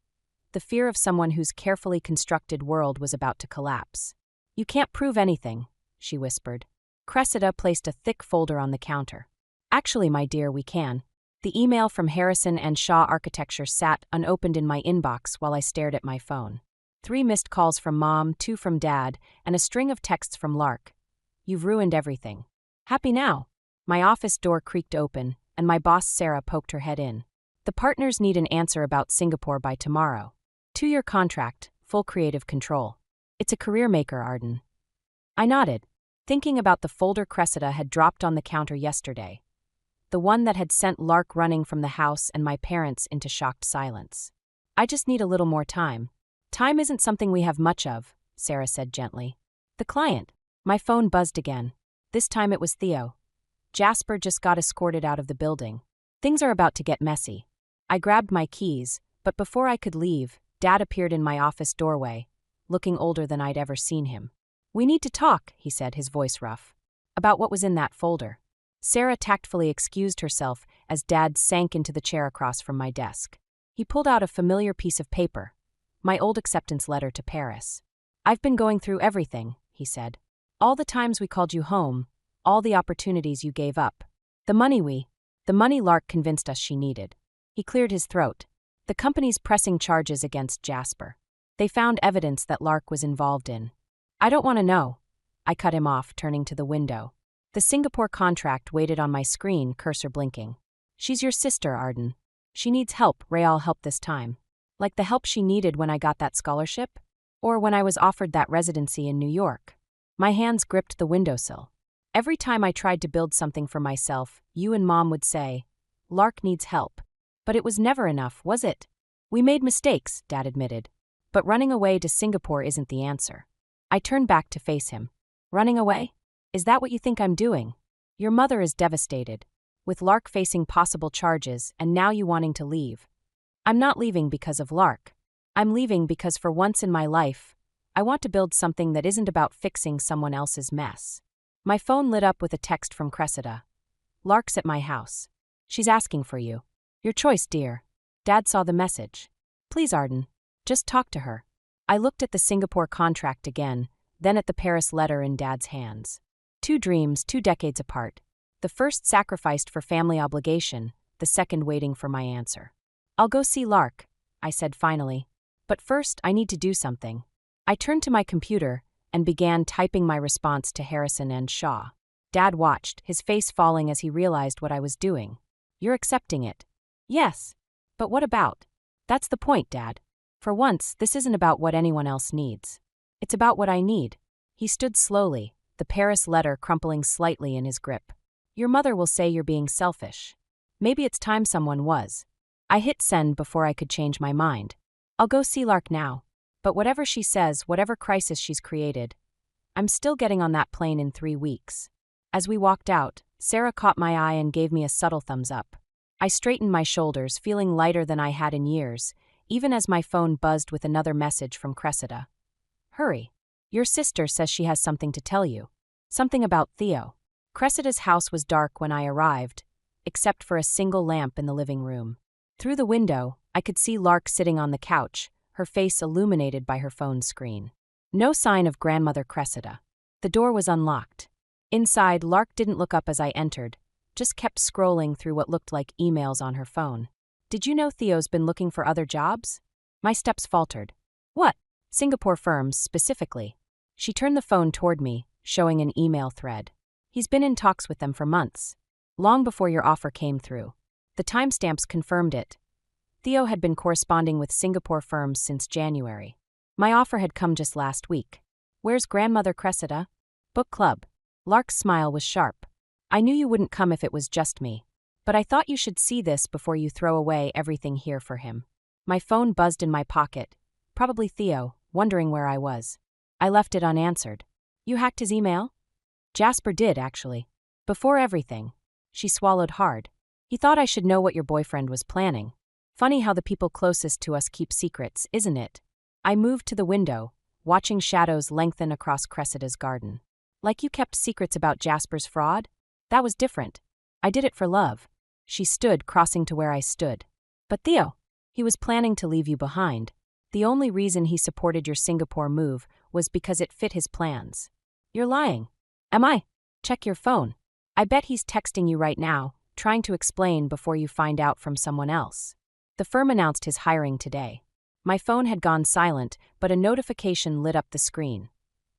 The fear of someone whose carefully constructed world was about to collapse. You can't prove anything, she whispered. Cressida placed a thick folder on the counter. Actually, my dear, we can. The email from Harrison and Shaw Architecture sat unopened in my inbox while I stared at my phone. 3 missed calls from Mom, 2 from Dad, and a string of texts from Lark. You've ruined everything. Happy now? My office door creaked open, and my boss Sarah poked her head in. The partners need an answer about Singapore by tomorrow. 2-year contract, full creative control. It's a career maker, Arden. I nodded, thinking about the folder Cressida had dropped on the counter yesterday. The one that had sent Lark running from the house and my parents into shocked silence. I just need a little more time. Time isn't something we have much of, Sarah said gently. The client. My phone buzzed again. This time it was Theo. Jasper just got escorted out of the building. Things are about to get messy. I grabbed my keys, but before I could leave, Dad appeared in my office doorway, looking older than I'd ever seen him. "We need to talk," he said, his voice rough. "About what was in that folder." Sarah tactfully excused herself as Dad sank into the chair across from my desk. He pulled out a familiar piece of paper, my old acceptance letter to Paris. "I've been going through everything," he said. "All the times we called you home, all the opportunities you gave up. The money Lark convinced us she needed." He cleared his throat. "The company's pressing charges against Jasper. They found evidence that Lark was involved in." "I don't want to know." I cut him off, turning to the window. The Singapore contract waited on my screen, cursor blinking. "She's your sister, Arden. She needs help, real help this time. Like the help she needed when I got that scholarship? Or when I was offered that residency in New York?" My hands gripped the windowsill. "Every time I tried to build something for myself, you and Mom would say, 'Lark needs help.' But it was never enough, was it?" "We made mistakes," Dad admitted. "But running away to Singapore isn't the answer." I turned back to face him. "Running away? Is that what you think I'm doing? Your mother is devastated, with Lark facing possible charges and now you wanting to leave." "I'm not leaving because of Lark. I'm leaving because for once in my life, I want to build something that isn't about fixing someone else's mess." My phone lit up with a text from Cressida. "Lark's at my house. She's asking for you. Your choice, dear." Dad saw the message. "Please, Arden, just talk to her." I looked at the Singapore contract again, then at the Paris letter in Dad's hands. 2 dreams, 2 decades apart. The first sacrificed for family obligation, the second waiting for my answer. "I'll go see Lark," I said finally. "But first, I need to do something." I turned to my computer and began typing my response to Harrison and Shaw. Dad watched, his face falling as he realized what I was doing. "You're accepting it?" "Yes. But what about?" "That's the point, Dad. For once, this isn't about what anyone else needs. It's about what I need." He stood slowly, the Paris letter crumpling slightly in his grip. "Your mother will say you're being selfish. Maybe it's time someone was." I hit send before I could change my mind. "I'll go see Lark now. But whatever she says, whatever crisis she's created, I'm still getting on that plane in 3 weeks." As we walked out, Sarah caught my eye and gave me a subtle thumbs up. I straightened my shoulders, feeling lighter than I had in years, even as my phone buzzed with another message from Cressida. "Hurry. Your sister says she has something to tell you. Something about Theo." Cressida's house was dark when I arrived, except for a single lamp in the living room. Through the window, I could see Lark sitting on the couch, her face illuminated by her phone screen. No sign of grandmother Cressida. The door was unlocked. Inside, Lark didn't look up as I entered, just kept scrolling through what looked like emails on her phone. "Did you know Theo's been looking for other jobs?" My steps faltered. "What?" "Singapore firms, specifically." She turned the phone toward me, showing an email thread. "He's been in talks with them for months. Long before your offer came through." The timestamps confirmed it. Theo had been corresponding with Singapore firms since January. My offer had come just last week. "Where's grandmother Cressida?" "Book club." Lark's smile was sharp. "I knew you wouldn't come if it was just me. But I thought you should see this before you throw away everything here for him." My phone buzzed in my pocket. Probably Theo, wondering where I was. I left it unanswered. "You hacked his email?" "Jasper did, actually. Before everything." She swallowed hard. "He thought I should know what your boyfriend was planning. Funny how the people closest to us keep secrets, isn't it?" I moved to the window, watching shadows lengthen across Cressida's garden. "Like you kept secrets about Jasper's fraud? That was different. I did it for love." She stood, crossing to where I stood. "But Theo, he was planning to leave you behind. The only reason he supported your Singapore move was because it fit his plans." "You're lying." "Am I?" "Check your phone. I bet he's texting you right now, trying to explain before you find out from someone else." The firm announced his hiring today. My phone had gone silent, but a notification lit up the screen.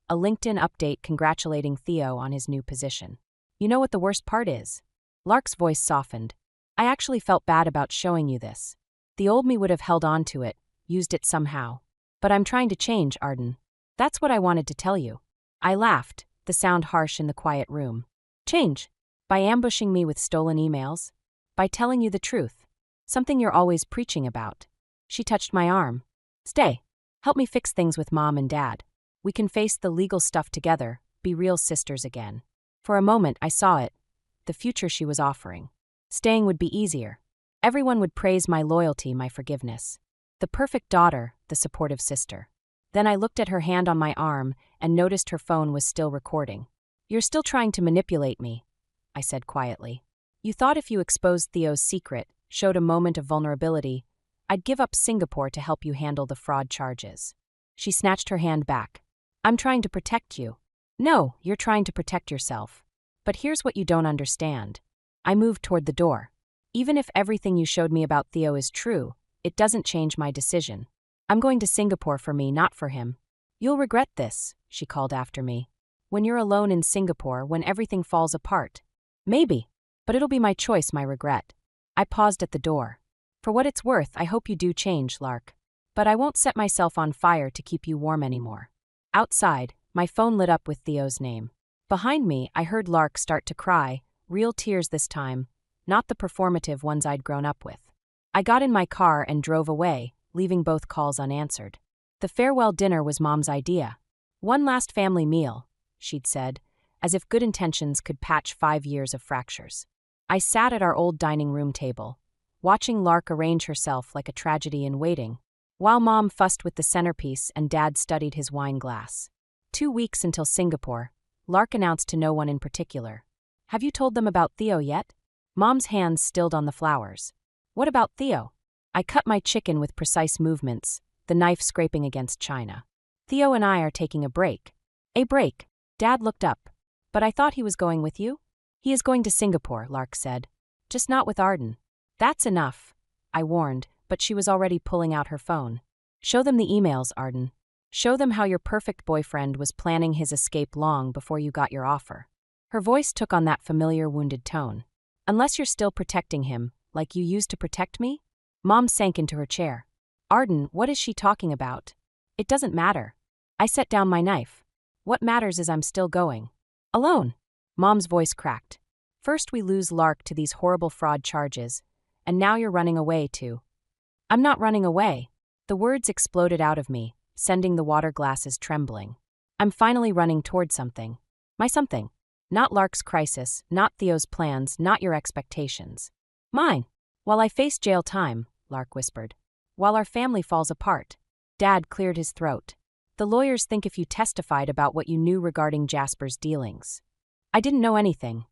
A LinkedIn update congratulating Theo on his new position. "You know what the worst part is?" Lark's voice softened. "I actually felt bad about showing you this. The old me would have held on to it, used it somehow. But I'm trying to change, Arden. That's what I wanted to tell you." I laughed, the sound harsh in the quiet room. "Change? By ambushing me with stolen emails? By telling you the truth? Something you're always preaching about." She touched my arm. "Stay. Help me fix things with Mom and Dad. We can face the legal stuff together, be real sisters again." For a moment, I saw it. The future she was offering. Staying would be easier. Everyone would praise my loyalty, my forgiveness. The perfect daughter, the supportive sister. Then I looked at her hand on my arm and noticed her phone was still recording. "You're still trying to manipulate me," I said quietly. "You thought if you exposed Theo's secret, showed a moment of vulnerability, I'd give up Singapore to help you handle the fraud charges." She snatched her hand back. "I'm trying to protect you." "No, you're trying to protect yourself. But here's what you don't understand." I moved toward the door. "Even if everything you showed me about Theo is true, it doesn't change my decision. I'm going to Singapore for me, not for him." "You'll regret this," she called after me. "When you're alone in Singapore, when everything falls apart." "Maybe, but it'll be my choice, my regret." I paused at the door. "For what it's worth, I hope you do change, Lark. But I won't set myself on fire to keep you warm anymore." Outside, my phone lit up with Theo's name. Behind me, I heard Lark start to cry, real tears this time, not the performative ones I'd grown up with. I got in my car and drove away, leaving both calls unanswered. The farewell dinner was Mom's idea. "One last family meal," she'd said, as if good intentions could patch 5 years of fractures. I sat at our old dining room table, watching Lark arrange herself like a tragedy in waiting, while Mom fussed with the centerpiece and Dad studied his wine glass. 2 weeks until Singapore, Lark announced to no one in particular. "Have you told them about Theo yet?" Mom's hands stilled on the flowers. "What about Theo?" I cut my chicken with precise movements, the knife scraping against china. "Theo and I are taking a break." "A break?" Dad looked up. "But I thought he was going with you?" "He is going to Singapore," Lark said. "Just not with Arden." "That's enough," I warned, but she was already pulling out her phone. "Show them the emails, Arden. Show them how your perfect boyfriend was planning his escape long before you got your offer." Her voice took on that familiar wounded tone. "Unless you're still protecting him, like you used to protect me?" Mom sank into her chair. "Arden, what is she talking about?" "It doesn't matter." I set down my knife. "What matters is I'm still going." "Alone?" Mom's voice cracked. "First we lose Lark to these horrible fraud charges, and now you're running away too." "I'm not running away." The words exploded out of me, sending the water glasses trembling. "I'm finally running toward something." "My something." "Not Lark's crisis, not Theo's plans, not your expectations. Mine." "While I face jail time," Lark whispered. "While our family falls apart." Dad cleared his throat. "The lawyers think if you testified about what you knew regarding Jasper's dealings." "I didn't know anything,"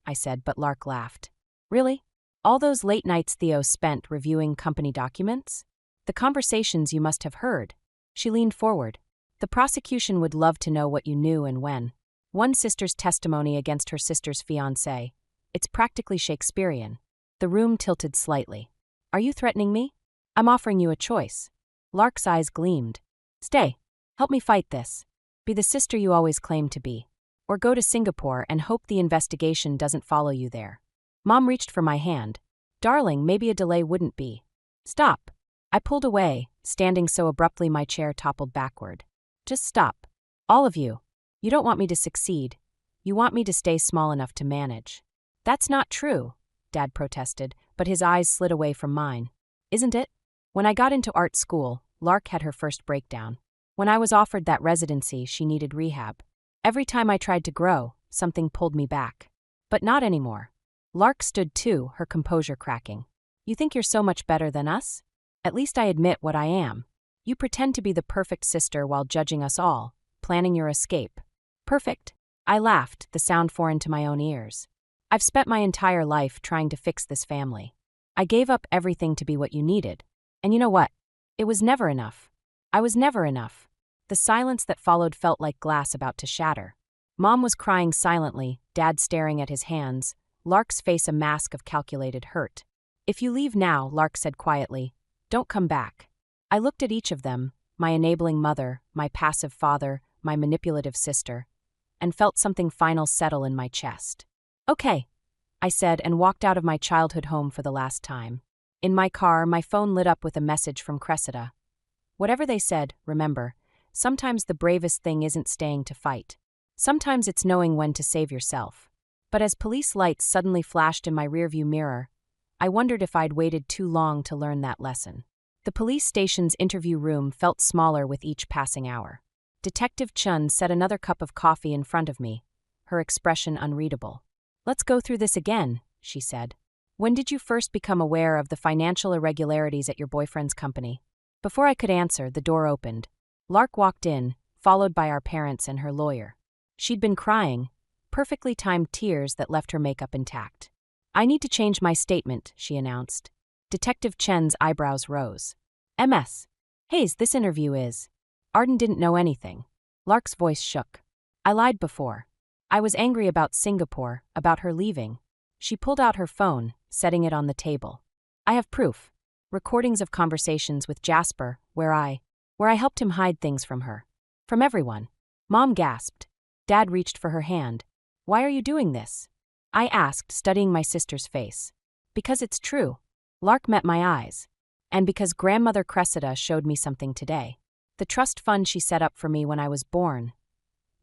I said, but Lark laughed. "Really? All those late nights Theo spent reviewing company documents? The conversations you must have heard." She leaned forward. "The prosecution would love to know what you knew and when. One sister's testimony against her sister's fiancé. It's practically Shakespearean." The room tilted slightly. "Are you threatening me?" "I'm offering you a choice." Lark's eyes gleamed. "Stay. Help me fight this. Be the sister you always claimed to be. Or go to Singapore and hope the investigation doesn't follow you there." Mom reached for my hand. "Darling, maybe a delay wouldn't be." "Stop." I pulled away, standing so abruptly my chair toppled backward. "Just stop. All of you. You don't want me to succeed. You want me to stay small enough to manage." "That's not true," Dad protested, but his eyes slid away from mine. "Isn't it? When I got into art school, Lark had her first breakdown. When I was offered that residency, she needed rehab. Every time I tried to grow, something pulled me back. But not anymore." Lark stood too, her composure cracking. "You think you're so much better than us? At least I admit what I am. You pretend to be the perfect sister while judging us all, planning your escape." "Perfect?" I laughed, the sound foreign to my own ears. "I've spent my entire life trying to fix this family. I gave up everything to be what you needed. And you know what? It was never enough. I was never enough." The silence that followed felt like glass about to shatter. Mom was crying silently, Dad staring at his hands, Lark's face a mask of calculated hurt. "If you leave now," Lark said quietly, "don't come back." I looked at each of them, my enabling mother, my passive father, my manipulative sister, and felt something final settle in my chest. "Okay," I said and walked out of my childhood home for the last time. In my car, my phone lit up with a message from Cressida. "Whatever they said, remember, sometimes the bravest thing isn't staying to fight. Sometimes it's knowing when to save yourself." But as police lights suddenly flashed in my rearview mirror, I wondered if I'd waited too long to learn that lesson. The police station's interview room felt smaller with each passing hour. Detective Chun set another cup of coffee in front of me, her expression unreadable. "Let's go through this again," she said. "When did you first become aware of the financial irregularities at your boyfriend's company?" Before I could answer, the door opened. Lark walked in, followed by our parents and her lawyer. She'd been crying, perfectly timed tears that left her makeup intact. "I need to change my statement," she announced. Detective Chen's eyebrows rose. "Ms. Hayes, this interview is..." Arden didn't know anything. Lark's voice shook. "I lied before. I was angry about Singapore, about her leaving." She pulled out her phone, setting it on the table. "I have proof. Recordings of conversations with Jasper, where I helped him hide things from her. From everyone." Mom gasped. Dad reached for her hand. "Why are you doing this?" I asked, studying my sister's face. "Because it's true." Lark met my eyes. "And because Grandmother Cressida showed me something today. The trust fund she set up for me when I was born.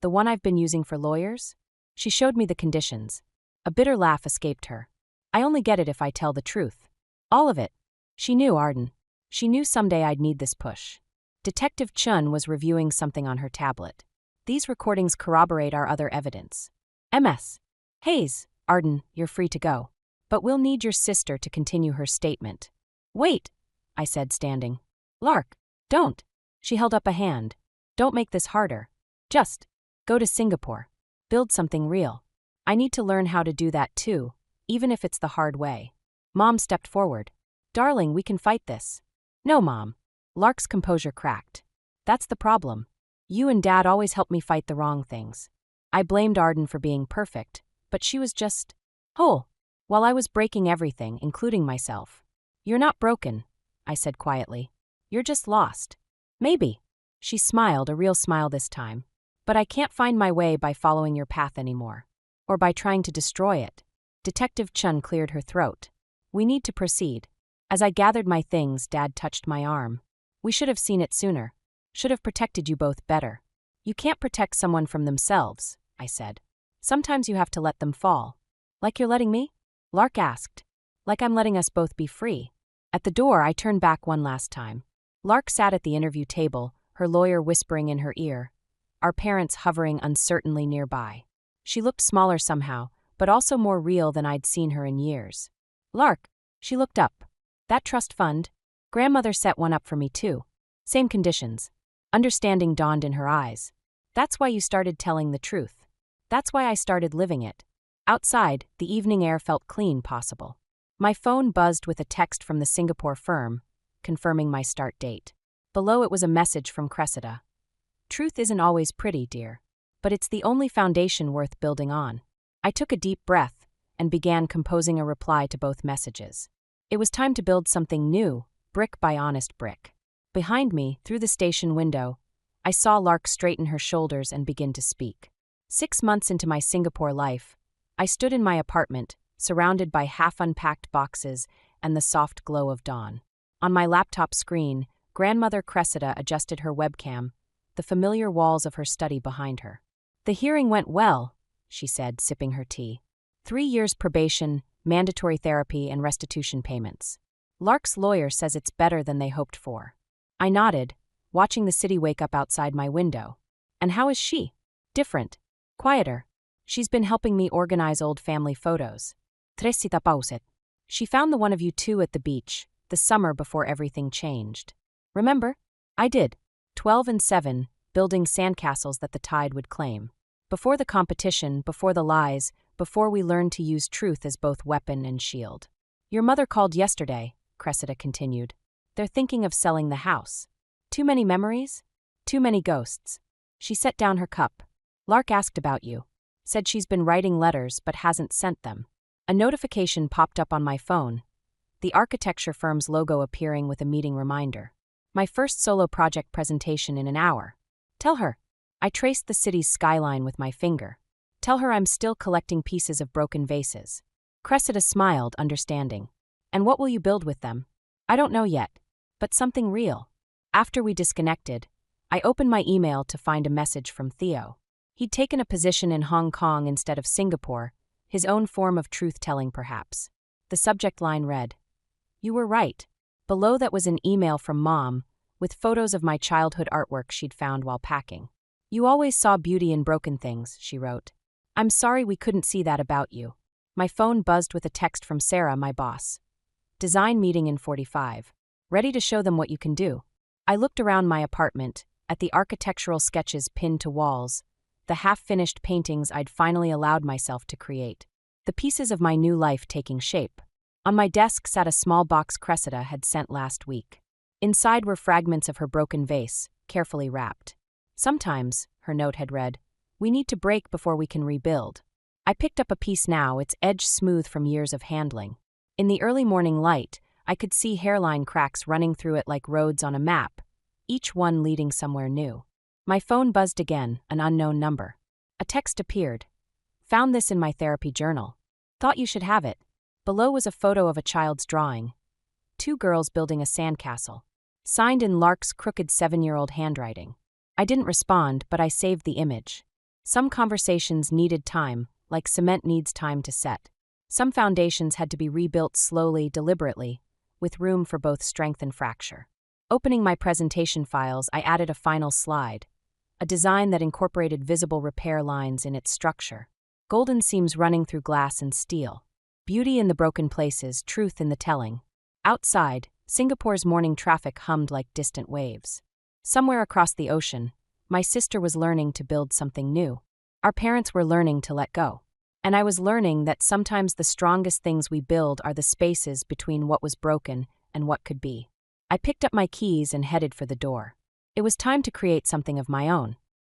The one I've been using for lawyers?" She showed me the conditions. A bitter laugh escaped her. "I only get it if I tell the truth. All of it." She knew Arden. She knew someday I'd need this push. Detective Chun was reviewing something on her tablet. "These recordings corroborate our other evidence." "Ms. Hayes, Arden, you're free to go. But we'll need your sister to continue her statement." "Wait," I said, standing. "Lark, don't." She held up a hand. "Don't make this harder. Just go to Singapore. Build something real. I need to learn how to do that too, even if it's the hard way." Mom stepped forward. "Darling, we can fight this." "No, Mom." Lark's composure cracked. "That's the problem. You and Dad always help me fight the wrong things." I blamed Arden for being perfect, but she was just whole, while I was breaking everything, including myself. "You're not broken," I said quietly. "You're just lost." "Maybe." She smiled, a real smile this time. "But I can't find my way by following your path anymore. Or by trying to destroy it." Detective Chun cleared her throat. "We need to proceed." As I gathered my things, Dad touched my arm. "We should have seen it sooner. Should have protected you both better." "You can't protect someone from themselves," I said. "Sometimes you have to let them fall." "Like you're letting me?" Lark asked. "Like I'm letting us both be free." At the door, I turned back one last time. Lark sat at the interview table, her lawyer whispering in her ear, our parents hovering uncertainly nearby. She looked smaller somehow, but also more real than I'd seen her in years. "Lark," she looked up. "That trust fund? Grandmother set one up for me too. Same conditions." Understanding dawned in her eyes. "That's why you started telling the truth. That's why I started living it." Outside, the evening air felt clean possible. My phone buzzed with a text from the Singapore firm, confirming my start date. Below it was a message from Cressida. "Truth isn't always pretty, dear. But it's the only foundation worth building on." I took a deep breath and began composing a reply to both messages. It was time to build something new, brick by honest brick. Behind me, through the station window, I saw Lark straighten her shoulders and begin to speak. 6 months into my Singapore life, I stood in my apartment, surrounded by half-unpacked boxes and the soft glow of dawn. On my laptop screen, Grandmother Cressida adjusted her webcam, the familiar walls of her study behind her. "The hearing went well," she said, sipping her tea. 3 years probation, mandatory therapy, and restitution payments. Lark's lawyer says it's better than they hoped for." I nodded, watching the city wake up outside my window. "And how is she?" "Different. Quieter. She's been helping me organize old family photos." Tresita pauset. "She found the one of you two at the beach, the summer before everything changed. Remember?" I did. 12 and 7, building sandcastles that the tide would claim. Before the competition, before the lies, before we learned to use truth as both weapon and shield. "Your mother called yesterday," Cressida continued. "They're thinking of selling the house. Too many memories? Too many ghosts." She set down her cup. "Lark asked about you. Said she's been writing letters but hasn't sent them." A notification popped up on my phone, the architecture firm's logo appearing with a meeting reminder. My first solo project presentation in an hour. "Tell her." I traced the city's skyline with my finger. "Tell her I'm still collecting pieces of broken vases." Cressida smiled, understanding. "And what will you build with them?" "I don't know yet. But something real." After we disconnected, I opened my email to find a message from Theo. He'd taken a position in Hong Kong instead of Singapore, his own form of truth-telling perhaps. The subject line read, "You were right." Below that was an email from Mom, with photos of my childhood artwork she'd found while packing. "You always saw beauty in broken things," she wrote. "I'm sorry we couldn't see that about you." My phone buzzed with a text from Sarah, my boss. "Design meeting in 45. Ready to show them what you can do." I looked around my apartment, at the architectural sketches pinned to walls, the half-finished paintings I'd finally allowed myself to create, the pieces of my new life taking shape. On my desk sat a small box Cressida had sent last week. Inside were fragments of her broken vase, carefully wrapped. Sometimes, her note had read, we need to break before we can rebuild. I picked up a piece now, its edge smooth from years of handling. In the early morning light, I could see hairline cracks running through it like roads on a map, each one leading somewhere new. My phone buzzed again, an unknown number. A text appeared. Found this in my therapy journal. Thought you should have it. Below was a photo of a child's drawing. 2 girls building a sandcastle. Signed in Lark's crooked 7-year-old handwriting. I didn't respond, but I saved the image. Some conversations needed time, like cement needs time to set. Some foundations had to be rebuilt slowly, deliberately, with room for both strength and fracture. Opening my presentation files, I added a final slide. A design that incorporated visible repair lines in its structure. Golden seams running through glass and steel. Beauty in the broken places, truth in the telling. Outside, Singapore's morning traffic hummed like distant waves. Somewhere across the ocean, my sister was learning to build something new. Our parents were learning to let go. And I was learning that sometimes the strongest things we build are the spaces between what was broken and what could be. I picked up my keys and headed for the door. It was time to create something of my own.